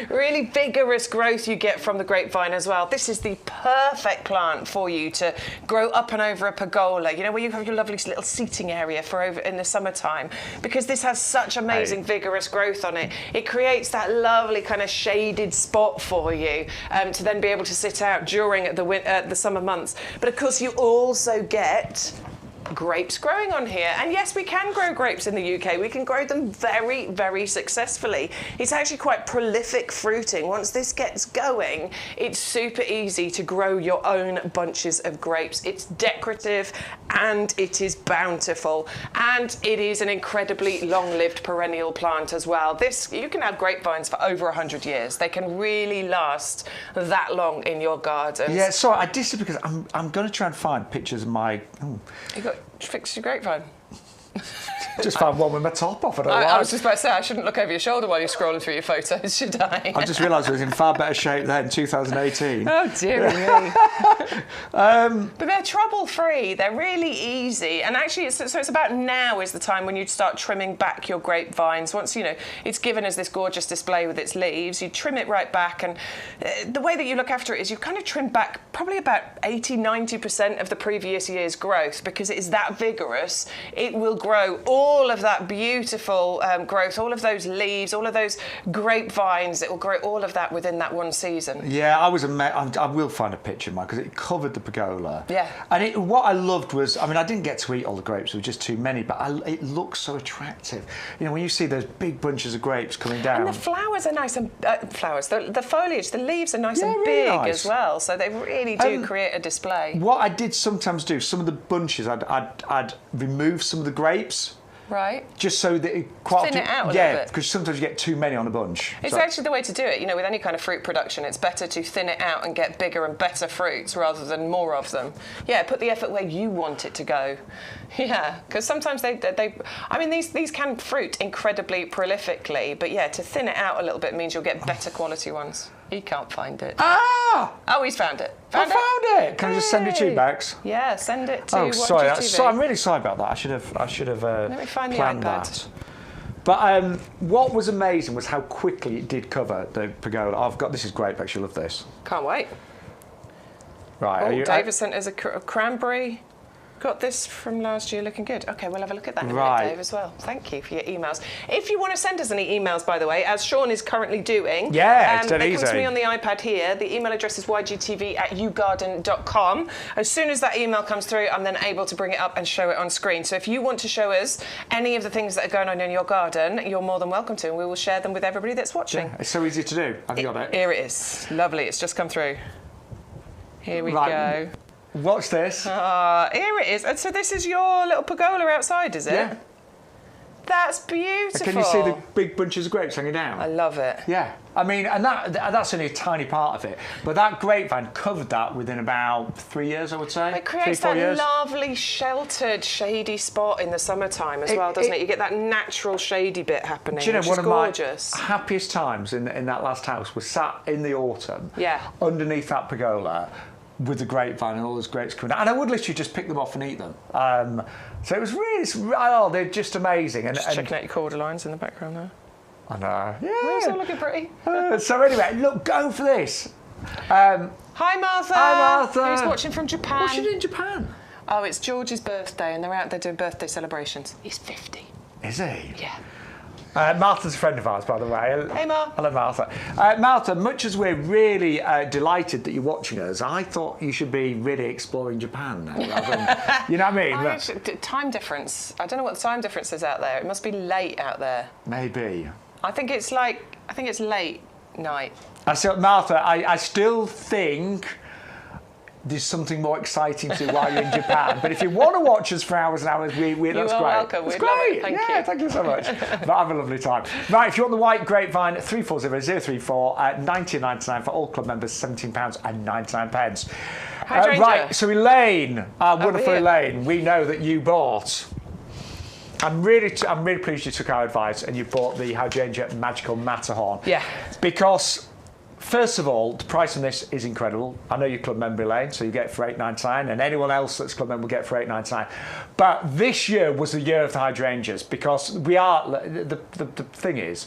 Really vigorous growth you get from the grapevine as well. This is the perfect plant for you to grow up and over a pergola. You know, where you have your lovely little seating area for over in the summertime, because this has such amazing vigorous growth on it. It creates that lovely kind of shaded spot for you to then be able to sit out during the summer months. But of course, you also get grapes growing on here. And yes, we can grow grapes in the UK. We can grow them very, very successfully. It's actually quite prolific fruiting. Once this gets going, it's super easy to grow your own bunches of grapes. It's decorative and it is bountiful. And it is an incredibly long-lived perennial plant as well. You can have grapevines for over 100 years. They can really last that long in your gardens. Yeah, sorry, I did it because I'm going to try and find pictures of my... You got fixed your grapevine. Just found one with my top off. I was just about to say, I shouldn't look over your shoulder while you're scrolling through your photos, should I? I just realised I was in far better shape then in 2018. Oh, dear me. But they're trouble-free. They're really easy. And actually, it's about now is the time when you'd start trimming back your grapevines. Once, you know, it's given as this gorgeous display with its leaves, you trim it right back. And the way that you look after it is you kind of trim back probably about 80-90% of the previous year's growth, because it is that vigorous. It will grow all of that beautiful growth, all of those leaves, all of those grapevines. It will grow all of that within that one season. Yeah, I was I will find a picture of mine because it covered the pergola. Yeah. And what I loved was, I mean, I didn't get to eat all the grapes, there were just too many, but it looks so attractive. You know, when you see those big bunches of grapes coming down. And the flowers are nice and the foliage, the leaves are nice and really big nice. as well, so they really do create a display. What I did sometimes do, some of the bunches, I'd remove some of the grapes. Right. Just so that it quite thin it out a little bit. because sometimes you get too many on a bunch. It's actually the way to do it. You know, with any kind of fruit production, it's better to thin it out and get bigger and better fruits rather than more of them. Yeah, put the effort where you want it to go. Yeah, because sometimes I mean, these can fruit incredibly prolifically, but yeah, to thin it out a little bit means you'll get better quality ones. He can't find it. Ah! Oh, he's found it. I found it. Can I just send it to you, Bex? Yeah, send it to Oh, sorry. TV. I'm really sorry about that. I should have Let me find the planned iPad. that. But what was amazing was how quickly it did cover the pergola. This is great, Bex. You'll love this. Can't wait. Right. David sent us a cranberry. Got this from last year, looking good. Okay, we'll have a look at that in a minute, Dave, as well. Thank you for your emails. If you want to send us any emails, by the way, as Shaun is currently doing, yeah, it's dead they easy. come to me on the iPad here. The email address is ygtv@yougarden.com. As soon as that email comes through, I'm then able to bring it up and show it on screen. So if you want to show us any of the things that are going on in your garden, you're more than welcome to, and we will share them with everybody that's watching. Yeah, it's so easy to do. Have you got it? Here it is. Lovely. It's just come through. Here we go. What's this? Here it is. And so this is your little pergola outside, is it? Yeah. That's beautiful. Can you see the big bunches of grapes hanging down? I love it. Yeah. I mean, and that's only a tiny part of it. But that grapevine covered that within about 3 years, I would say. It creates 3-4 that years. lovely, sheltered, shady spot in the summertime as well, doesn't it? You get that natural shady bit happening, Do you know, which one is of gorgeous. my happiest times in that last house was sat in the autumn underneath that pergola with the grapevine and all those grapes coming out. And I would literally just pick them off and eat them. So it was really, they're just amazing. And checking out your cordyline in the background there. I know. Yeah. It's all looking pretty. So anyway, look, go for this. Hi, Martha. Hi, Martha. Who's watching from Japan? What's she doing in Japan? Oh, it's George's birthday, and they're out there doing birthday celebrations. He's 50. Is he? Yeah. Martha's a friend of ours, by the way. Hey, Ma. Hello, Martha. Martha, much as we're really delighted that you're watching us, I thought you should be really exploring Japan now. Rather than, you know what I mean? Time difference. I don't know what the time difference is out there. It must be late out there. Maybe. I think it's late night. So, Martha, I still think there's something more exciting to do while you're in Japan. But if you want to watch us for hours and hours, that's great. Welcome. It's We'd great. Love it. Thank you so much. But have a lovely time. Right, if you want the white grapevine, 340-034 at £19.99 for all club members, £17.99. Right, so Elaine, wonderful Elaine, we know that you bought. I'm really pleased you took our advice and you bought the Hydrangea Magical Matterhorn. Yeah. Because, first of all, the price on this is incredible. I know you're club member, Elaine, so you get it for £8.99, and anyone else that's club member will get it for £8.99. But this year was the year of the hydrangeas, because we are, the thing is,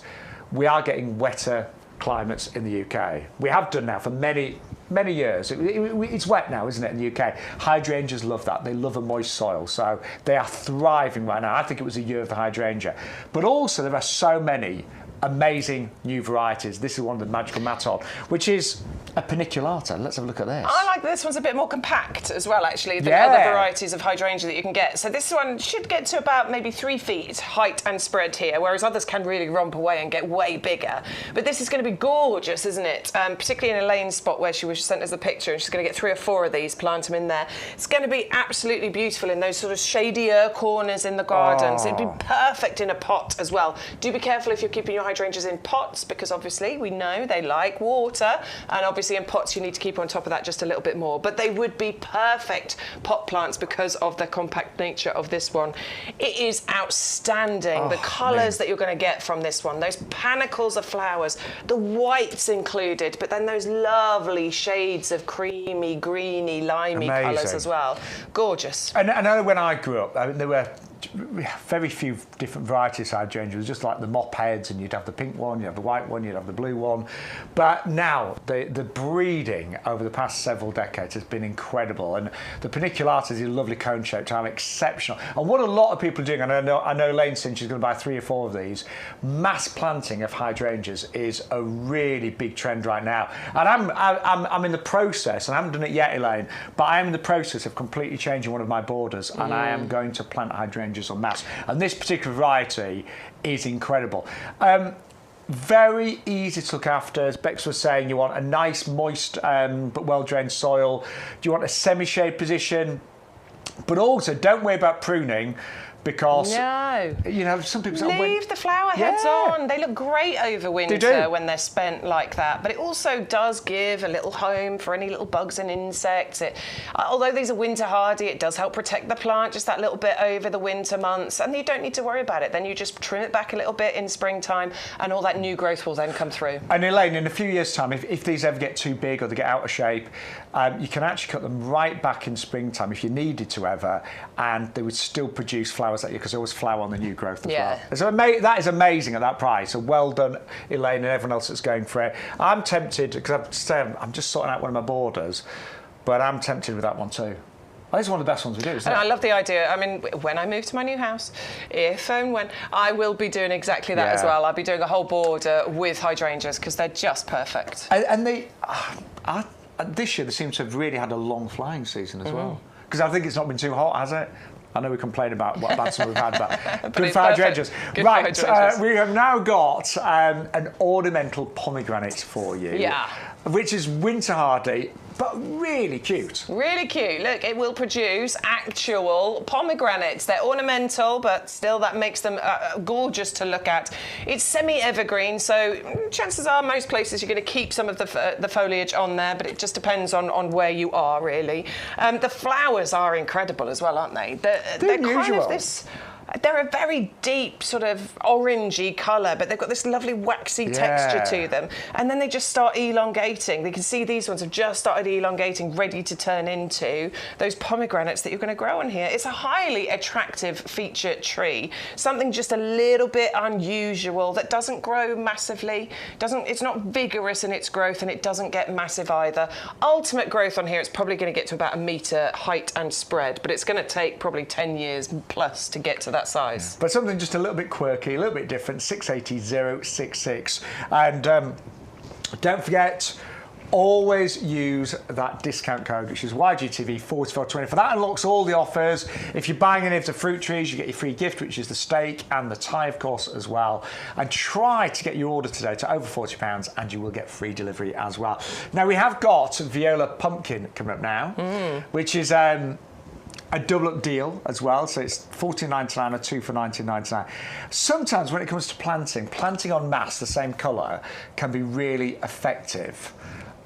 we are getting wetter climates in the UK. We have done now for many years. It's wet now, isn't it, in the UK? Hydrangeas love that. They love a moist soil, so they are thriving right now. I think it was a year of the hydrangea. But also, there are so many amazing new varieties. This is one of the Magical Matterhorn, which is a paniculata. Let's have a look at this. I like this one's a bit more compact as well, actually, than other varieties of hydrangea that you can get. So this one should get to about maybe 3 feet height and spread here, whereas others can really romp away and get way bigger. But this is going to be gorgeous, isn't it? Particularly in Elaine's spot where she was sent us the picture, and she's going to get 3 or 4 of these, plant them in there. It's going to be absolutely beautiful in those sort of shadier corners in the gardens. It'd be perfect in a pot as well. Do be careful if you're keeping your hydrangeas in pots, because obviously we know they like water, and obviously in pots you need to keep on top of that just a little bit more, but they would be perfect pot plants because of the compact nature of this one. It is outstanding. The colours that you're going to get from this one, those panicles of flowers, the whites included, but then those lovely shades of creamy, greeny, limey colours as well. Gorgeous. And I know when I grew up, there were very few different varieties of hydrangea. It was just like the mop heads, and you'd have the pink one, you'd have the white one, you'd have the blue one. But now the breeding over the past several decades has been incredible, and the paniculatas, these lovely cone shaped, are exceptional. And what a lot of people are doing, and I know Elaine said she's going to buy 3 or 4 of these. Mass planting of hydrangeas is a really big trend right now, and I'm in the process, and I haven't done it yet, Elaine, but I am in the process of completely changing one of my borders, and I am going to plant hydrangeas en masse. And this particular variety is incredible. Very easy to look after. As Bex was saying, you want a nice, moist, but well-drained soil. Do you want a semi-shade position? But also, don't worry about pruning, because you know, some people say, leave the flower heads on. They look great over winter when they're spent like that. But it also does give a little home for any little bugs and insects. Although these are winter hardy, it does help protect the plant just that little bit over the winter months, and you don't need to worry about it. Then you just trim it back a little bit in springtime, and all that new growth will then come through. And Elaine, in a few years' time, if these ever get too big or they get out of shape, you can actually cut them right back in springtime if you needed to ever, and they would still produce flowers at you, because they always flower on the new growth as well. So that is amazing at that price. So well done, Elaine, and everyone else that's going for it. I'm tempted, because I'm just sorting out one of my borders, but I'm tempted with that one too. Well, it's one of the best ones we do, isn't it? I love the idea. I mean, when I move to my new house, if and when, I will be doing exactly that as well. I'll be doing a whole border with hydrangeas, because they're just perfect. And they, this year, they seem to have really had a long flying season as well. Because I think it's not been too hot, has it? I know we complain about what bad summer we've had, but good for hydrangeas. Right, we have now got an ornamental pomegranate for you, which is winter hardy, but really cute. Really cute. Look, it will produce actual pomegranates. They're ornamental, but still that makes them gorgeous to look at. It's semi-evergreen, so chances are most places you're going to keep some of the foliage on there, but it just depends on where you are, really. The flowers are incredible as well, aren't they? They're kind of this... They're a very deep sort of orangey colour, but they've got this lovely waxy texture to them. And then they just start elongating. You can see these ones have just started elongating, ready to turn into those pomegranates that you're going to grow on here. It's a highly attractive feature tree. Something just a little bit unusual that doesn't grow massively. It's not vigorous in its growth, and it doesn't get massive either. Ultimate growth on here, it's probably going to get to about 1 metre height and spread, but it's going to take probably 10 years plus to get to that size. But something just a little bit quirky, a little bit different, 680-066. And don't forget, always use that discount code, which is YGTV4420. For that unlocks all the offers. If you're buying any of the fruit trees, you get your free gift, which is the steak and the tie, of course, as well. And try to get your order today to over £40, and you will get free delivery as well. Now, we have got Viola Pumpkin coming up now, which is a double-up deal as well, so it's $14.99 or 2 for $19.99. Sometimes when it comes to planting en masse the same colour can be really effective.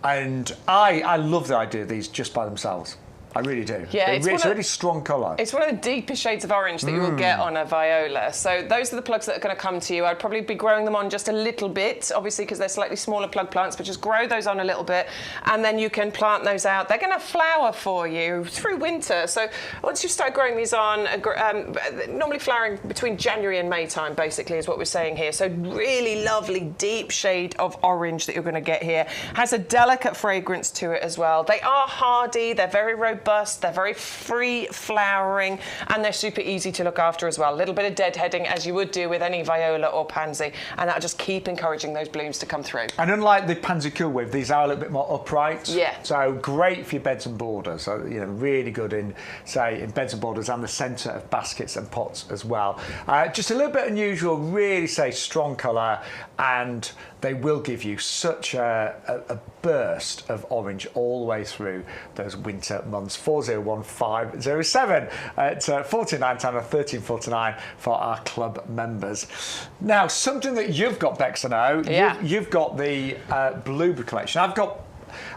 And I love the idea of these just by themselves. I really do. Yeah, it's a really strong colour. It's one of the deepest shades of orange that you will get on a viola. So those are the plugs that are going to come to you. I'd probably be growing them on just a little bit, obviously because they're slightly smaller plug plants, but just grow those on a little bit and then you can plant those out. They're going to flower for you through winter. So once you start growing these on, normally flowering between January and May time, basically, is what we're saying here. So really lovely, deep shade of orange that you're going to get here. Has a delicate fragrance to it as well. They are hardy. They're very robust. They're very free flowering and they're super easy to look after as well. A little bit of deadheading as you would do with any viola or pansy, and that'll just keep encouraging those blooms to come through. And unlike the pansy coolwave, these are a little bit more upright. Yeah. So great for your beds and borders. So, you know, really good in, say, in beds and borders and the centre of baskets and pots as well. Just a little bit unusual, really, say, strong colour, and they will give you such a burst of orange all the way through those winter months. 401507 at $14.99 or $13.49 for our club members. Now, something that you've got, Bex, I know, you've got the blueberry collection.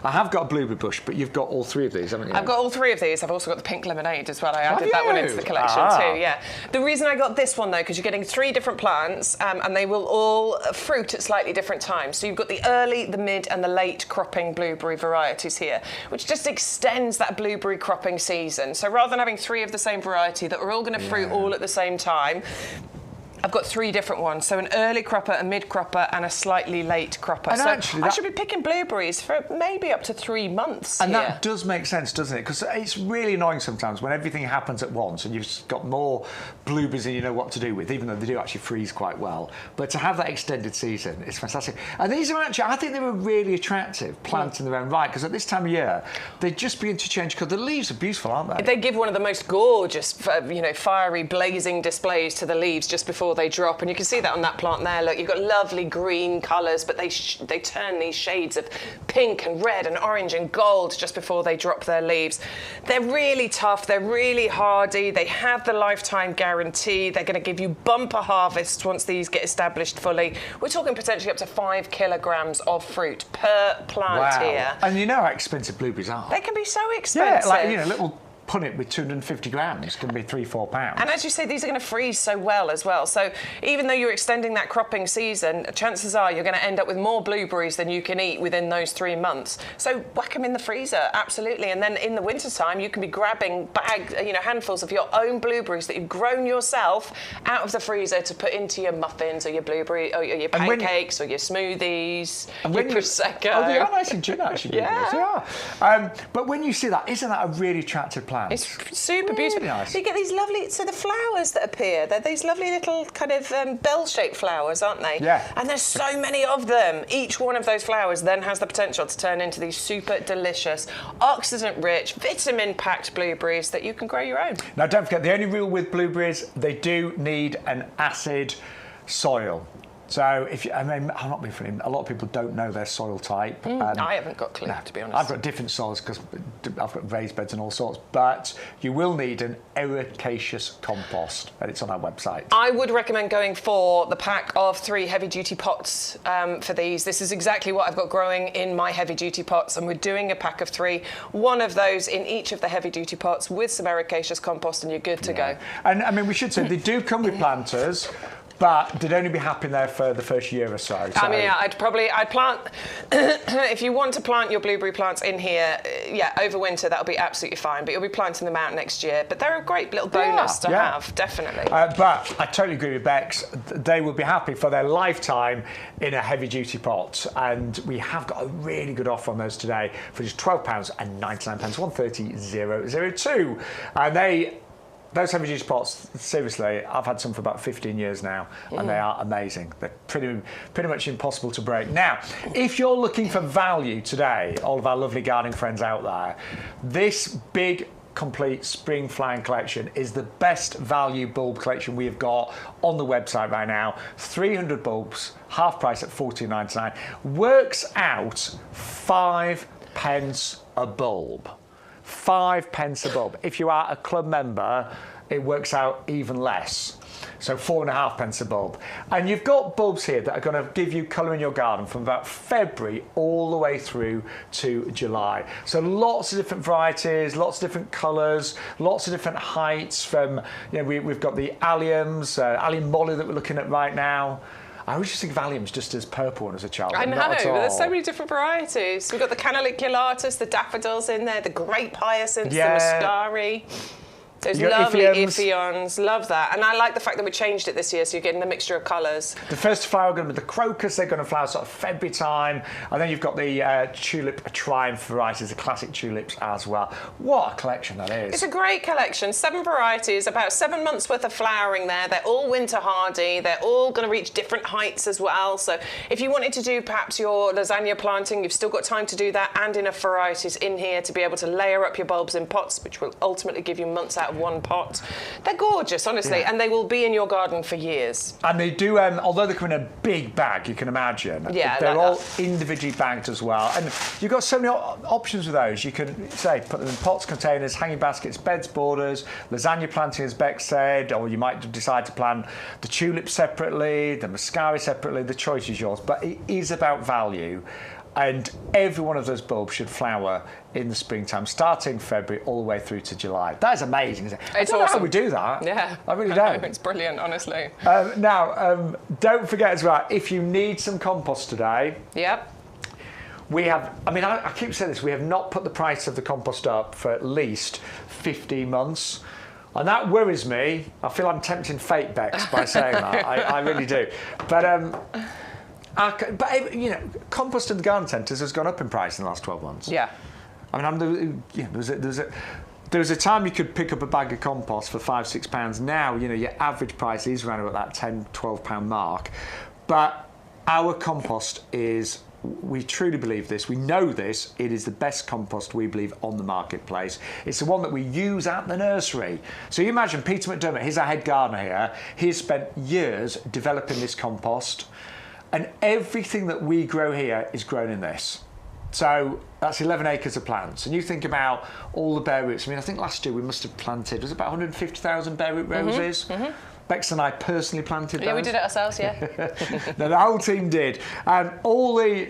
I have got a blueberry bush, but you've got all three of these, haven't you? I've got all three of these. I've also got the pink lemonade as well. I added that one into the collection too, yeah. The reason I got this one, though, because you're getting three different plants and they will all fruit at slightly different times. So you've got the early, the mid and the late cropping blueberry varieties here, which just extends that blueberry cropping season. So rather than having three of the same variety that are all going to fruit all at the same time, I've got three different ones, so an early cropper, a mid cropper, and a slightly late cropper. And so actually I should be picking blueberries for maybe up to 3 months. And that does make sense, doesn't it? Because it's really annoying sometimes when everything happens at once and you've got more blueberries than you know what to do with, even though they do actually freeze quite well. But to have that extended season is fantastic. And these are actually, I think they were really attractive plants in their own right, because at this time of year, they just begin to change colour. The leaves are beautiful, aren't they? They give one of the most gorgeous, fiery, blazing displays to the leaves just before they drop, and you can see that on that plant there. Look, you've got lovely green colours, but they turn these shades of pink and red and orange and gold just before they drop their leaves. They're really tough, they're really hardy, they have the lifetime guarantee, they're going to give you bumper harvests once these get established fully. We're talking potentially up to 5 kilograms of fruit per plant here. And you know how expensive blueberries are. They can be so expensive. Yeah, like, little punnet with 250 grams can be £3-4. And as you say, these are going to freeze so well as well. So even though you're extending that cropping season, chances are you're going to end up with more blueberries than you can eat within those 3 months. So whack them in the freezer, absolutely. And then in the winter time, you can be grabbing handfuls of your own blueberries that you've grown yourself out of the freezer to put into your muffins or your blueberry or your pancakes or your smoothies, your prosecco. Oh, they are nice and gin, actually. Yeah. But when you see that, isn't that a really attractive plant? It's super beautiful. Nice. You get these lovely, so the flowers that appear, they're these lovely little kind of bell-shaped flowers, aren't they? Yeah. And there's so many of them. Each one of those flowers then has the potential to turn into these super delicious, oxidant-rich, vitamin-packed blueberries that you can grow your own. Now, don't forget, the only rule with blueberries, they do need an acid soil. So, I'm not being funny, a lot of people don't know their soil type. I haven't got a clue, to be honest. I've got different soils because I've got raised beds and all sorts, but you will need an ericaceous compost, and it's on our website. I would recommend going for the pack of 3 heavy-duty pots for these. This is exactly what I've got growing in my heavy-duty pots, and we're doing a pack of 3. One of those in each of the heavy-duty pots with some ericaceous compost, and you're good to go. And, we should say, they do come with planters, but they'd only be happy there for the first year or so. I'd plant, if you want to plant your blueberry plants in here, over winter, that'll be absolutely fine, but you'll be planting them out next year. But they're a great little bonus to have, definitely. But I totally agree with Bex. They will be happy for their lifetime in a heavy-duty pot. And we have got a really good offer on those today for just £12.99, 130,002. And those heavy duty pots, seriously, I've had some for about 15 years now, and they are amazing. They're pretty much impossible to break. Now, if you're looking for value today, all of our lovely gardening friends out there, this big complete spring flowering collection is the best value bulb collection we have got on the website right now. 300 bulbs, half price at $14.99. Works out 5 pence a bulb. 5 pence a bulb. If you are a club member, it works out even less. So 4.5 pence a bulb. And you've got bulbs here that are going to give you colour in your garden from about February all the way through to July. So lots of different varieties, lots of different colours, lots of different heights from, we've got the alliums, allium molly that we're looking at right now. I always just think of alliums just as purple one as a child. I know, but there's so many different varieties. We've got the canaliculatus, the daffodils in there, the grape hyacinths, the muscari. Those lovely Iphions, love that. And I like the fact that we changed it this year, so you're getting the mixture of colours. The first to flower are going to be the crocus, they're going to flower sort of February time. And then you've got the tulip triumph varieties, the classic tulips as well. What a collection that is. It's a great collection, 7 varieties, about 7 months worth of flowering there. They're all winter hardy, they're all going to reach different heights as well. So if you wanted to do perhaps your lasagna planting, you've still got time to do that, and enough varieties in here to be able to layer up your bulbs in pots, which will ultimately give you months out of one pot. They're gorgeous, honestly, and they will be in your garden for years. And they do, although they come in a big bag, you can imagine, they're all individually bagged as well. And you've got so many options with those. You can, say, put them in pots, containers, hanging baskets, beds, borders, lasagna planting, as Beck said, or you might decide to plant the tulips separately, the muscari separately. The choice is yours. But it is about value. And every one of those bulbs should flower in the springtime, starting February all the way through to July. That is amazing, isn't it? It's I don't know awesome. how we do that. Yeah. I really don't. It's brilliant, honestly. Now, don't forget as well, if you need some compost today... Yep. We have, I keep saying this, we have not put the price of the compost up for at least 15 months. And that worries me. I feel I'm tempting fate, Bex, by saying that. I really do. But compost in the garden centres has gone up in price in the last 12 months. Yeah. There was a time you could pick up a bag of compost for £5-6. Now, your average price is around about that £10-12 mark. But our compost is, we truly believe this, we know this, it is the best compost we believe on the marketplace. It's the one that we use at the nursery. So you imagine Peter McDermott, he's our head gardener here, he's spent years developing this compost. And everything that we grow here is grown in this. So that's 11 acres of plants. And you think about all the bare roots. I think last year we must have planted, was it about 150,000 bare root roses? Mm-hmm. Bex and I personally planted those. Yeah, we did it ourselves, yeah. No, the whole team did. All the,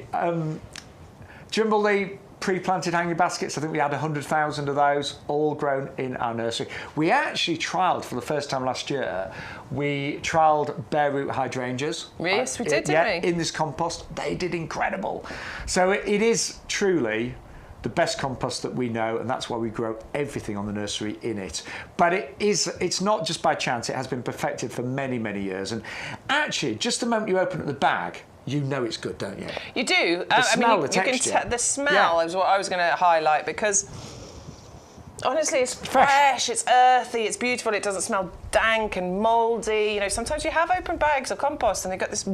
do the pre-planted hanging baskets? I think we had 100,000 of those, all grown in our nursery. We actually trialled for the first time last year. We trialled bare root hydrangeas. Yes, we did, didn't we? In this compost. They did incredible. So it is truly the best compost that we know, and that's why we grow everything on the nursery in it. But it's not just by chance. It has been perfected for many, many years. And actually, just the moment you open up the bag, you know it's good, don't you? You do. The smell, the texture. The smell is what I was going to highlight, because honestly, it's fresh, it's earthy, it's beautiful, it doesn't smell dank and mouldy. Sometimes you have open bags of compost and they've got this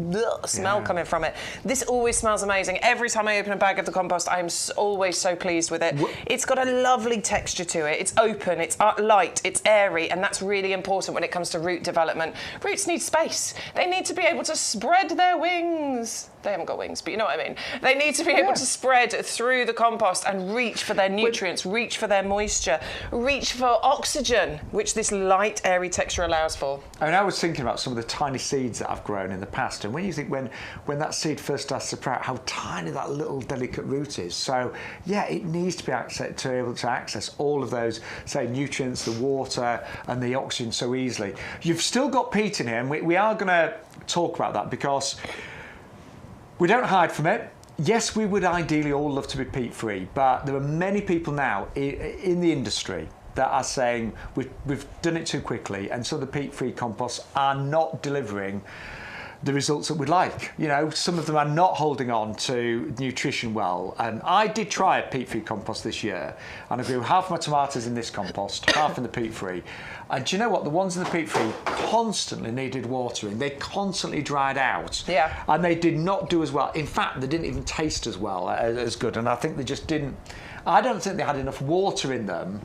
smell coming from it. This always smells amazing. Every time I open a bag of the compost, I'm always so pleased with it. It's got a lovely texture to it. It's open, it's light, it's airy, and that's really important when it comes to root development. Roots need space. They need to be able to spread their wings. They haven't got wings, but you know what I mean. They need to be able to spread through the compost and reach for their nutrients, reach for their moisture, reach for oxygen, which this light, airy texture allows for. I was thinking about some of the tiny seeds that I've grown in the past, and when you think when that seed first starts to sprout, how tiny that little delicate root is. So yeah, it needs to be able to access all of those, say, nutrients, the water and the oxygen so easily. You've still got peat in here, and we are going to talk about that because we don't hide from it. Yes, we would ideally all love to be peat-free, but there are many people now in the industry that are saying we've done it too quickly, and so the peat-free composts are not delivering the results that we'd like. You know, some of them are not holding on to nutrition well. And I did try a peat-free compost this year, and I grew half my tomatoes in this compost, half in the peat-free. And do you know what? The ones in the peat-free constantly needed watering. They constantly dried out. Yeah. And they did not do as well. In fact, they didn't even taste as well, as good. And I think they just didn't... I don't think they had enough water in them.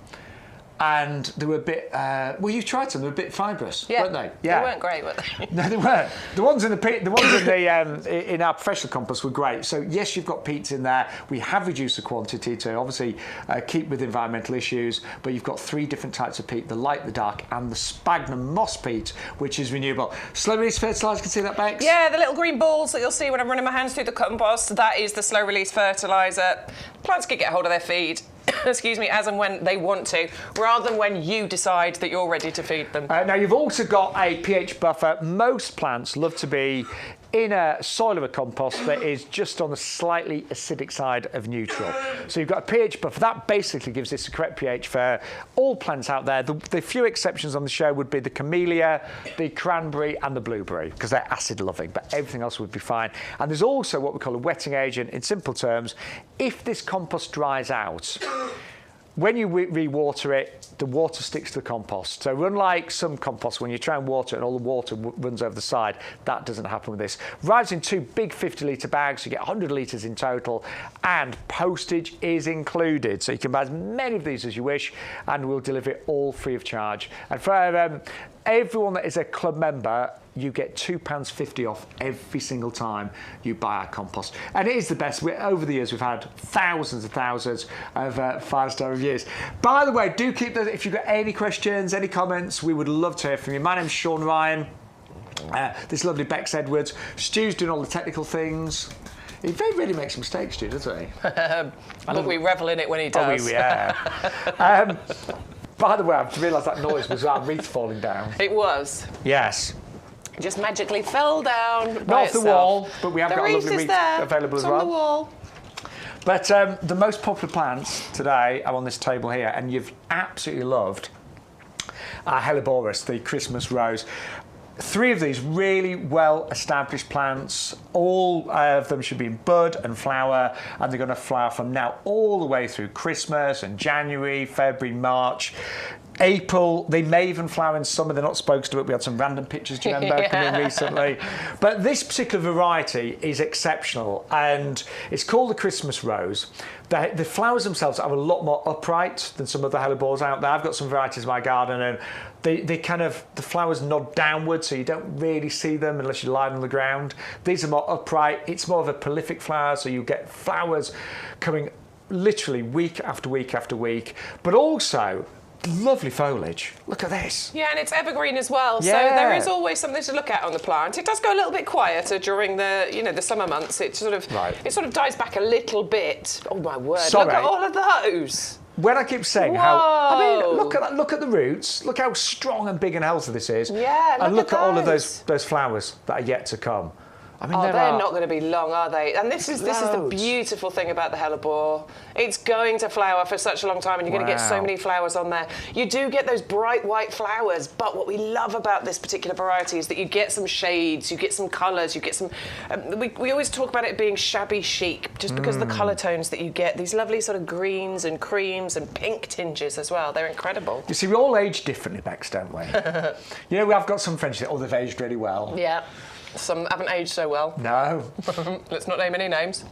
And they were a bit, well, you tried them, they were a bit fibrous, weren't they? Yeah. They weren't great, were they? No, they weren't. The ones in in our professional compost were great. So yes, you've got peats in there. We have reduced the quantity to obviously keep with environmental issues, but you've got 3 different types of peat, the light, the dark, and the sphagnum moss peat, which is renewable. Slow release fertiliser, can see that, Bex? Yeah, the little green balls that you'll see when I'm running my hands through the compost, that is the slow release fertiliser. Plants can get hold of their feed, excuse me, as and when they want to, rather than when you decide that you're ready to feed them. Now, you've also got a pH buffer. Most plants love to be in a soil or a compost that is just on the slightly acidic side of neutral. So you've got a pH buffer. That basically gives this the correct pH for all plants out there. The few exceptions on the show would be the camellia, the cranberry and the blueberry, because they're acid loving, but everything else would be fine. And there's also what we call a wetting agent. In simple terms, if this compost dries out, when you re-water it, the water sticks to the compost. So unlike some compost, when you try and water it and all the water runs over the side, that doesn't happen with this. Arrives in 2 big 50-litre bags, you get 100 litres in total, and postage is included. So you can buy as many of these as you wish, and we'll deliver it all free of charge. And for everyone that is a club member, you get £2.50 off every single time you buy our compost. And it is the best. Over the years, we've had thousands and thousands of 5-star reviews. By the way, do keep those. If you've got any questions, any comments, we would love to hear from you. My name's Shaun Ryan. This lovely Bex Edwards. Stu's doing all the technical things. He very rarely makes mistakes, Stu, doesn't he? But we revel in it when he does. Oh, yeah. By the way, I've realised that noise was our wreath falling down. It was. Yes. It just magically fell down Not by off the itself. wall, but we have The got a lovely wreath wreath there. available It's as well. on the wall. But the most popular plants today are on this table here, and you've absolutely loved our Helleborus, the Christmas rose. 3 of these really well-established plants. All of them should be in bud and flower, and they're going to flower from now all the way through Christmas and January, February, March. April, they may even flower in summer. They're not supposed to, but we had some random pictures, do you remember, come in recently? But this particular variety is exceptional, and it's called the Christmas rose. The flowers themselves are a lot more upright than some of the hellebores out there. I've got some varieties in my garden, and they kind of, the flowers nod downward, so you don't really see them unless you lie on the ground. These are more upright. It's more of a prolific flower, so you get flowers coming literally week after week after week, but also lovely foliage. Look at this. Yeah, and it's evergreen as well. Yeah. So there is always something to look at on the plant. It does go a little bit quieter during the, the summer months. It sort of dies back a little bit. Oh my word! Sorry. Look at all of those. When I keep saying Whoa. how, I mean, look at that. Look at the roots. Look how strong and big and healthy this is. Yeah, and look at all of those flowers that are yet to come. I mean, they're not going to be long, are they? And this is the beautiful thing about the hellebore. It's going to flower for such a long time, and you're going to get so many flowers on there. You do get those bright white flowers, but what we love about this particular variety is that you get some shades, you get some colours, you get some... we always talk about it being shabby chic, just because of the colour tones that you get. These lovely sort of greens and creams and pink tinges as well. They're incredible. You see, we all age differently, Bex, don't we? I've got some friends that, they've aged really well. Yeah. Some haven't aged so well. No. Let's not name any names.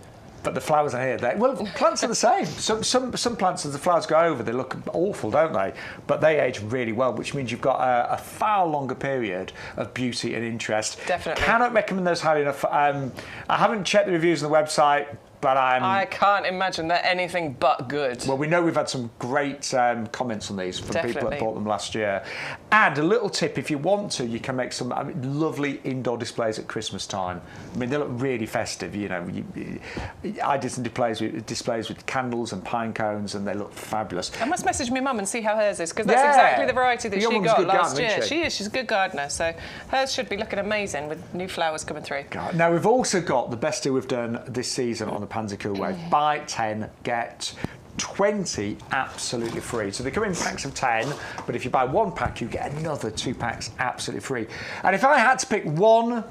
But the flowers are here. Well, plants are the same. Some plants, as the flowers go over, they look awful, don't they? But they age really well, which means you've got a far longer period of beauty and interest. Definitely. Cannot recommend those highly enough. I haven't checked the reviews on the website, but I can't imagine they're anything but good. Well, we know we've had some great comments on these from people that bought them last year. And a little tip, if you want to, you can make some lovely indoor displays at Christmas time. I mean, they look really festive, I did some displays with candles and pine cones, and they look fabulous. I must message my mum and see how hers is, because that's exactly the variety that she got last year. She's a good gardener, so hers should be looking amazing with new flowers coming through. Now, we've also got the best deal we've done this season on the Panzercool way. Buy 10, get 20 absolutely free. So they come in packs of 10, but if you buy 1 pack, you get another 2 packs absolutely free. And if I had to pick one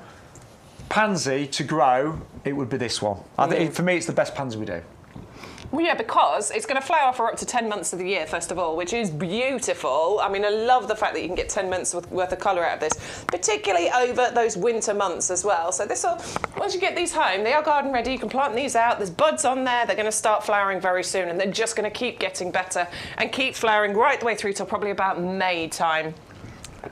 pansy to grow, it would be this one. I think for me, it's the best pansy we do. Well, yeah, because it's going to flower for up to 10 months of the year, first of all, which is beautiful. I mean, I love the fact that you can get 10 months worth of colour out of this, particularly over those winter months as well. So this will, once you get these home, they are garden ready. You can plant these out. There's buds on there. They're going to start flowering very soon, and they're just going to keep getting better and keep flowering right the way through till probably about May time.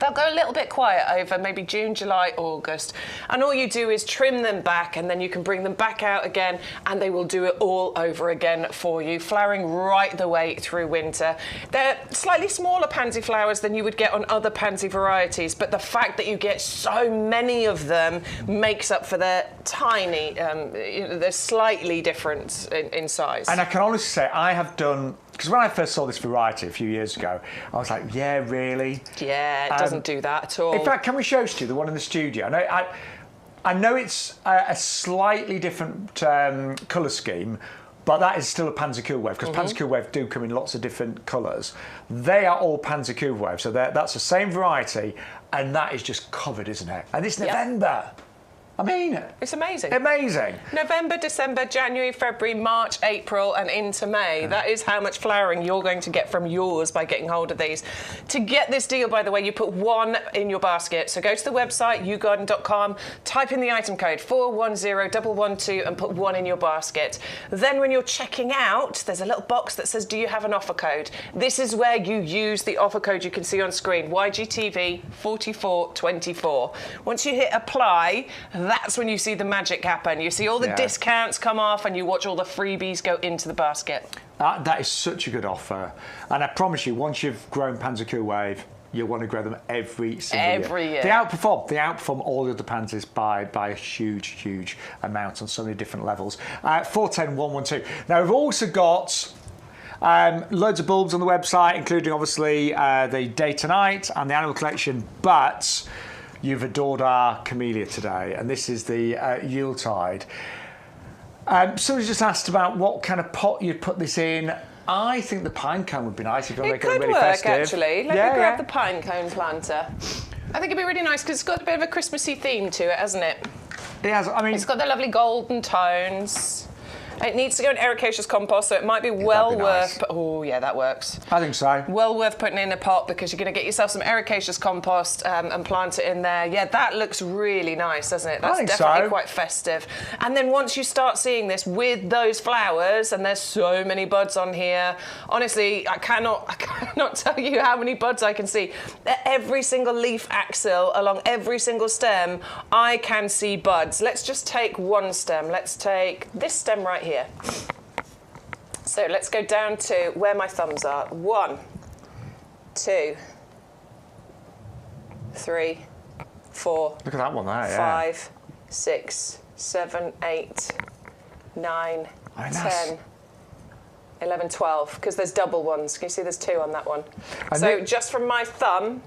They'll go a little bit quiet over maybe June, July, August. And all you do is trim them back, and then you can bring them back out again, and they will do it all over again for you, flowering right the way through winter. They're slightly smaller pansy flowers than you would get on other pansy varieties, but the fact that you get so many of them makes up for their tiny, they're slightly different in size. And I can honestly say I have done, because when I first saw this variety a few years ago, I was like, yeah, really? Yeah, it doesn't do that at all. In fact, can we show Stu the one in the studio? I know it's a slightly different colour scheme, but that is still a Pansy Cool Wave, because Pansy Cool Wave do come in lots of different colours. They are all Pansy Cool Wave, so that's the same variety, and that is just covered, isn't it? And it's November. I mean, it's amazing. Amazing. November, December, January, February, March, April, and into May. That is how much flowering you're going to get from yours by getting hold of these. To get this deal, by the way, you put one in your basket. So go to the website, YouGarden.com, type in the item code 410112 and put one in your basket. Then when you're checking out, there's a little box that says, do you have an offer code? This is where you use the offer code you can see on screen, YGTV 4424. Once you hit apply, that's when you see the magic happen. You see all the discounts come off, and you watch all the freebies go into the basket. That is such a good offer. And I promise you, once you've grown Pansy Cool Wave, you'll want to grow them every single year. Every year. They outperform all the other pansies by a huge amount on so many different levels. 410112. Now, we've also got loads of bulbs on the website, including, obviously, the day to night and the animal collection, but you've adored our camellia today, and this is the Yuletide. Somebody just asked about what kind of pot you'd put this in. I think the pine cone would be nice if you want to make it really festive. It could work, actually. Let me grab the pine cone planter. I think it'd be really nice because it's got a bit of a Christmassy theme to it, hasn't it? It has. I mean, it's got the lovely golden tones. It needs to go in ericaceous compost, so it might be well worth... Oh, yeah, that works. I think so. Well worth putting in a pot, because you're going to get yourself some ericaceous compost and plant it in there. Yeah, that looks really nice, doesn't it? That's definitely quite festive. And then once you start seeing this with those flowers, and there's so many buds on here, honestly, I cannot tell you how many buds I can see. Every single leaf axil along every single stem, I can see buds. Let's just take one stem. Let's take this stem right here. So let's go down to where my thumbs are. 1, 2, 3, 4. Look at that one there, 5, 6, 7, 8, 9, 10, 11, 12. Because there's double ones. Can you see there's 2 on that one? So just from my thumb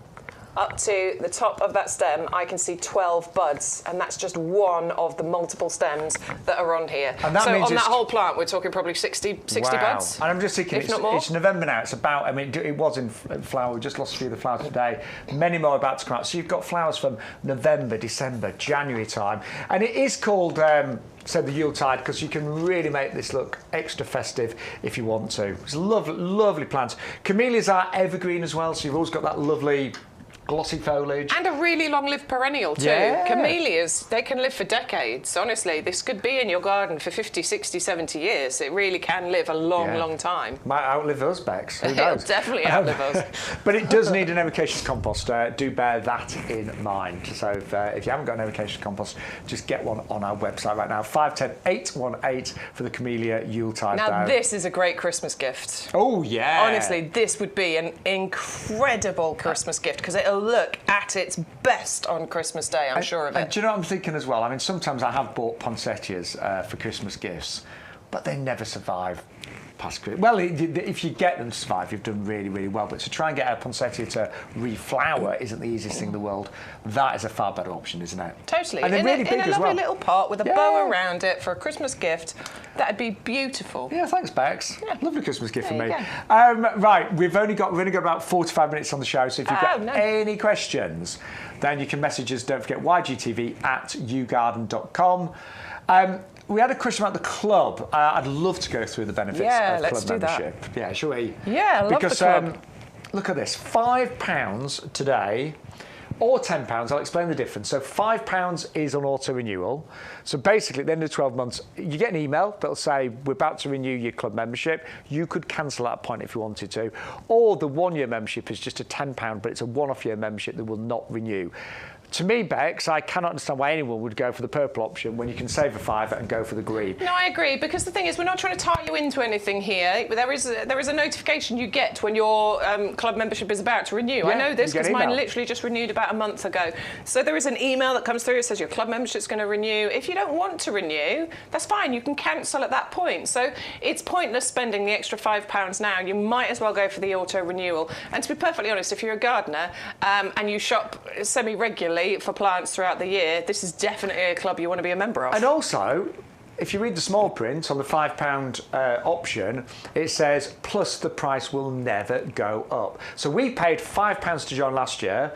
up to the top of that stem, I can see 12 buds, and that's just one of the multiple stems that are on here. And that means on that whole plant, we're talking probably 60 buds. And I'm just thinking, it's November now. It's about, I mean, it was in flower. We just lost a few of the flowers today. Many more about to come out. So you've got flowers from November, December, January time. And it is called... so the Yuletide, because you can really make this look extra festive if you want to. It's a lovely plant. Camellias are evergreen as well, so you've always got that lovely glossy foliage. And a really long-lived perennial too. Yeah. Camellias, they can live for decades. Honestly, this could be in your garden for 50, 60, 70 years. It really can live a long time. Might outlive us, Bex. Who knows? It'll definitely outlive us. But it does need an ericaceous compost. Do bear that in mind. So if you haven't got an ericaceous compost, just get one on our website right now. 510-818 for the Camellia Yuletide. Now, this is a great Christmas gift. Oh, yeah. Honestly, this would be an incredible Christmas gift, because it'll look at its best on Christmas Day, I'm sure of it. And do you know what I'm thinking as well? I mean, sometimes I have bought poinsettias for Christmas gifts, but they never survive past Christmas. Well, if you get them to survive, you've done really, really well. But to try and get a poinsettia to reflower isn't the easiest thing in the world. That is a far better option, isn't it? Totally. And they're really big in a as lovely well. little pot with a bow around it for a Christmas gift. That'd be beautiful. Yeah, thanks, Bex. Yeah. Lovely Christmas gift for me. Right, we've only got about 45 minutes on the show, so if you've got any questions, then you can message us. Don't forget ygtv@yougarden.com. We had a question about the club. I'd love to go through the benefits of club membership. That. Yeah, shall we? Yeah, I love the club. Look at this, £5 today, or £10. I'll explain the difference. So £5 is on auto renewal. So basically, at the end of 12 months, you get an email that'll say we're about to renew your club membership. You could cancel at that point if you wanted to, or the 1 year membership is just a £10, but it's a one-off year membership that will not renew. To me, Bex, I cannot understand why anyone would go for the purple option when you can save a £5 and go for the green. No, I agree, because the thing is, we're not trying to tie you into anything here. There is a notification you get when your club membership is about to renew. I know this because mine literally just renewed about a month ago. So there is an email that comes through that says your club membership's going to renew. If you don't want to renew, that's fine. You can cancel at that point. So it's pointless spending the extra £5 now. You might as well go for the auto renewal. And to be perfectly honest, if you're a gardener and you shop semi-regularly for plants throughout the year, this is definitely a club you want to be a member of. And also, if you read the small print on the £5 option, it says, plus the price will never go up. So we paid £5 to join last year,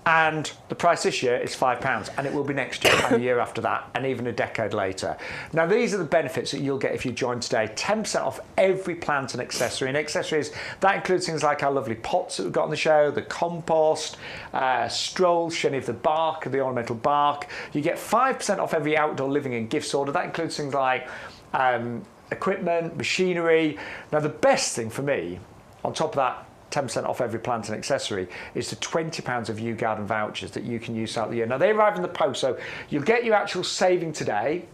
and the price this year is £5, and it will be next year and the year after that, and even a decade later. Now, these are the benefits that you'll get if you join today. 10% off every plant and accessory. And accessories, that includes things like our lovely pots that we've got on the show, the compost, strolls, showing of the bark, the ornamental bark. You get 5% off every outdoor living and gifts order. That includes things like equipment, machinery. Now, the best thing for me, on top of that, 10% off every plant and accessory, is the £20 of YouGarden vouchers that you can use throughout the year. Now, they arrive in the post, so you'll get your actual saving today,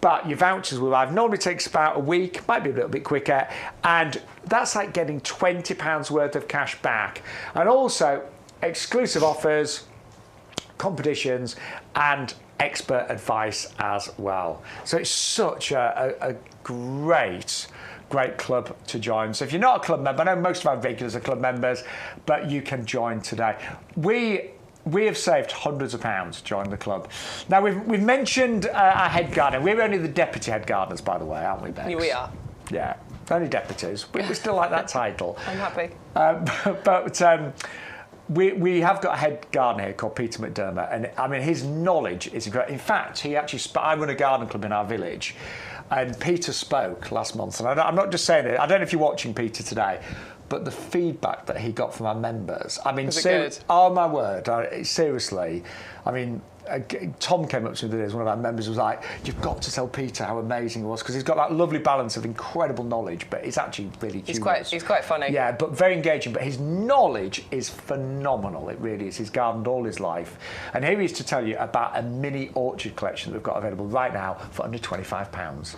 but your vouchers will arrive. Normally takes about a week, might be a little bit quicker, and that's like getting £20 worth of cash back. And also, exclusive offers, competitions, and expert advice as well. So it's such a great club to join. So if you're not a club member, I know most of our regulars are club members, but you can join today. We have saved hundreds of pounds joining the club. Now, we've mentioned our head gardener. We're only the deputy head gardeners, by the way, aren't we, Bex? We are. Yeah, only deputies. We still like that title. I'm happy. We have got a head gardener here called Peter McDermott, and I mean, his knowledge is incredible. In fact, he actually I run a garden club in our village, and Peter spoke last month, and I'm not just saying it, I don't know if you're watching Peter today, but the feedback that he got from our members, I mean, oh my word, seriously, I mean, Tom came up to me the other day, one of our members was like, you've got to tell Peter how amazing he was, because he's got that lovely balance of incredible knowledge, but he's actually really humorous. He's quite funny. Yeah, but very engaging, but his knowledge is phenomenal, it really is. He's gardened all his life. And here he is to tell you about a mini orchard collection that we've got available right now for under £25.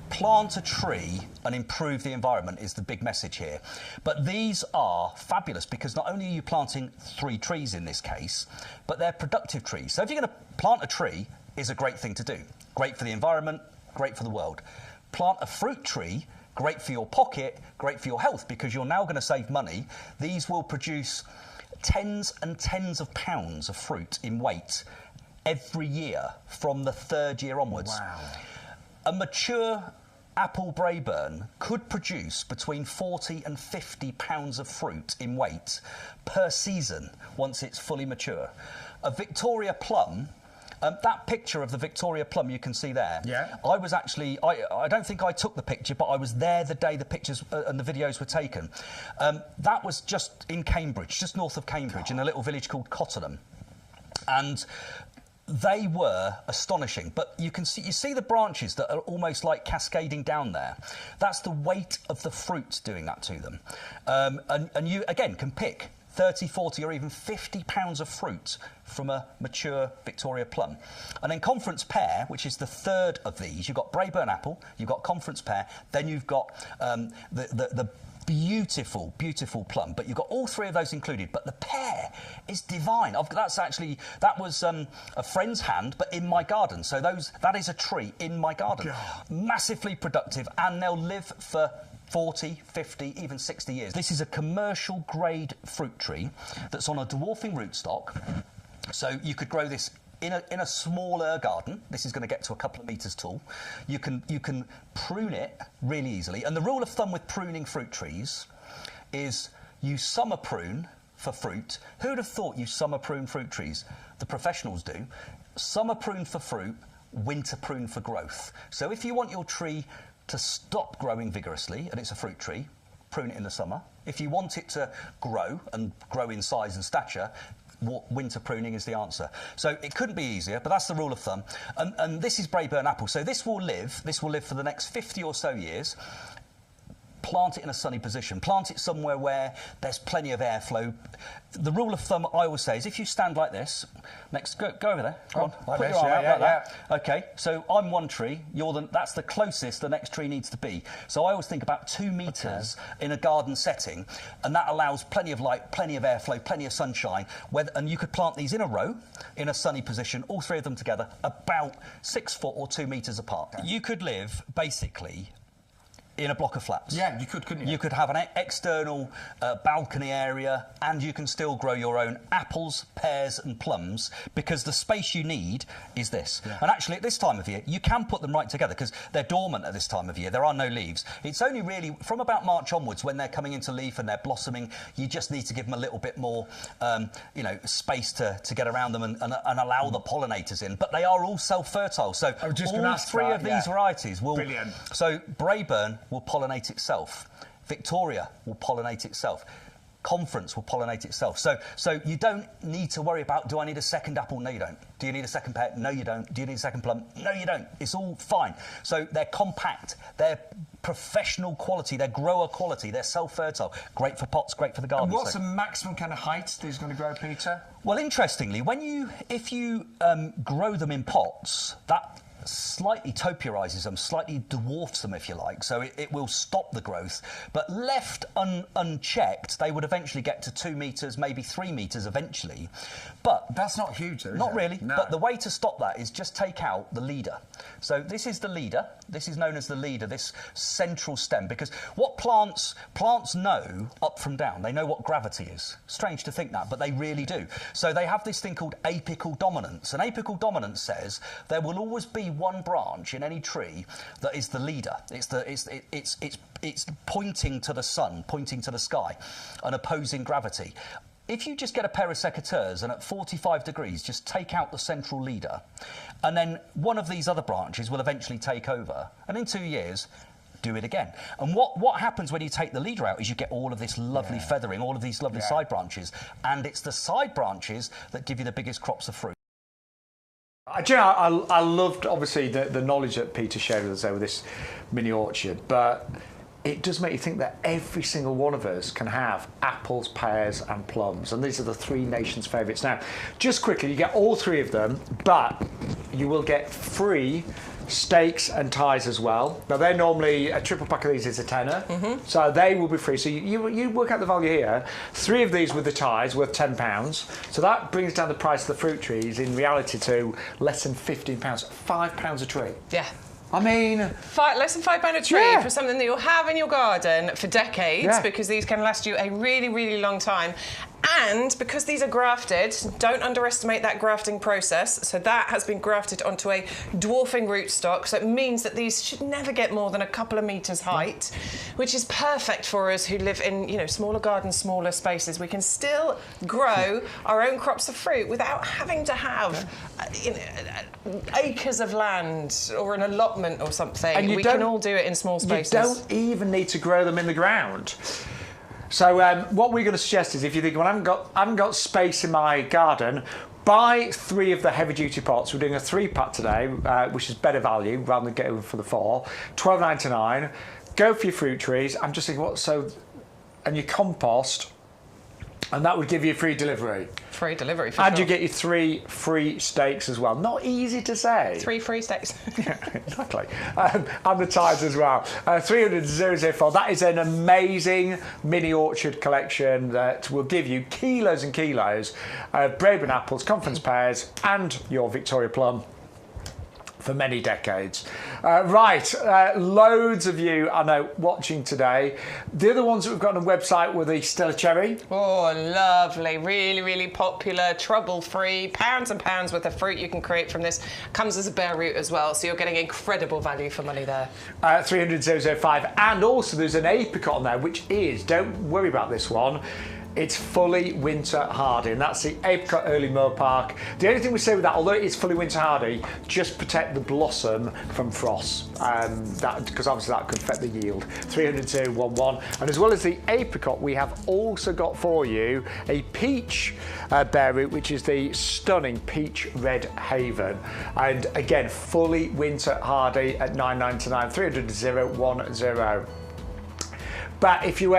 Plant a tree and improve the environment is the big message here. But these are fabulous because not only are you planting 3 trees in this case, but they're productive trees. So if you're going to plant a tree, is a great thing to do. Great for the environment, great for the world. Plant a fruit tree, great for your pocket, great for your health, because you're now going to save money. These will produce tens and tens of pounds of fruit in weight every year from the 3rd year onwards. Wow. A mature apple Braeburn could produce between 40 and 50 pounds of fruit in weight per season once it's fully mature. A Victoria plum, that picture of the Victoria plum you can see there, I was actually, I don't think I took the picture, but I was there the day the pictures and the videos were taken. That was just in Cambridge, just north of Cambridge, in a little village called Cottenham. And they were astonishing, but you see the branches that are almost like cascading down there. That's the weight of the fruit doing that to them. And you, again, can pick 30, 40 or even 50 pounds of fruit from a mature Victoria plum. And then Conference pear, which is the 3rd of these, you've got Braeburn apple, you've got Conference pear, then you've got the beautiful, beautiful plum, but you've got all 3 of those included. But the pear is divine. That was a friend's hand, but in my garden. So that is a tree in my garden. God. Massively productive, and they'll live for 40, 50, even 60 years. This is a commercial grade fruit tree that's on a dwarfing rootstock. So you could grow this in a smaller garden. This is going to get to a couple of metres tall. You can prune it really easily. And the rule of thumb with pruning fruit trees is you summer prune for fruit. Who would have thought you summer prune fruit trees? The professionals do. Summer prune for fruit, winter prune for growth. So if you want your tree to stop growing vigorously, and it's a fruit tree, prune it in the summer. If you want it to grow and grow in size and stature, winter pruning is the answer. So it couldn't be easier, but that's the rule of thumb. And this is Braeburn apple. So this will live for the next 50 or so years. Plant it in a sunny position. Plant it somewhere where there's plenty of airflow. The rule of thumb I always say is if you stand like this, go over there. Go on, like put this, your arm yeah, out like that. Okay, so I'm one tree. That's the closest the next tree needs to be. So I always think about 2 metres in a garden setting, and that allows plenty of light, plenty of airflow, plenty of sunshine. And you could plant these in a row, in a sunny position, all 3 of them together, about 6 foot or 2 metres apart. You could live basically in a block of flats. Yeah, you could, couldn't you? You could have an external balcony area, and you can still grow your own apples, pears and plums, because the space you need is this. Yeah. And actually, at this time of year, you can put them right together, because they're dormant at this time of year. There are no leaves. It's only really from about March onwards, when they're coming into leaf and they're blossoming, you just need to give them a little bit more, space to get around them and allow the pollinators in. But they are all self-fertile. So all 3 of these varieties will... Brilliant. So Braeburn will pollinate itself. Victoria will pollinate itself. Conference will pollinate itself. So you don't need to worry about, do I need a second apple? No, you don't. Do you need a second pear? No, you don't. Do you need a second plum? No, you don't. It's all fine. So they're compact. They're professional quality. They're grower quality. They're self-fertile. Great for pots, great for the garden. And what's the maximum kind of height these going to grow, Peter? Well, interestingly, if you grow them in pots, that slightly topiarizes them, slightly dwarfs them, if you like, so it will stop the growth. But left unchecked, they would eventually get to 2 metres, maybe 3 metres eventually. But that's not huge, though, is not it? really. No. But the way to stop that is just take out the leader. So this is the leader. This is known as the leader, this central stem, because what plants know up from down. They know what gravity is. Strange to think that, but they really do. So they have this thing called apical dominance. And apical dominance says there will always be one branch in any tree that is the leader. It's pointing to the sun, pointing to the sky, and opposing gravity. If you just get a pair of secateurs and at 45 degrees just take out the central leader, and then one of these other branches will eventually take over, and in 2 years do it again. And what happens when you take the leader out is you get all of this lovely feathering, all of these lovely side branches, and it's the side branches that give you the biggest crops of fruit. I loved, obviously, the knowledge that Peter shared with us over this mini orchard, but it does make you think that every single one of us can have apples, pears and plums, and these are the 3 nations' favourites. Now, just quickly, you get all 3 of them, but you will get free steaks and ties as well. Now, they're normally, a triple pack of these is a tenner, so they will be free. So you work out the value here. 3 of these with the ties worth £10. So that brings down the price of the fruit trees in reality to less than £15, £5 a tree. Yeah. I mean... less than £5 a tree for something that you'll have in your garden for decades, because these can last you a really, really long time. And because these are grafted, don't underestimate that grafting process. So that has been grafted onto a dwarfing rootstock. So it means that these should never get more than a couple of metres height, which is perfect for us who live in, smaller gardens, smaller spaces. We can still grow our own crops of fruit without having to have acres of land or an allotment or something. And we can all do it in small spaces. You don't even need to grow them in the ground. So what we're going to suggest is, if you think, well, I haven't got space in my garden, buy 3 of the heavy-duty pots. We're doing a 3-pack today, which is better value rather than getting them for the 4. £12.99. Go for your fruit trees. I'm just thinking, and your compost, and that would give you free delivery. Free delivery, for and sure. You get your 3 free steaks as well. Not easy to say. 3 free steaks. Yeah, exactly. And the ties as well. 300,004. That is an amazing mini orchard collection that will give you kilos and kilos of Braeburn apples, conference pears, and your Victoria plum for many decades. Loads of you I know watching today. The other ones that we've got on the website were the Stella Cherry. Oh, lovely. Really, really popular, trouble-free, pounds and pounds worth of fruit you can create from this. Comes as a bare root as well, so you're getting incredible value for money there. 300,005. And also there's an apricot on there, which is, don't worry about this one, it's fully winter hardy, and that's the apricot early Moorpark. The only thing we say with that, although it is fully winter hardy, just protect the blossom from frost, because obviously that could affect the yield. 300,011. And as well as the apricot, we have also got for you a peach bare root, which is the stunning Peach Red Haven. And again, fully winter hardy at £9.99. 300,010. But if you're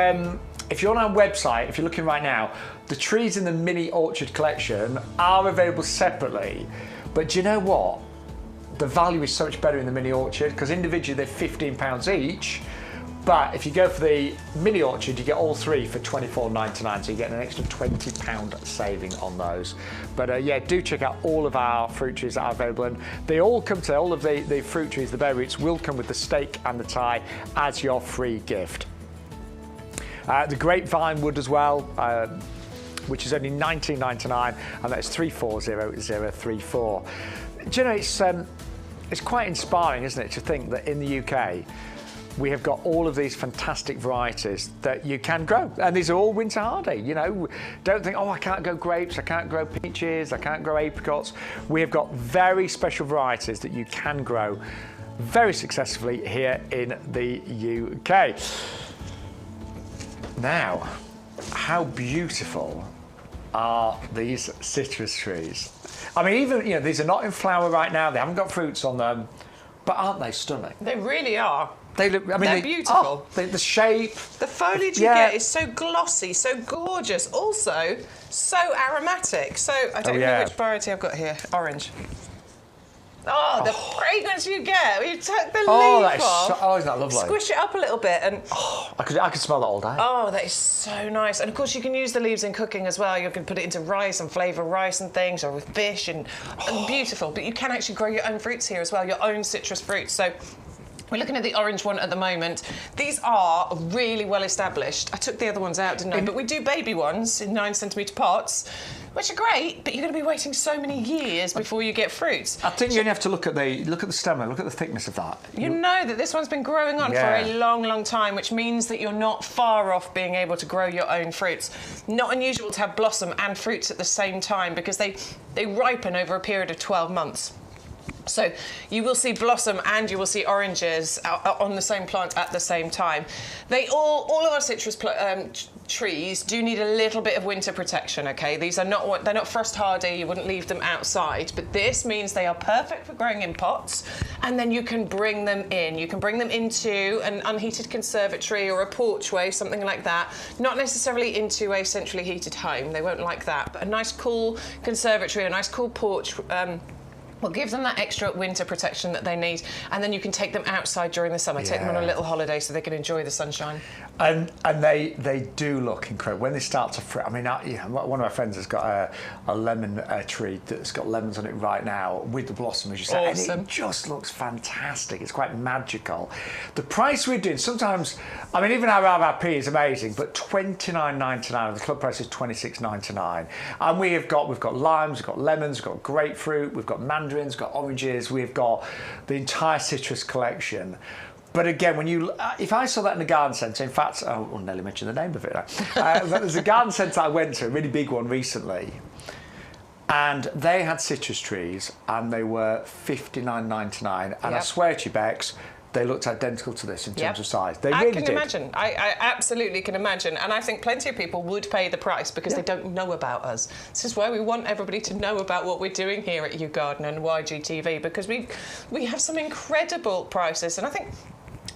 on our website, if you're looking right now, the trees in the mini orchard collection are available separately. But do you know what? The value is so much better in the mini orchard because individually they're £15 each. But if you go for the mini orchard, you get all three for £24.99, so you get an extra £20 saving on those. But yeah, do check out all of our fruit trees that are available. And they all come to, all of the fruit trees, the bare roots, will come with the stake and the tie as your free gift. The grapevine wood as well, which is only £19.99, and that's 340034. Do you know, it's quite inspiring, isn't it, to think that in the UK we have got all of these fantastic varieties that you can grow, and these are all winter hardy. You know, don't think, oh, I can't grow grapes, I can't grow peaches, I can't grow apricots. We have got very special varieties that you can grow very successfully here in the UK. Now, how beautiful are these citrus trees? I mean, even, you know, these are not in flower right now, they haven't got fruits on them, but aren't they stunning? They really are. They look, I mean, they're beautiful. The shape. The foliage you get is so glossy, so gorgeous, also so aromatic. So, I don't know which variety I've got here. Orange. Oh, the fragrance you get when you take the leaf off. Isn't that lovely? Squish it up a little bit and... I could smell that all day. Oh, that is so nice. And of course you can use the leaves in cooking as well. You can put it into rice and flavour rice and things, or with fish, and beautiful. But you can actually grow your own fruits here as well, your own citrus fruits. So we're looking at the orange one at the moment. These are really well established. I took the other ones out, didn't I? But we do baby ones in 9cm pots, which are great, but you're going to be waiting so many years before you get fruits. I think you only have to look at the stem, look at the thickness of that. You know that this one's been growing on for a long, long time, which means that you're not far off being able to grow your own fruits. Not unusual to have blossom and fruits at the same time because they ripen over a period of 12 months. So you will see blossom and you will see oranges on the same plant at the same time. All of our citrus trees do need a little bit of winter protection. Okay, they're not frost hardy. You wouldn't leave them outside, but this means they are perfect for growing in pots. And then you can bring them in. You can bring them into an unheated conservatory or a porchway, something like that. Not necessarily into a centrally heated home. They won't like that. But a nice cool conservatory, a nice cool porch. Will give them that extra winter protection that they need, and then you can take them outside during the summer, take them on a little holiday so they can enjoy the sunshine. And they do look incredible when they start to fruit. I mean, one of my friends has got a lemon tree that's got lemons on it right now with the blossom, as you say, and it just looks fantastic. It's quite magical. The price we're doing, sometimes, I mean, even our RRP is amazing, but £29.99. The club price is £26.99, and we've got limes, we've got lemons, we've got grapefruit, we've got mandarins, we've got oranges, we've got the entire citrus collection. But again, if I saw that in a garden centre, in fact, I'll nearly mention the name of it. There's a garden centre I went to, a really big one recently, and they had citrus trees, and they were £59.99. And I swear to you, Bex, they looked identical to this in terms of size. They really did. I can imagine. I absolutely can imagine. And I think plenty of people would pay the price because they don't know about us. This is why we want everybody to know about what we're doing here at YouGarden and YGTV, because we have some incredible prices. And I think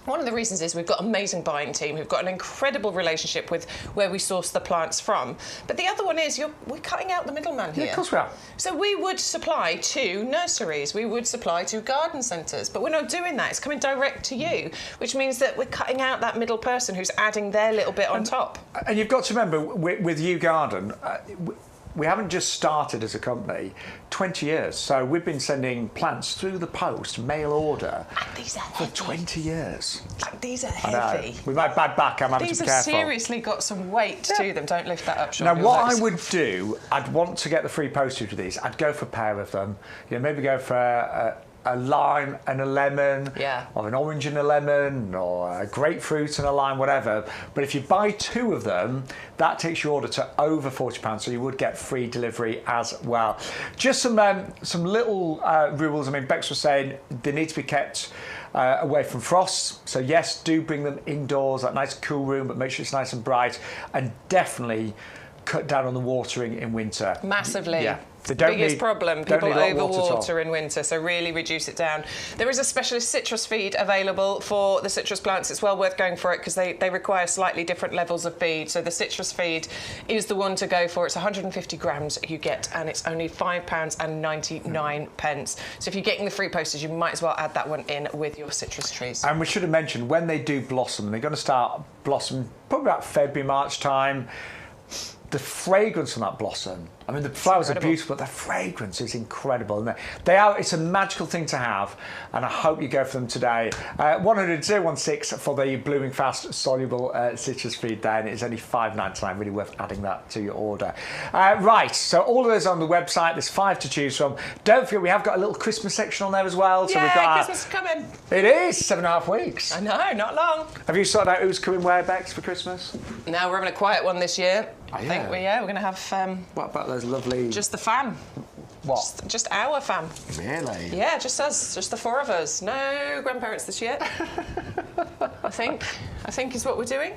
one of the reasons is we've got an amazing buying team who've got an incredible relationship with where we source the plants from. But the other one is we're cutting out the middleman here. Yeah, of course we are. So we would supply to nurseries, we would supply to garden centres, but we're not doing that. It's coming direct to you, which means that we're cutting out that middle person who's adding their little bit on top. And you've got to remember, with YouGarden, we haven't just started as a company, 20 years. So we've been sending plants through the post, mail order, And these are for heavy. 20 years. These are I know. heavy. With my bad back, I'm having These to be have careful. seriously got some weight to them. Don't lift that up, Shaun. Now, Your what legs. I would do, I'd want to get the free postage with these. I'd go for a pair of them. You know, maybe go for a lime and a lemon, Yeah. or an orange and a lemon, or a grapefruit and a lime, whatever. But if you buy 2 of them, that takes your order to over £40, so you would get free delivery as well. Just some little rules. I mean, Bex was saying they need to be kept away from frost. So yes, do bring them indoors, that nice cool room, but make sure it's nice and bright, and definitely cut down on the watering in winter. Massively. Yeah. They don't Biggest need- problem, don't people need a lot of water at all. overwater in winter, so really reduce it down. There is a specialist citrus feed available for the citrus plants. It's well worth going for it because they require slightly different levels of feed. So the citrus feed is the one to go for. It's 150 grams you get, and it's only £5.99. So if you're getting the free postage, you might as well add that one in with your citrus trees. And we should have mentioned, when they do blossom, they're going to start blossoming probably about February, March time. The fragrance on that blossom, I mean, the flowers are beautiful, but the fragrance is incredible. And it's a magical thing to have, and I hope you go for them today. 100-016 for the blooming fast soluble citrus feed there, and it's only £5.99, really worth adding that to your order. Right, so all of those on the website, there's 5 to choose from. Don't forget, we have got a little Christmas section on there as well. So Yeah, we've got Christmas is coming. It is 7.5 weeks. I know, not long. Have you sorted out who's coming where, Bex, for Christmas? Now we're having a quiet one this year. Oh, I think we're going to have What about those lovely... just the fam. What? Just our fam. Really? Yeah, just us, just the 4 of us. No grandparents this year. I think is what we're doing.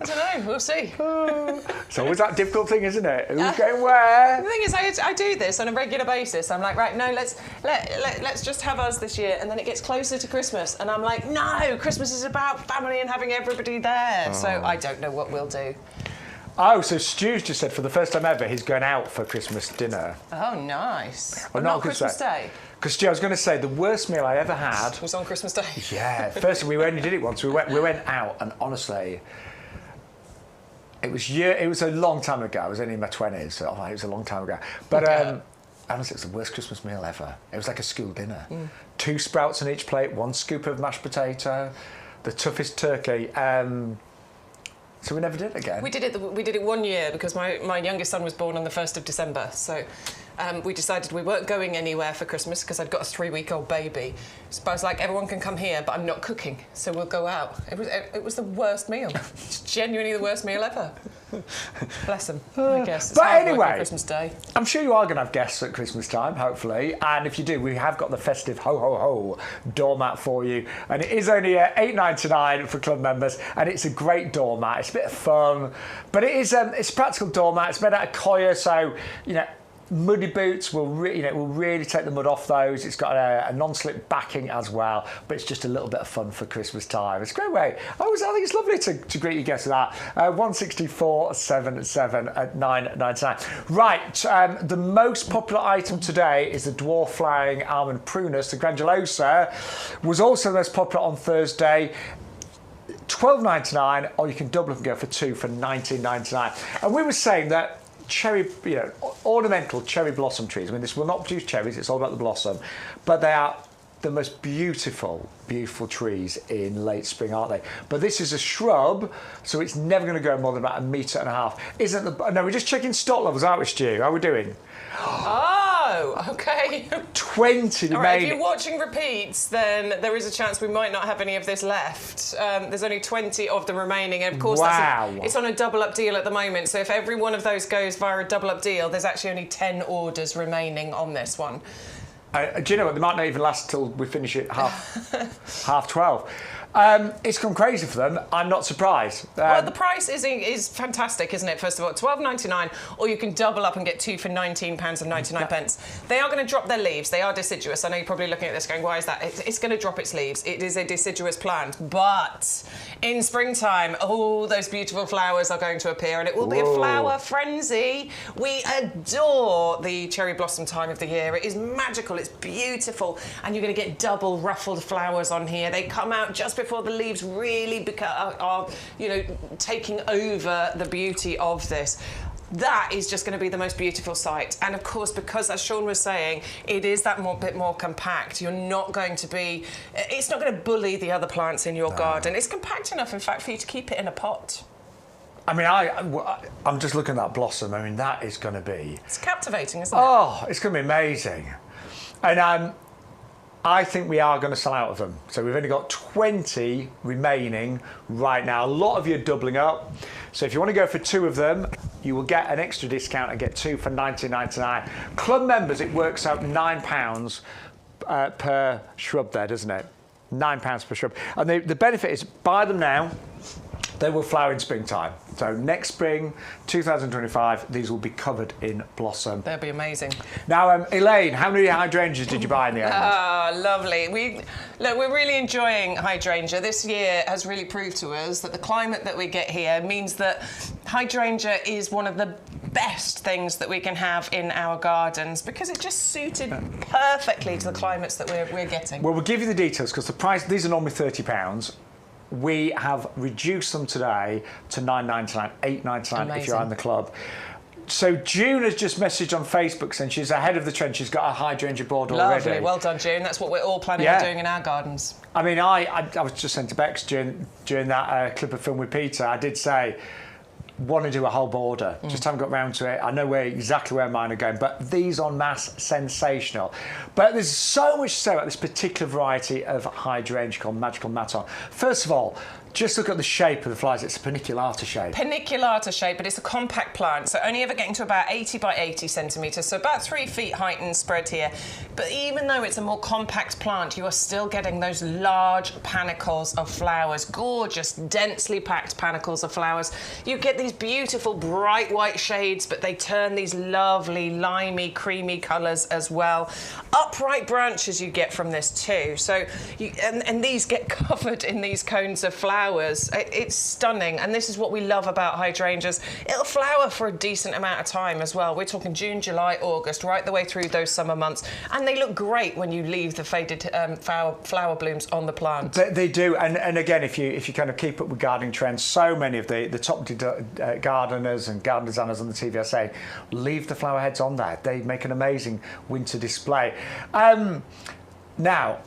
I don't know. We'll see. It's always that difficult thing, isn't it? Who's going where? The thing is, I do this on a regular basis. I'm like, right, no, let's just have us this year, and then it gets closer to Christmas, and I'm like, no, Christmas is about family and having everybody there. So I don't know what we'll do. Oh, so Stu's just said for the first time ever he's going out for Christmas dinner. Oh, nice. Well, Not Christmas Day. Because Stu, I was going to say the worst meal I ever had Was on Christmas Day. Yeah, first we only did it once. We went out, and honestly, it was a long time ago. I was only in my 20s, so it was a long time ago. But honestly, it's the worst Christmas meal ever. It was like a school dinner. 2 sprouts on each plate, 1 scoop of mashed potato, the toughest turkey. So we never did it again. We did it 1 year because my youngest son was born on the 1st of December. So we decided we weren't going anywhere for Christmas because I'd got a 3-week-old baby. So I was like, everyone can come here, but I'm not cooking, so we'll go out. It was the worst meal. It's genuinely the worst meal ever. Bless them, I guess. It's But hard work on anyway, Christmas Day. I'm sure you are going to have guests at Christmas time, hopefully. And if you do, we have got the festive ho-ho-ho doormat for you. And it is only $8.99 for club members. And it's a great doormat. It's a bit of fun. But it's a practical doormat. It's made out of coir, so, you know, muddy boots will really take the mud off those. It's got a non-slip backing as well, but it's just a little bit of fun for Christmas time. It's a great way. I think it's lovely to greet your guests with that. 164.77 at $9.99. Right, the most popular item today is the dwarf flowering almond prunus. The Grandulosa was also the most popular on Thursday. $12.99, or you can double up and go for 2 for $19.99. And we were saying that ornamental cherry blossom trees. I mean, this will not produce cherries, it's all about the blossom, but they are the most beautiful trees in late spring, aren't they? But this is a shrub, so it's never going to grow more than about 1.5 meters. No, we're just checking stock levels, aren't we, Stu? How are we doing? Oh, okay. 20 All right, if remaining. you're watching repeats, then there is a chance we might not have any of this left. There's only 20 of them remaining, and of course it's on a double-up deal at the moment, so if every one of those goes via a double-up deal, there's actually only 10 orders remaining on this one. Do you know what? They might not even last till we finish it half 12. It's gone crazy for them. I'm not surprised. Well, the price is fantastic, isn't it? First of all, $12.99, or you can double up and get 2 for £19.99. They are going to drop their leaves. They are deciduous. I know you're probably looking at this going, why is that? It's going to drop its leaves. It is a deciduous plant. But in springtime, all those beautiful flowers are going to appear, and it will be a flower frenzy. We adore the cherry blossom time of the year. It is magical. It's beautiful. And you're going to get double ruffled flowers on here. They come out just before the leaves really are taking over the beauty of this. that is just going to be the most beautiful sight. And of course, because as Shaun was saying, it is that bit more compact. You're not going to be, it's not going to bully the other plants in your garden. It's compact enough, in fact, for you to keep it in a pot. I mean, I'm just looking at that blossom. I mean, that is going to be... It's captivating, isn't it? Oh, it's going to be amazing. And I think we are going to sell out of them. So we've only got 20 remaining right now. A lot of you are doubling up. So if you want to go for 2 of them, you will get an extra discount and get 2 for $19.99. Club members, it works out £9 per shrub there, doesn't it? £9 per shrub. And the benefit is, buy them now. They will flower in springtime. So next spring, 2025, these will be covered in blossom. They'll be amazing. Now, Elaine, how many hydrangeas did you buy in the end? Ah, lovely. We're really enjoying hydrangea. This year has really proved to us that the climate that we get here means that hydrangea is one of the best things that we can have in our gardens because it just suited perfectly to the climates that we're getting. Well, we'll give you the details because the price, these are normally £30. We have reduced them today to $9.99, $8.99 if you're in the club. So June has just messaged on Facebook saying she's ahead of the trend. She's got a hydrangea board already. Lovely, well done, June. That's what we're all planning on doing in our gardens. I mean, I was just saying to Bex during that clip of film with Peter, I did say, want to do a whole border. Just haven't got round to it. I know exactly where mine are going, but these en masse, sensational. But there's so much to say about this particular variety of hydrangea called Magical Maton. First of all, just look at the shape of the flowers. It's a paniculata shape. Paniculata shape, but it's a compact plant, so only ever getting to about 80 by 80 centimetres, so about 3 feet height and spread here. But even though it's a more compact plant, you are still getting those large panicles of flowers, gorgeous, densely packed panicles of flowers. You get these beautiful bright white shades, but they turn these lovely limey, creamy colours as well. Upright branches you get from this too, so and these get covered in these cones of flowers. It's stunning, and this is what we love about hydrangeas. It'll flower for a decent amount of time as well. We're talking June, July, August, right the way through those summer months, and they look great when you leave the faded flower blooms on the plant. They do, and again, if you kind of keep up with gardening trends, so many of the top gardeners and garden designers on the TV are saying, leave the flower heads on there. They make an amazing winter display. Now,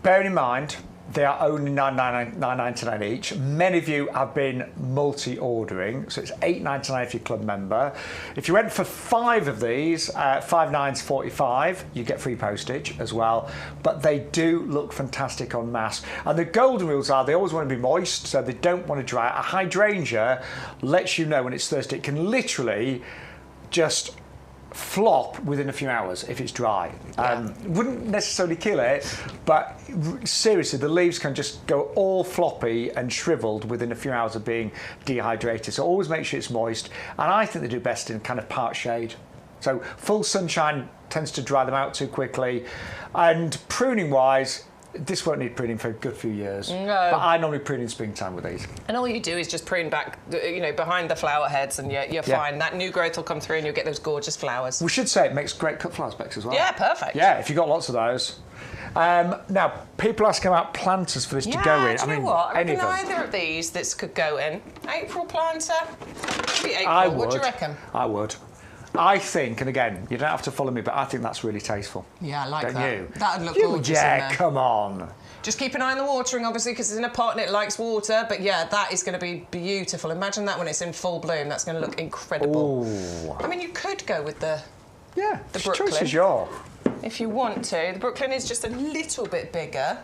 bearing in mind, they are only $9.99 each. Many of you have been multi-ordering, so it's $8.99 if you're a club member. If you went for 5 of these, 5 9s 45, you get free postage as well. But they do look fantastic en masse. And the golden rules are they always want to be moist, so they don't want to dry out. A hydrangea lets you know when it's thirsty. It can literally just flop within a few hours if it's dry. Wouldn't necessarily kill it, but seriously, the leaves can just go all floppy and shriveled within a few hours of being dehydrated. So always make sure it's moist. And I think they do best in kind of part shade. So full sunshine tends to dry them out too quickly. And pruning wise, this won't need pruning for a good few years. No. But I normally prune in springtime with these. And all you do is just prune back, behind the flower heads, and you're fine. That new growth will come through and you'll get those gorgeous flowers. We should say it makes great cut flowers, Bex, as well. Yeah, perfect. Yeah, if you've got lots of those. Now, people asking about planters for this to go in. Do you know what? I reckon either of these this could go in. April planter? Maybe April. I would. What do you reckon? I would. I think, and again, you don't have to follow me, but I think that's really tasteful. Yeah, I like don't that. You? That'd look gorgeous in there. Come on. Just keep an eye on the watering, obviously, because it's in a pot and it likes water. But yeah, that is going to be beautiful. Imagine that when it's in full bloom. That's going to look incredible. Ooh. I mean, you could go with the Brooklyn. Choice is yours. If you want to. The Brooklyn is just a little bit bigger.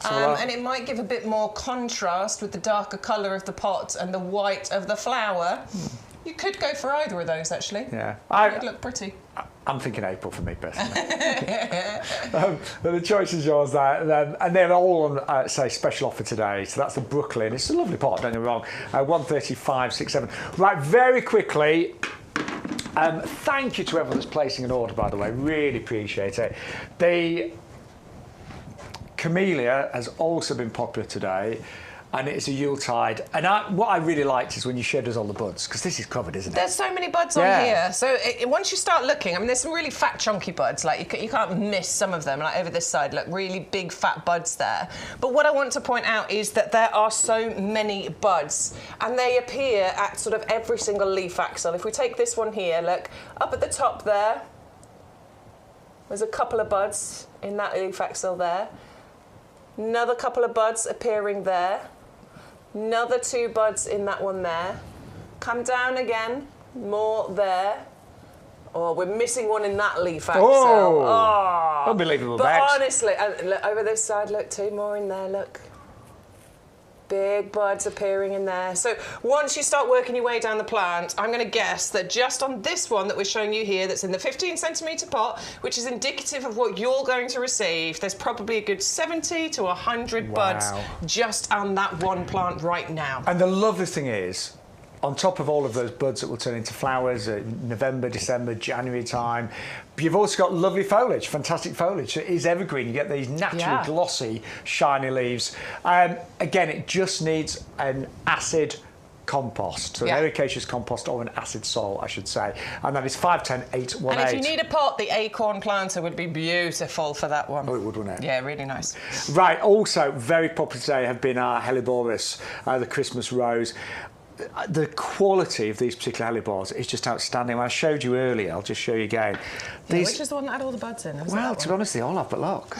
And it might give a bit more contrast with the darker colour of the pot and the white of the flower. You could go for either of those, actually. Yeah. It'd look pretty. I'm thinking April for me, personally. But the choice is yours there. And they're all on, say, special offer today. So that's the Brooklyn. It's a lovely pot, don't get me wrong. 135.67. Right, very quickly. Thank you to everyone that's placing an order, by the way. Really appreciate it. The Camellia has also been popular today. and it's a Yuletide. And what I really liked is when you showed us all the buds, because this is covered, isn't it? There's so many buds on here. So once you start looking, I mean, there's some really fat, chunky buds. Like, you can't miss some of them. Like, over this side, look, really big, fat buds there. But what I want to point out is that there are so many buds, and they appear at sort of every single leaf axil. If we take this one here, look, up at the top there, there's a couple of buds in that leaf axil there. Another couple of buds appearing there. Another 2 buds in that one there. Come down again, more there. Oh, we're missing one in that leaf axil. Oh, unbelievable. But honestly, and look, over this side, look, 2 more in there, look. Big buds appearing in there. So once you start working your way down the plant, I'm going to guess that just on this one that we're showing you here, that's in the 15 centimetre pot, which is indicative of what you're going to receive, there's probably a good 70 to 100 buds just on that one plant right now. And the lovely thing is, on top of all of those buds that will turn into flowers in November, December, January time, you've also got lovely foliage, fantastic foliage. It is evergreen. You get these naturally glossy, shiny leaves. Again, it just needs an acid compost, so an ericaceous compost or an acid soil, I should say. And that is 510-818. And if you need a pot, the acorn planter would be beautiful for that one. Oh, it would, wouldn't it? Yeah, really nice. Right, also very popular today have been our Helleborus, the Christmas rose. The quality of these particular hellebores is just outstanding. When I showed you earlier, I'll just show you again. Which is the one that had all the buds in? Well, to be honest, they all have, but look.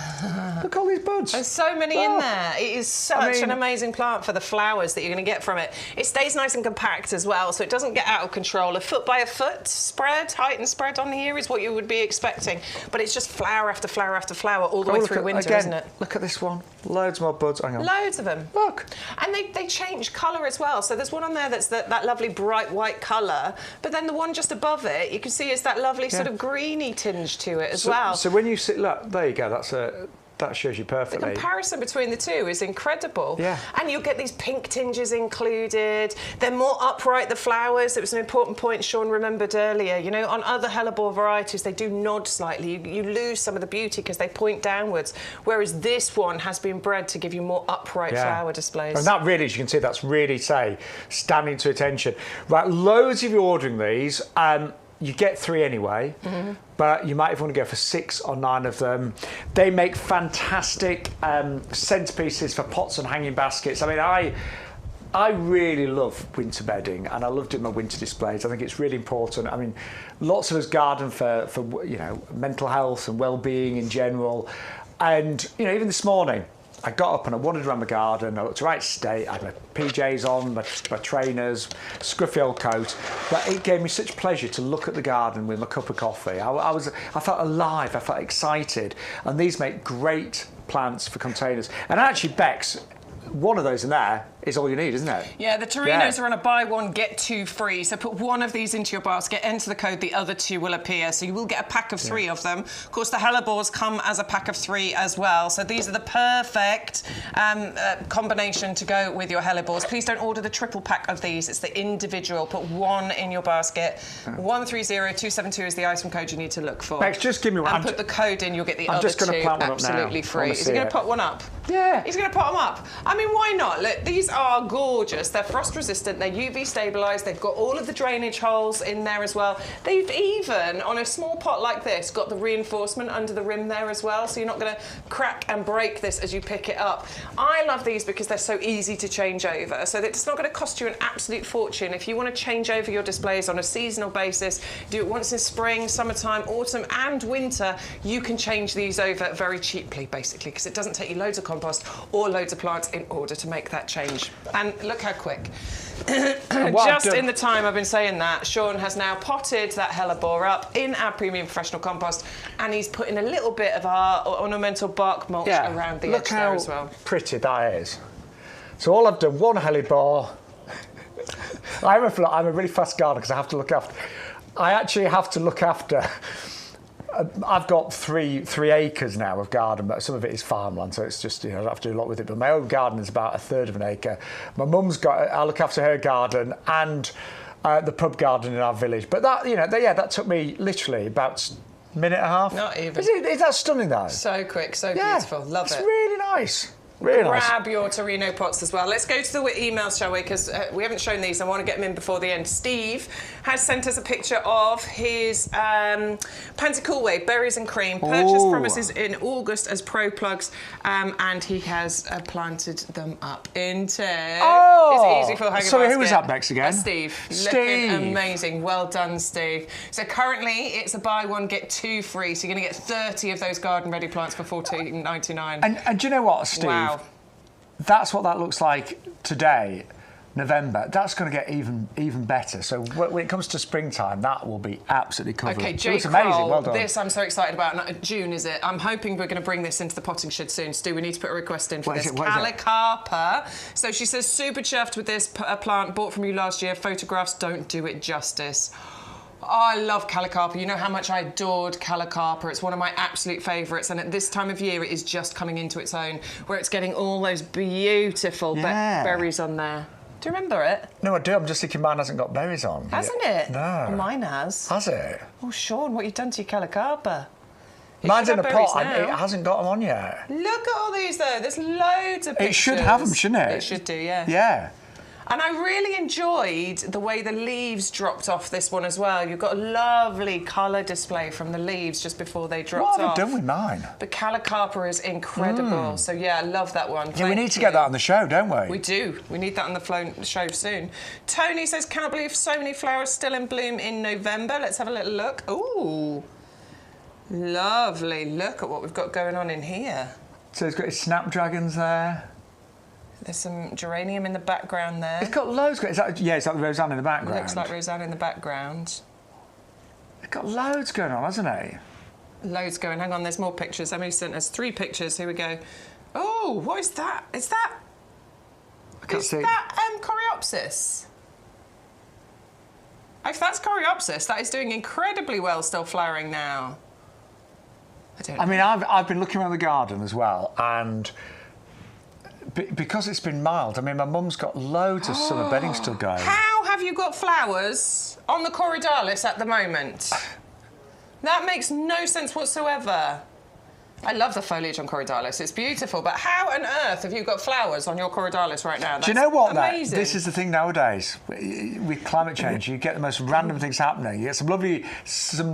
Look at all these buds. There's so many in there. It is such an amazing plant for the flowers that you're going to get from it. It stays nice and compact as well, so it doesn't get out of control. A foot by a foot spread, height and spread on here is what you would be expecting. But it's just flower after flower after flower all the way through winter, isn't it? Look at this one. Loads more buds. Hang on. Loads of them. Look. And they change colour as well. So there's one on there that's that lovely bright white colour, but then the one just above it, you can see is that lovely sort of greeny tinge to it as well. So when you sit, look, there you go. That shows you perfectly. The comparison between the two is incredible. Yeah. And you'll get these pink tinges included. They're more upright, the flowers. It was an important point Shaun remembered earlier. You know, on other hellebore varieties, they do nod slightly. You lose some of the beauty because they point downwards, whereas this one has been bred to give you more upright flower displays. And that really, as you can see, that's really, standing to attention. Right, loads of you ordering these. You get 3 anyway, but you might even want to go for 6 or 9 of them. They make fantastic centerpieces for pots and hanging baskets. I mean, I really love winter bedding, and I love doing my winter displays. I think it's really important. I mean, lots of us garden for you know, mental health and well-being in general. And you know, even this morning, I got up and I wandered around my garden. I looked to right state. I had my PJs on, my trainers, scruffy old coat. But it gave me such pleasure to look at the garden with my cup of coffee. I felt alive. I felt excited. And these make great plants for containers. And actually, Bex, one of those in there is all you need, isn't it? Yeah, the Torinos are on a buy one, get 2 free. So put one of these into your basket, enter the code, the other 2 will appear. So you will get a pack of 3 of them. Of course, the hellebores come as a pack of 3 as well. So these are the perfect combination to go with your hellebores. Please don't order the triple pack of these. It's the individual. Put 1 in your basket. 130272 is the item code you need to look for. Bex, just give me one. And put the code in, you'll get the other 2 just gonna plant one up absolutely now. free. Is he going to put one up? Yeah. He's going to put them up. I mean, why not? Look, these are gorgeous. They're frost resistant, they're UV stabilised, they've got all of the drainage holes in there as well. They've even, on a small pot like this, got the reinforcement under the rim there as well, so you're not going to crack and break this as you pick it up. I love these because they're so easy to change over, so that it's not going to cost you an absolute fortune. If you want to change over your displays on a seasonal basis, do it once in spring, summertime, autumn and winter, you can change these over very cheaply, basically, because it doesn't take you loads of compost or loads of plants in order to make that change. And look how quick. Just in the time I've been saying that, Shaun has now potted that hellebore up in our premium professional compost, and he's putting a little bit of our ornamental bark mulch around the edge there as well. Look how pretty that is. So all I've done, 1 hellebore. I'm a really fast gardener because I have to look after. I actually have to look after. I've got 3 acres now of garden, but some of it is farmland, so it's just, you know, I don't have to do a lot with it. But my own garden is about 1/3 of an acre. My mum's got, I look after her garden and the pub garden in our village. But that, you know, that took me literally about a minute and a half. Not even. Is that stunning though? So quick, so beautiful. Love it. It's really nice. Really grab your Torino pots as well. Let's go to the emails, shall we? Because we haven't shown these. I want to get them in before the end. Steve has sent us a picture of his Pansy Coolway berries and cream. Purchase promises in August as pro plugs, and he has planted them up into his easy full hanger sorry, basket. who was up next again? Steve. Steve. Looking amazing. Well done, Steve. So currently it's a buy one get two free. So you're going to get 30 of those garden ready plants for $14.99. And do you know what, Steve? Wow. That's what that looks like today, November. That's going to get even better. So when it comes to springtime, that will be absolutely covered. Okay, It Jake looks amazing. Kroll, Well done. this I'm so excited about. June, is it? I'm hoping we're going to bring this into the potting shed soon. Stu, we need to put a request in for this. What is it? Calicarpa. So she says, super chuffed with this plant, bought from you last year. Photographs don't do it justice. Oh, I love Calicarpa. You know how much I adored Calicarpa. It's one of my absolute favourites, and at this time of year, it is just coming into its own, where it's getting all those beautiful berries on there. Do you remember it? No, I do. I'm just thinking mine hasn't got berries on. Hasn't it? No. Well, mine has. Has it? Oh, Shaun, what have you done to your Calicarpa? Mine's in a pot now. and it hasn't got them on yet. Look at all these, though. There's loads of pictures. It should have them, shouldn't it? It should do, yeah. Yeah. And I really enjoyed the way the leaves dropped off this one as well. You've got a lovely colour display from the leaves just before they dropped off. What have I done with mine? The Calicarpa is incredible. So, yeah, I love that one. Yeah, we need to get that on the show, don't we? We do. We need that on the show soon. Tony says, cannot believe so many flowers still in bloom in November. Let's have a little look. Ooh. Lovely. Look at what we've got going on in here. So it's got his snapdragons there. There's some geranium in the background there. It's got loads. It's like the Roseanne in the background. Looks like Roseanne in the background. It's got loads going on, hasn't it? Loads going. Hang on, there's more pictures. Emily sent us 3 pictures. Here we go. Oh, what is that? Is that... I can't see. that Coreopsis? If that's Coreopsis, that is doing incredibly well still flowering now. I don't know. I mean, I've been looking around the garden as well, and... because it's been mild, I mean, my mum's got loads of summer bedding still going. How have you got flowers on the Corydalis at the moment? That makes no sense whatsoever. I love the foliage on Corydalis. It's beautiful. But how on earth have you got flowers on your Corydalis right now? That's Do you know what, amazing. This is the thing nowadays. With climate change, you get the most random things happening. You get some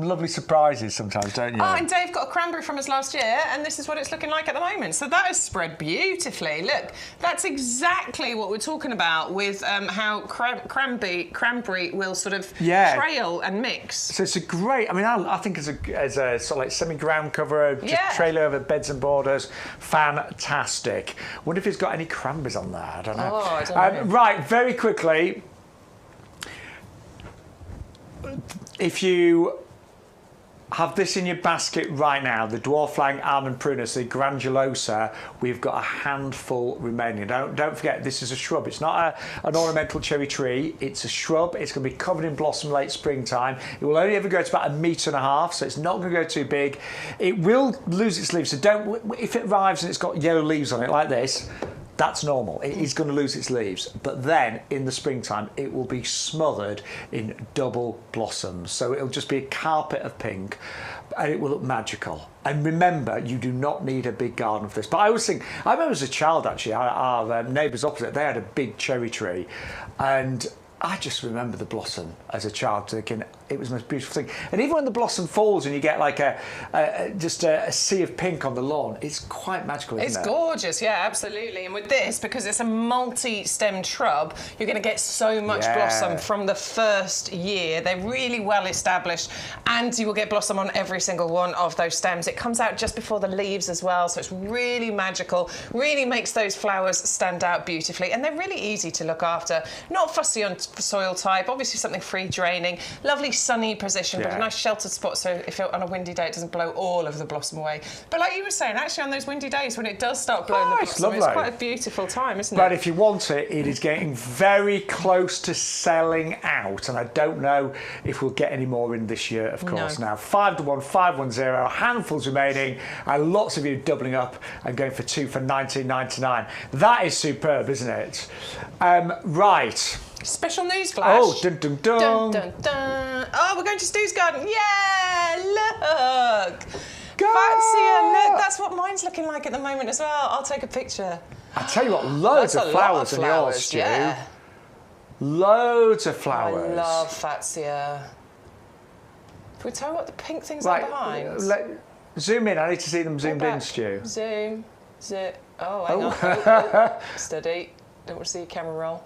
lovely surprises sometimes, don't you? Oh, and Dave got a cranberry from us last year, and this is what it's looking like at the moment. So that has spread beautifully. Look, that's exactly what we're talking about with how cranberry will sort of trail and mix. So it's a great... I mean, I think as a sort of like semi-ground cover, just trail over beds and borders, fantastic. Wonder if he's got any cranberries on there. I don't know. Oh, I don't know. Right, very quickly. If you have this in your basket right now, the dwarf flying almond prunus, the grandulosa, we've got a handful remaining. Don't forget, this is a shrub. It's not an ornamental cherry tree. It's a shrub. It's going to be covered in blossom late springtime. It will only ever go to about 1.5 meters, so it's not going to go too big. It will lose its leaves, so if it arrives and it's got yellow leaves on it like this, that's normal. It is going to lose its leaves. But then, in the springtime, it will be smothered in double blossoms. So it'll just be a carpet of pink, and it will look magical. And remember, you do not need a big garden for this. But I always think, I remember as a child, actually, our neighbours opposite, they had a big cherry tree. And I just remember the blossom as a child, thinking it was the most beautiful thing. And even when the blossom falls and you get like just a sea of pink on the lawn, it's quite magical, isn't it? It's gorgeous, yeah, absolutely. And with this, because it's a multi-stemmed shrub, you're going to get so much blossom from the first year. They're really well established, and you will get blossom on every single one of those stems. It comes out just before the leaves as well, so it's really magical, really makes those flowers stand out beautifully, and they're really easy to look after. Not fussy on soil type, obviously something free draining, lovely sunny position, but a nice sheltered spot so if on a windy day it doesn't blow all of the blossom away. But like you were saying, actually on those windy days when it does start blowing the blossom, it's quite a beautiful time, isn't it? But if you want it, it is getting very close to selling out, and I don't know if we'll get any more in this year, of course. Now 5 to 1, 510, handfuls remaining, and lots of you doubling up and going for 2 for $19.99. That is superb, isn't it? Right. Special news flash. Oh, dun dun dun. Dun dun dun. Oh, we're going to Stu's garden. Yeah, look. Go! Fatsia, look, that's what mine's looking like at the moment as well. I'll take a picture. I tell you what, loads That's of a lot flowers of in your flowers, stew. yeah. Loads of flowers. I love Fatsia. Can we tell what the pink things Right, are behind? Zoom in. I need to see them zoomed in, Stu. Zoom. Oh, hang on. Oh. Steady. Don't want to see your camera roll.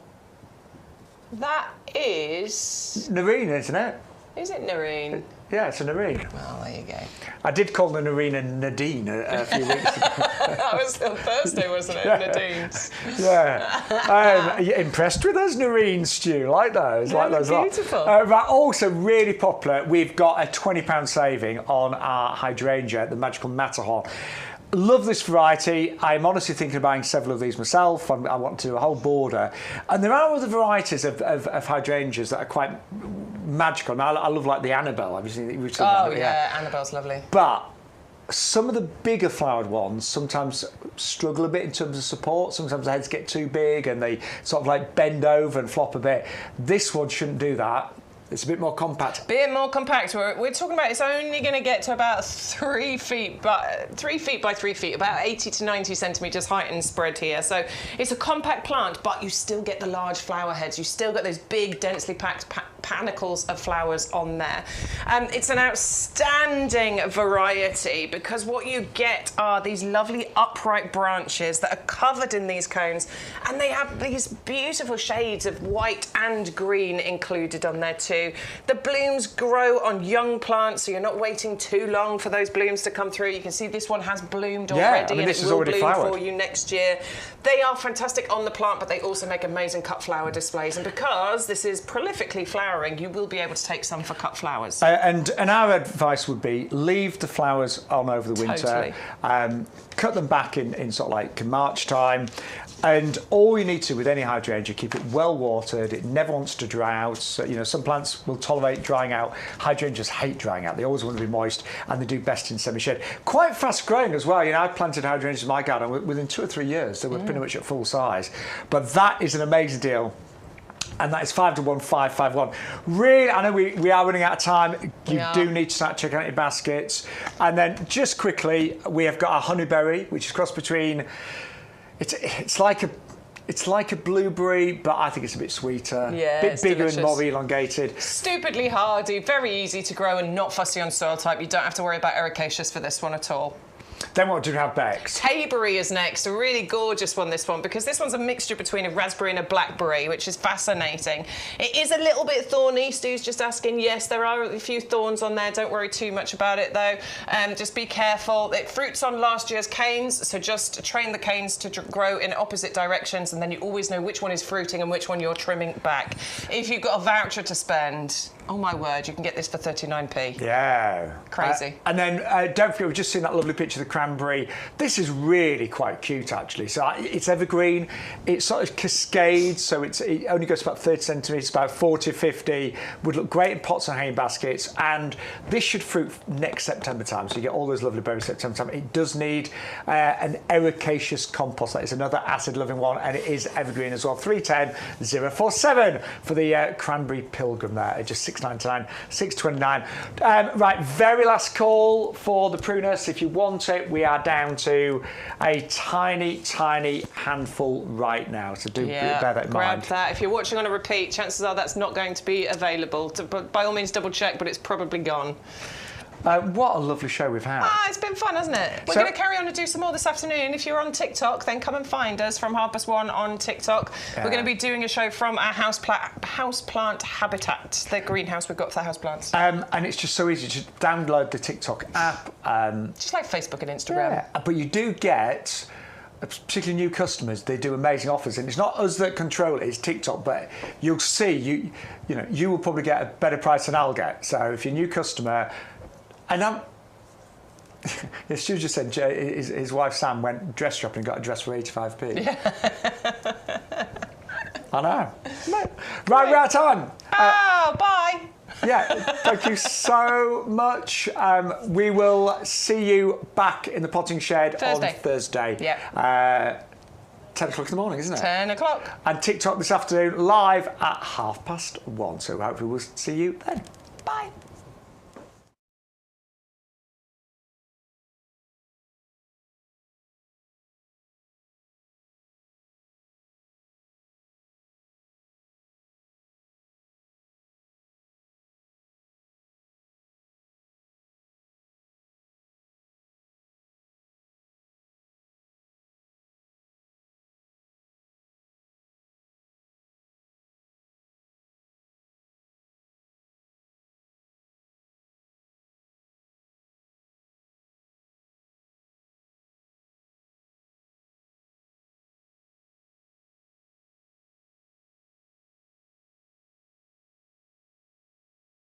That is... Nerine, isn't it? Is it Nerine? Yeah, it's a Nerine. Well, there you go. I did call the Nerine Nadine a few weeks ago. That was on Thursday, wasn't it? Nadine's. Yeah. Are you impressed with those Nerine, Stu? Like those? Yeah, Like those beautiful. Right, also, really popular, we've got a £20 saving on our hydrangea, the Magical Matterhorn. Love this variety. I'm honestly thinking of buying several of these myself. I want to do a whole border. And there are other varieties of hydrangeas that are quite magical. And I love like the Annabelle. Have you seen Oh, yeah, Annabelle's lovely. But some of the bigger flowered ones sometimes struggle a bit in terms of support. Sometimes the heads get too big and they sort of like bend over and flop a bit. This one shouldn't do that. It's a bit more compact. Bit more compact. We're talking about it's only going to get to about 3 feet, but 3 feet by 3 feet, about 80 to 90 centimetres height and spread here. So it's a compact plant, but you still get the large flower heads. You still get those big, densely packed panicles of flowers on there. It's an outstanding variety because what you get are these lovely upright branches that are covered in these cones, and they have these beautiful shades of white and green included on there too. The blooms grow on young plants, so you're not waiting too long for those blooms to come through. You can see this one has bloomed already, and it will bloom for you next year. They are fantastic on the plant, but they also make amazing cut flower displays. And because this is prolifically flowering, you will be able to take some for cut flowers. And our advice would be leave the flowers on over the winter. Totally. Cut them back in sort of like March time. And all you need to with any hydrangea, keep it well watered. It never wants to dry out. So, you know, some plants will tolerate drying out. Hydrangeas hate drying out. They always want to be moist, and they do best in semi-shade. Quite fast growing as well. You know, I planted hydrangeas in my garden within 2 or 3 years. They were pretty much at full size. But that is an amazing deal. And that is 5 to 1, 5, 5, 1. Really, I know we are running out of time. You do need to start checking out your baskets. And then just quickly, we have got our honeyberry, which is crossed between. It's like a blueberry, but I think it's a bit sweeter. Yeah, a bit bigger and more elongated. Stupidly hardy, very easy to grow and not fussy on soil type. You don't have to worry about ericaceous for this one at all. Then what do we have next? Tayberry is next, a really gorgeous one, this one, because this one's a mixture between a raspberry and a blackberry, which is fascinating. It is a little bit thorny. Stu's just asking. Yes, there are a few thorns on there. Don't worry too much about it, though. Just be careful. It fruits on last year's canes, so just train the canes to grow in opposite directions, and then you always know which one is fruiting and which one you're trimming back. If you've got a voucher to spend, oh my word, you can get this for 39p. Yeah. Crazy. And then don't forget, we've just seen that lovely picture of the cranberry. This is really quite cute, actually. So it's evergreen. It sort of cascades, so it only goes about 30 centimetres, about 40 or 50. Would look great in pots and hanging baskets. And this should fruit next September time, so you get all those lovely berries September time. It does need an ericaceous compost. That is another acid-loving one, and it is evergreen as well. 310 047 for the cranberry pilgrim there at just $6.99, $6.29. Right, very last call for the prunus. If you want it, we are down to a tiny handful right now. So do bear that in mind. Grab that. If you're watching on a repeat, chances are that's not going to be available. But by all means, double check, but it's probably gone. What a lovely show we've had. It's been fun, hasn't it? We're going to carry on and do some more this afternoon. If you're on TikTok, then come and find us from Harpers1 on TikTok. We're going to be doing a show from our houseplant habitat, the greenhouse we've got for the houseplants. And it's just so easy. Just download the TikTok app. Just like Facebook and Instagram. Yeah, but you do get, particularly new customers, they do amazing offers, and it's not us that control it, it's TikTok, but you'll see, you will probably get a better price than I'll get. So if you're a new customer, and Stu just said his wife Sam went dress shopping and got a dress for 85p. Yeah. I know. Right, we're out of time. Bye. Yeah, thank you so much. We will see you back in the potting shed on Thursday. Yeah. 10 o'clock in the morning, isn't it? 10 o'clock. And TikTok this afternoon live at 1:30. So hopefully we'll see you then. Bye.